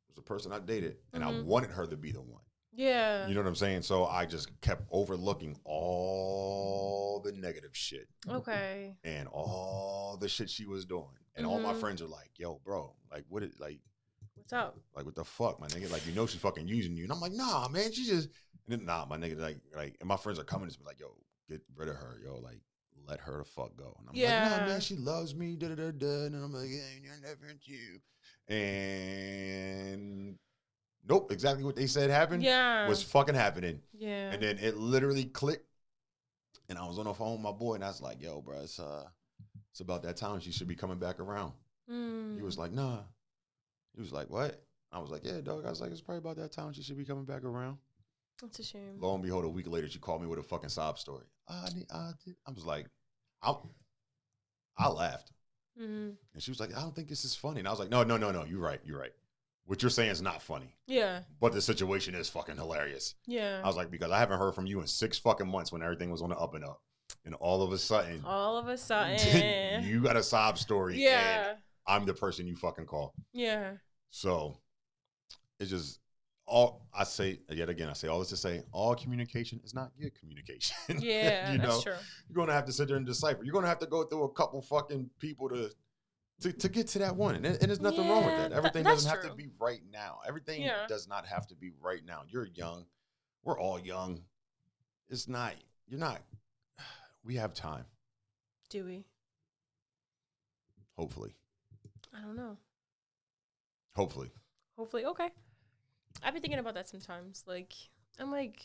was a person I dated, and I wanted her to be the one. Yeah. You know what I'm saying? So I just kept overlooking all the negative shit. Okay. And all the shit she was doing. And all my friends are like, yo, bro, like, what is, like, what's up? Like, what the fuck, my nigga? Like, you know she's fucking using you. And I'm like, nah, man, she just, and then, nah, my nigga, like, and my friends are coming to me like, yo, get rid of her, yo, like, let her the fuck go. And I'm like, nah, man, she loves me, da-da-da-da. And I'm like, yeah, you're never into you. And nope, exactly what they said happened was fucking happening. Yeah. And then it literally clicked. And I was on the phone with my boy, and I was like, yo, bro, it's about that time she should be coming back around. He was like, nah. He was like, what? I was like, yeah, dog. I was like, it's probably about that time she should be coming back around. That's a shame. Lo and behold, a week later, she called me with a fucking sob story. I was like, I laughed. And she was like, I don't think this is funny. And I was like, no, you're right. What you're saying is not funny. Yeah. But the situation is fucking hilarious. Yeah. I was like, because I haven't heard from you in 6 fucking months when everything was on the up and up. And all of a sudden, you got a sob story. Yeah. And I'm the person you fucking call. Yeah. So it's just I say all this to say, all communication is not good communication. Yeah, that's true. You're going to have to sit there and decipher. You're going to have to go through a couple fucking people to get to that one. And there's nothing wrong with that. Everything doesn't have to be right now. Everything does not have to be right now. You're young. We're all young. We have time. Do we? Hopefully. I don't know. Hopefully. Okay. I've been thinking about that sometimes. Like, I'm like,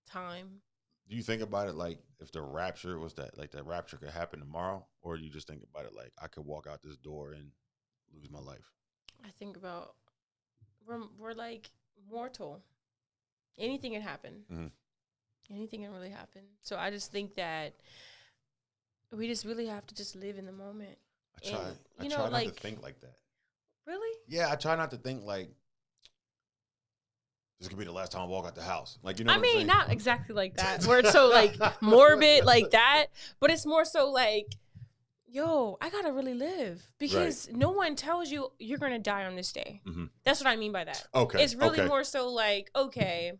time. Do you think about it like if the rapture was that, like that rapture could happen tomorrow? Or do you just think about it like I could walk out this door and lose my life? I think about, we're like mortal. Anything can happen. Mm-hmm. Anything can really happen. So I just think that we just really have to just live in the moment. I try not to think like that. Really? Yeah, I try not to think like this could be the last time I walk out the house. Like, you know what I mean, I'm saying? not exactly like that, where it's so like morbid like that, but it's more so like, yo, I gotta really live because no one tells you you're gonna die on this day. Mm-hmm. That's what I mean by that. Okay. It's really more so like, okay,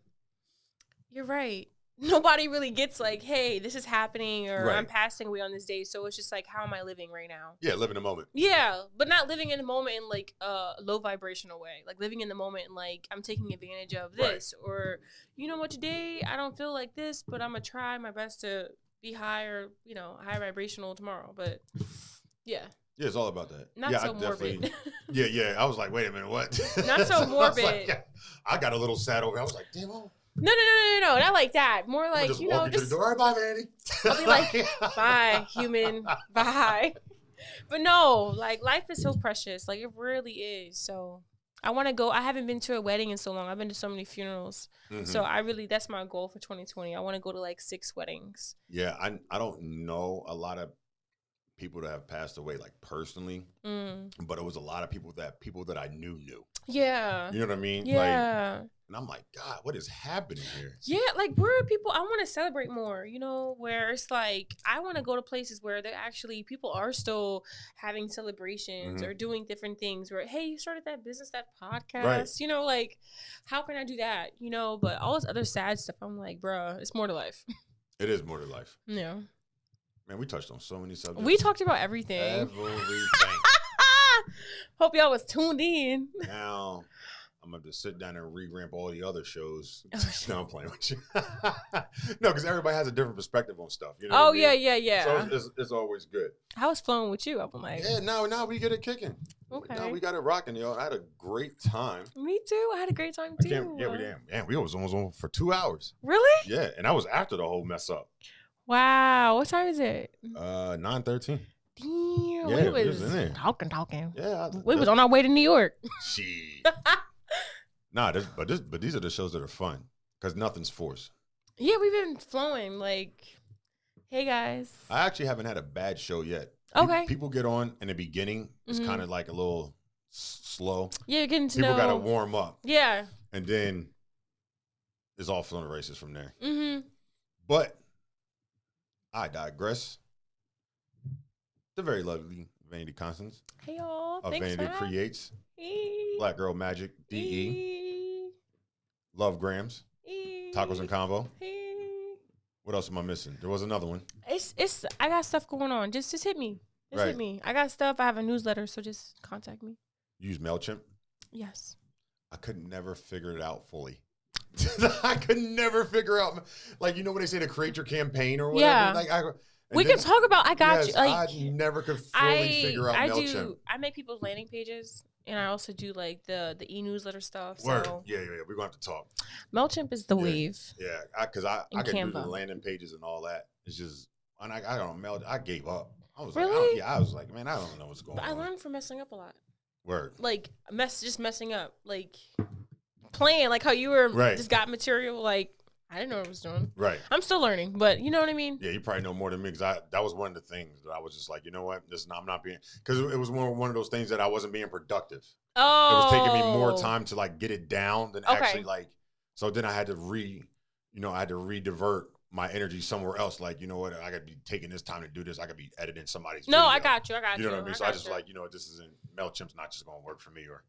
you're right. Nobody really gets like, hey, this is happening or I'm passing away on this day. So it's just like, how am I living right now? Yeah, live in the moment. Yeah, but not living in the moment in like a low vibrational way. Like living in the moment and like, I'm taking advantage of this. Or, you know what, today I don't feel like this, but I'm going to try my best to be higher, high vibrational tomorrow. But yeah. Yeah, it's all about that. Not so morbid. Yeah. I was like, wait a minute, what? Not so morbid. I got a little sad over. I was like, damn, No, not like that. More like, just walk into the door. All right, bye, Manny. I'll be like, bye, human, bye. But no, like, life is so precious. Like, it really is. So I want to go. I haven't been to a wedding in so long. I've been to so many funerals. Mm-hmm. So that's my goal for 2020. I want to go to like 6 weddings. Yeah, I don't know a lot of people that have passed away like personally, but it was a lot of people that I knew. Yeah. You know what I mean? Yeah. And I'm like, God, what is happening here? Yeah, like where are people? I want to celebrate more, where it's like, I want to go to places where they're actually, people are still having celebrations or doing different things where, hey, you started that business, that podcast, like, how can I do that? But all this other sad stuff, I'm like, bruh, it's more to life. It is more to life. Yeah. Man, we touched on so many subjects. We talked about everything. Hope y'all was tuned in. Now, I'm going to sit down and re-ramp all the other shows. No, I'm playing with you. No, because everybody has a different perspective on stuff. You know what I mean? Yeah. So it's always good. I was flowing with you. I'm like, yeah, now we get it kicking. Okay. Now we got it rocking, y'all. I had a great time. Me too. I had a great time too. We was almost on for 2 hours. Really? Yeah, and that was after the whole mess up. Wow. What time is it? 9:13. Damn, yeah, we was in there. Talking. Yeah. We was on our way to New York. Shit. Nah, but these are the shows that are fun because nothing's forced. Yeah, we've been flowing. Like, hey guys. I actually haven't had a bad show yet. Okay. People get on in the beginning. It's kind of like a little slow. Yeah, you're getting to People know. got to warm up. Yeah. And then it's all fun races from there. Mm-hmm. But I digress. The very lovely Vanity Constance. Hey y'all. Of Thanks Vanity for Creates. Hey. Black Girl Magic. DE. Love Grams. Tacos and Convo. What else am I missing? There was another one. It's I got stuff going on. Just hit me. Hit me. I got stuff. I have a newsletter, so just contact me. Use MailChimp? Yes. I could never figure it out fully. I could never figure out, like, you know when they say to create your campaign or whatever? Yeah. Like, we can talk about, I got you. Like, I never could fully figure out MailChimp. I make people's landing pages, and I also do, like, the e-newsletter stuff. Word. So. Yeah. We're going to have to talk. MailChimp is the wave. Yeah, because I can do the Canva. landing pages and all that. It's just, and I don't know, I gave up. I was really? I was like, man, I don't know what's going on. I learned from messing up a lot. Word. Like, just messing up. Like, playing, like how you were just got material, like, I didn't know what I was doing. Right. I'm still learning, but you know what I mean? Yeah, you probably know more than me because that was one of the things that I was just like, you know what? I'm not being, because it was one of those things that I wasn't being productive. Oh. It was taking me more time to like get it down than actually like, so then I had to redivert my energy somewhere else. Like, you know what? I got to be taking this time to do this. I could be editing somebody's video. I got you. You know what I mean? So I just like, you know, this isn't, MailChimp's not just going to work for me or.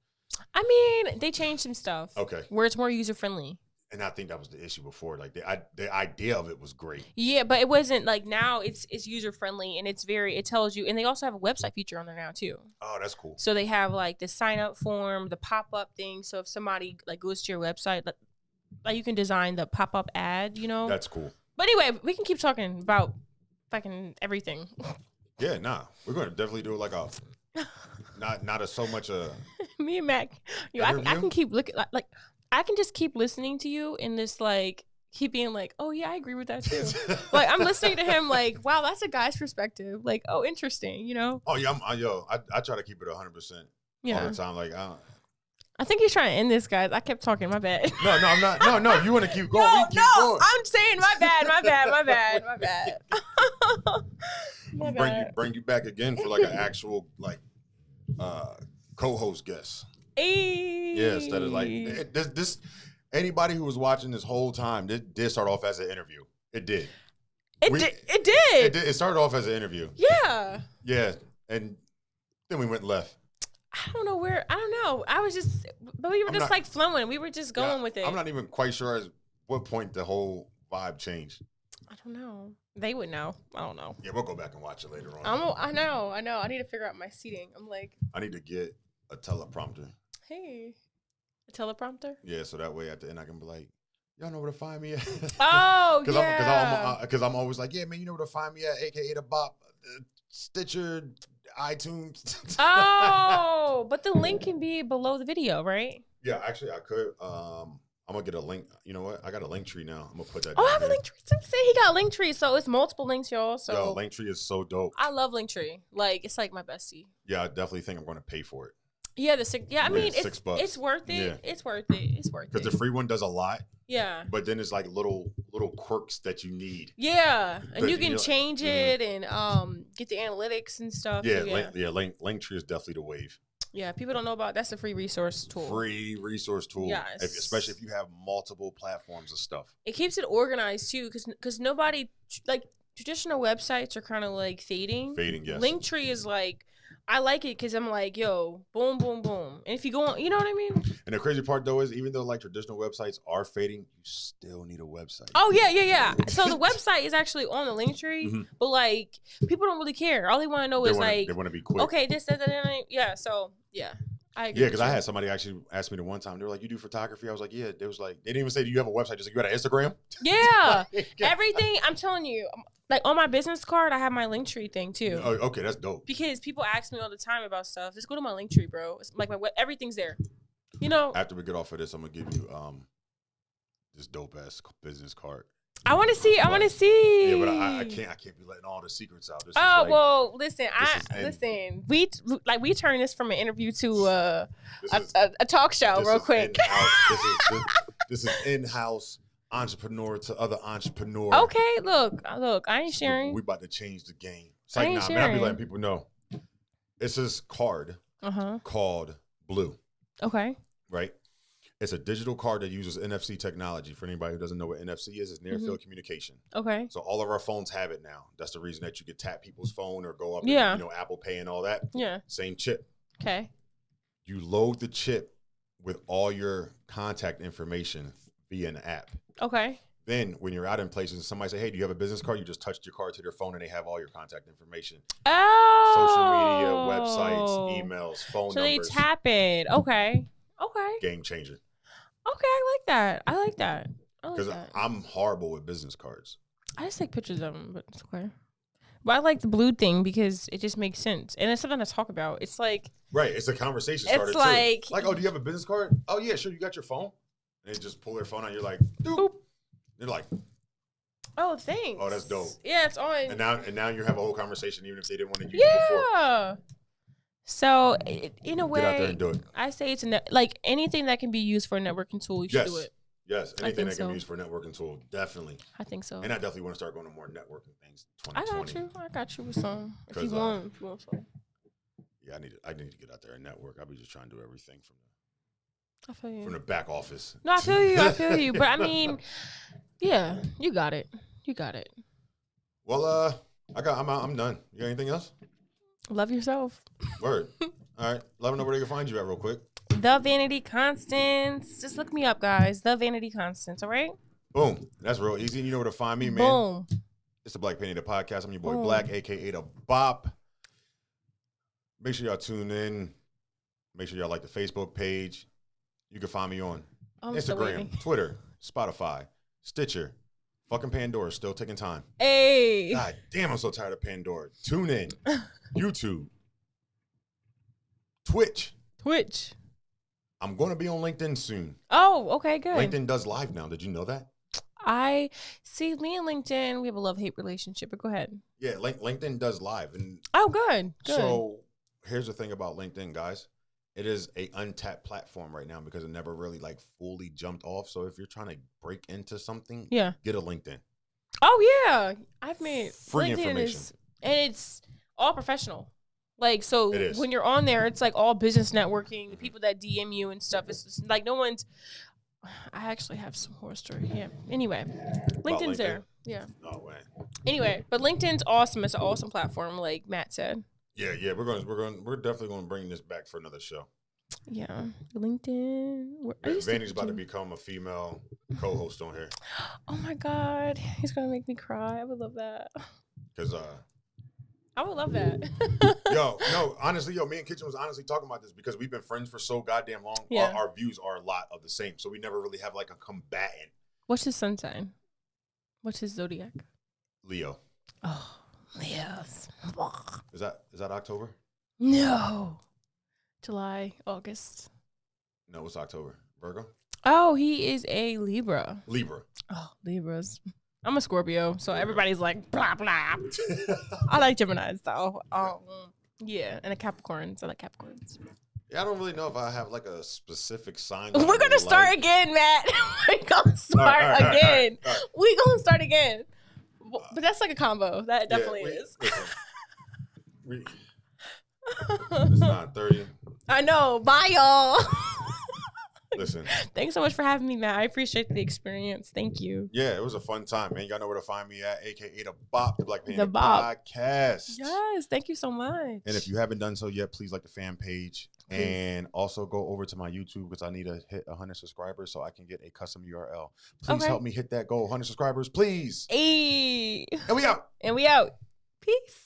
I mean, they changed some stuff. Okay. Where it's more user-friendly. And I think that was the issue before. Like the idea of it was great. Yeah, but it wasn't like now it's user friendly and it tells you, and they also have a website feature on there now too. Oh, that's cool. So they have like the sign up form, the pop up thing. So if somebody like goes to your website, like you can design the pop up ad, you know. That's cool. But anyway, we can keep talking about fucking everything. Yeah, nah, we're going to definitely do it like a not so much a. Me and Mac, I can keep looking like. I can just keep listening to you and this like keep being like, oh yeah, I agree with that too. Like I'm listening to him like, wow, that's a guy's perspective. Like, oh, interesting, you know? Oh yeah, I try to keep it 100% all the time. Like I think he's trying to end this, guys. I kept talking. My bad. No, I'm not. No, you want to keep going? Keep going. I'm saying my bad. My bad. Bring you back again for like an actual like co-host guest. Hey. Yeah, instead of like this. Anybody who was watching this whole time, this did start off as an interview. It did. It did. It started off as an interview. Yeah. Yeah, and then we went left. I don't know. I was just, but we were just like flowing. We were just going with it. I'm not even quite sure at what point the whole vibe changed. I don't know. They would know. I don't know. Yeah, we'll go back and watch it later on. I know. I need to figure out my seating. I'm like, I need to get a teleprompter. Hey, a teleprompter? Yeah, so that way at the end I can be like, y'all know where to find me at. Oh, yeah. Because I'm always like, yeah, man, you know where to find me at, a.k.a. the Bop, Stitcher, iTunes. Oh, but the link can be below the video, right? Yeah, actually, I could. I'm going to get a link. You know what? I got a link tree now. I'm going to put that I have a link tree. Say he got a link tree, so it's multiple links, y'all. So yo, link tree is so dope. I love link tree. Like, it's like my bestie. Yeah, I definitely think I'm going to pay for it. Yeah, I mean, $6. It's worth it. Yeah. It's worth it. Because the free one does a lot. Yeah. But then it's like little quirks that you need. Yeah, and you can change it and get the analytics and stuff. Yeah, Linktree is definitely the wave. Yeah, people don't know about that's a free resource tool. Yes. Especially if you have multiple platforms of stuff. It keeps it organized too, because nobody like traditional websites are kind of like fading. Yes. Linktree is like. I like it because I'm like, yo, boom, boom, boom. And if you go on, you know what I mean? And the crazy part, though, is even though, like, traditional websites are fading, you still need a website. Oh, yeah. So the website is actually on the Linktree, but, like, people don't really care. All they want to know is, like... They want to be quick. Okay, this, that, yeah. So, yeah. I agree. Yeah, because I had somebody actually ask me the one time, they were like, you do photography? I was like, yeah. They was like, they didn't even say, do you have a website? Just like, you got an Instagram? Yeah. Everything, I'm telling you... Like, on my business card, I have my Linktree thing, too. Oh, okay, that's dope. Because people ask me all the time about stuff. Just go to my Linktree, bro. It's like, everything's there. You know? After we get off of this, I'm going to give you this dope-ass business card. I want to see. I want to see. Yeah, but I can't be letting all the secrets out. This oh is like, well, listen. listen. We turn this from an interview to a talk show this real is quick. This is in-house entrepreneur to other entrepreneur. Okay, look. I ain't sharing. We about to change the game. It's like, nah, man. I be letting people know. It's this card called Blue. Okay. Right. It's a digital card that uses NFC technology. For anybody who doesn't know what NFC is, it's near field communication. Okay. So all of our phones have it now. That's the reason that you could tap people's phone or go up and, Apple Pay and all that. Yeah. Same chip. Okay. You load the chip with all your contact information via an app. Okay. Then when you're out in places, somebody say, hey, do you have a business card? You just touch your card to their phone and they have all your contact information. Oh. Social media, websites, emails, phone numbers. So they tap it. Okay. Game changer. Okay, I like that. Because I'm horrible with business cards. I just take pictures of them, but it's okay. But I like the blue thing because it just makes sense. And it's something to talk about. It's like... Right, it's a conversation starter, too. Like, oh, do you have a business card? Oh, yeah, sure, you got your phone? And they just pull their phone out, you're like, doop. They're like... Oh, thanks. Oh, that's dope. Yeah, it's on. And now you have a whole conversation, even if they didn't want to use it before. Yeah. So, in a way, get out there and do it. I say it's like anything that can be used for a networking tool, you should do it. Yes, anything that can be used for a networking tool, definitely. I think so. And I definitely want to start going to more networking things. 2020. I got you with some. If you want some. Yeah, I need to get out there and network. I'll be just trying to do everything from the back office. No, I feel you. But I mean, yeah, you got it. Well, I'm done. You got anything else? Love yourself. Word. All right. Let them know where they can find you at real quick. The Vanity Constants. Just look me up, guys. The Vanity Constants. All right? Boom. That's real easy. You know where to find me, man. Boom. It's the Black Opinionated Podcast. I'm your boy Black, a.k.a. The Bop. Make sure y'all tune in. Make sure y'all like the Facebook page. You can find me on Instagram, Twitter, Spotify, Stitcher. Fucking Pandora still taking time. Hey. God damn, I'm so tired of Pandora. Tune in. YouTube. Twitch. I'm going to be on LinkedIn soon. Oh, okay, good. LinkedIn does live now. Did you know that? I see. Me and LinkedIn, we have a love-hate relationship, but go ahead. Yeah, LinkedIn does live. And good. So here's the thing about LinkedIn, guys. It is a untapped platform right now because it never really fully jumped off. So if you're trying to break into something, get a LinkedIn. Oh yeah, I've made free LinkedIn information, and it's all professional. So when you're on there, it's all business networking. The people that DM you and stuff. It's just, no one's. I actually have some horror story. Yeah. Anyway, LinkedIn's there. Yeah. Oh way. Anyway, but LinkedIn's awesome. It's an awesome platform, like Matt said. Yeah. We're definitely going to bring this back for another show. Yeah, LinkedIn. Vanny's about to become a female co-host on here. Oh my God, he's gonna make me cry. I would love that. Cause I would love that. Honestly, me and Kitchen was honestly talking about this because we've been friends for so goddamn long. Yeah. Our views are a lot of the same, so we never really have a combatant. What's his sun sign? What's his zodiac? Leo. Oh, Leos. Is that October? No. July, August. No, it's October. Virgo? Oh, he is a Libra. Oh, Libras. I'm a Scorpio, so everybody's like, blah, blah. I like Geminis, though. Yeah, and a Capricorns. I like Capricorns. Yeah, I don't really know if I have a specific sign. We're going to start again, Matt. We're going to start again. We're going to start again. But that's a combo. That definitely is. It's 9:30. I know. Bye, y'all. Listen. Thanks so much for having me, Matt. I appreciate the experience. Thank you. Yeah, it was a fun time, man. Y'all know where to find me at, a.k.a. The Bop, the Black Opinionated Podcast. Yes, thank you so much. And if you haven't done so yet, please like the fan page. Please. And also go over to my YouTube because I need to hit 100 subscribers so I can get a custom URL. Please help me hit that goal. 100 subscribers, please. Hey. And we out. Peace.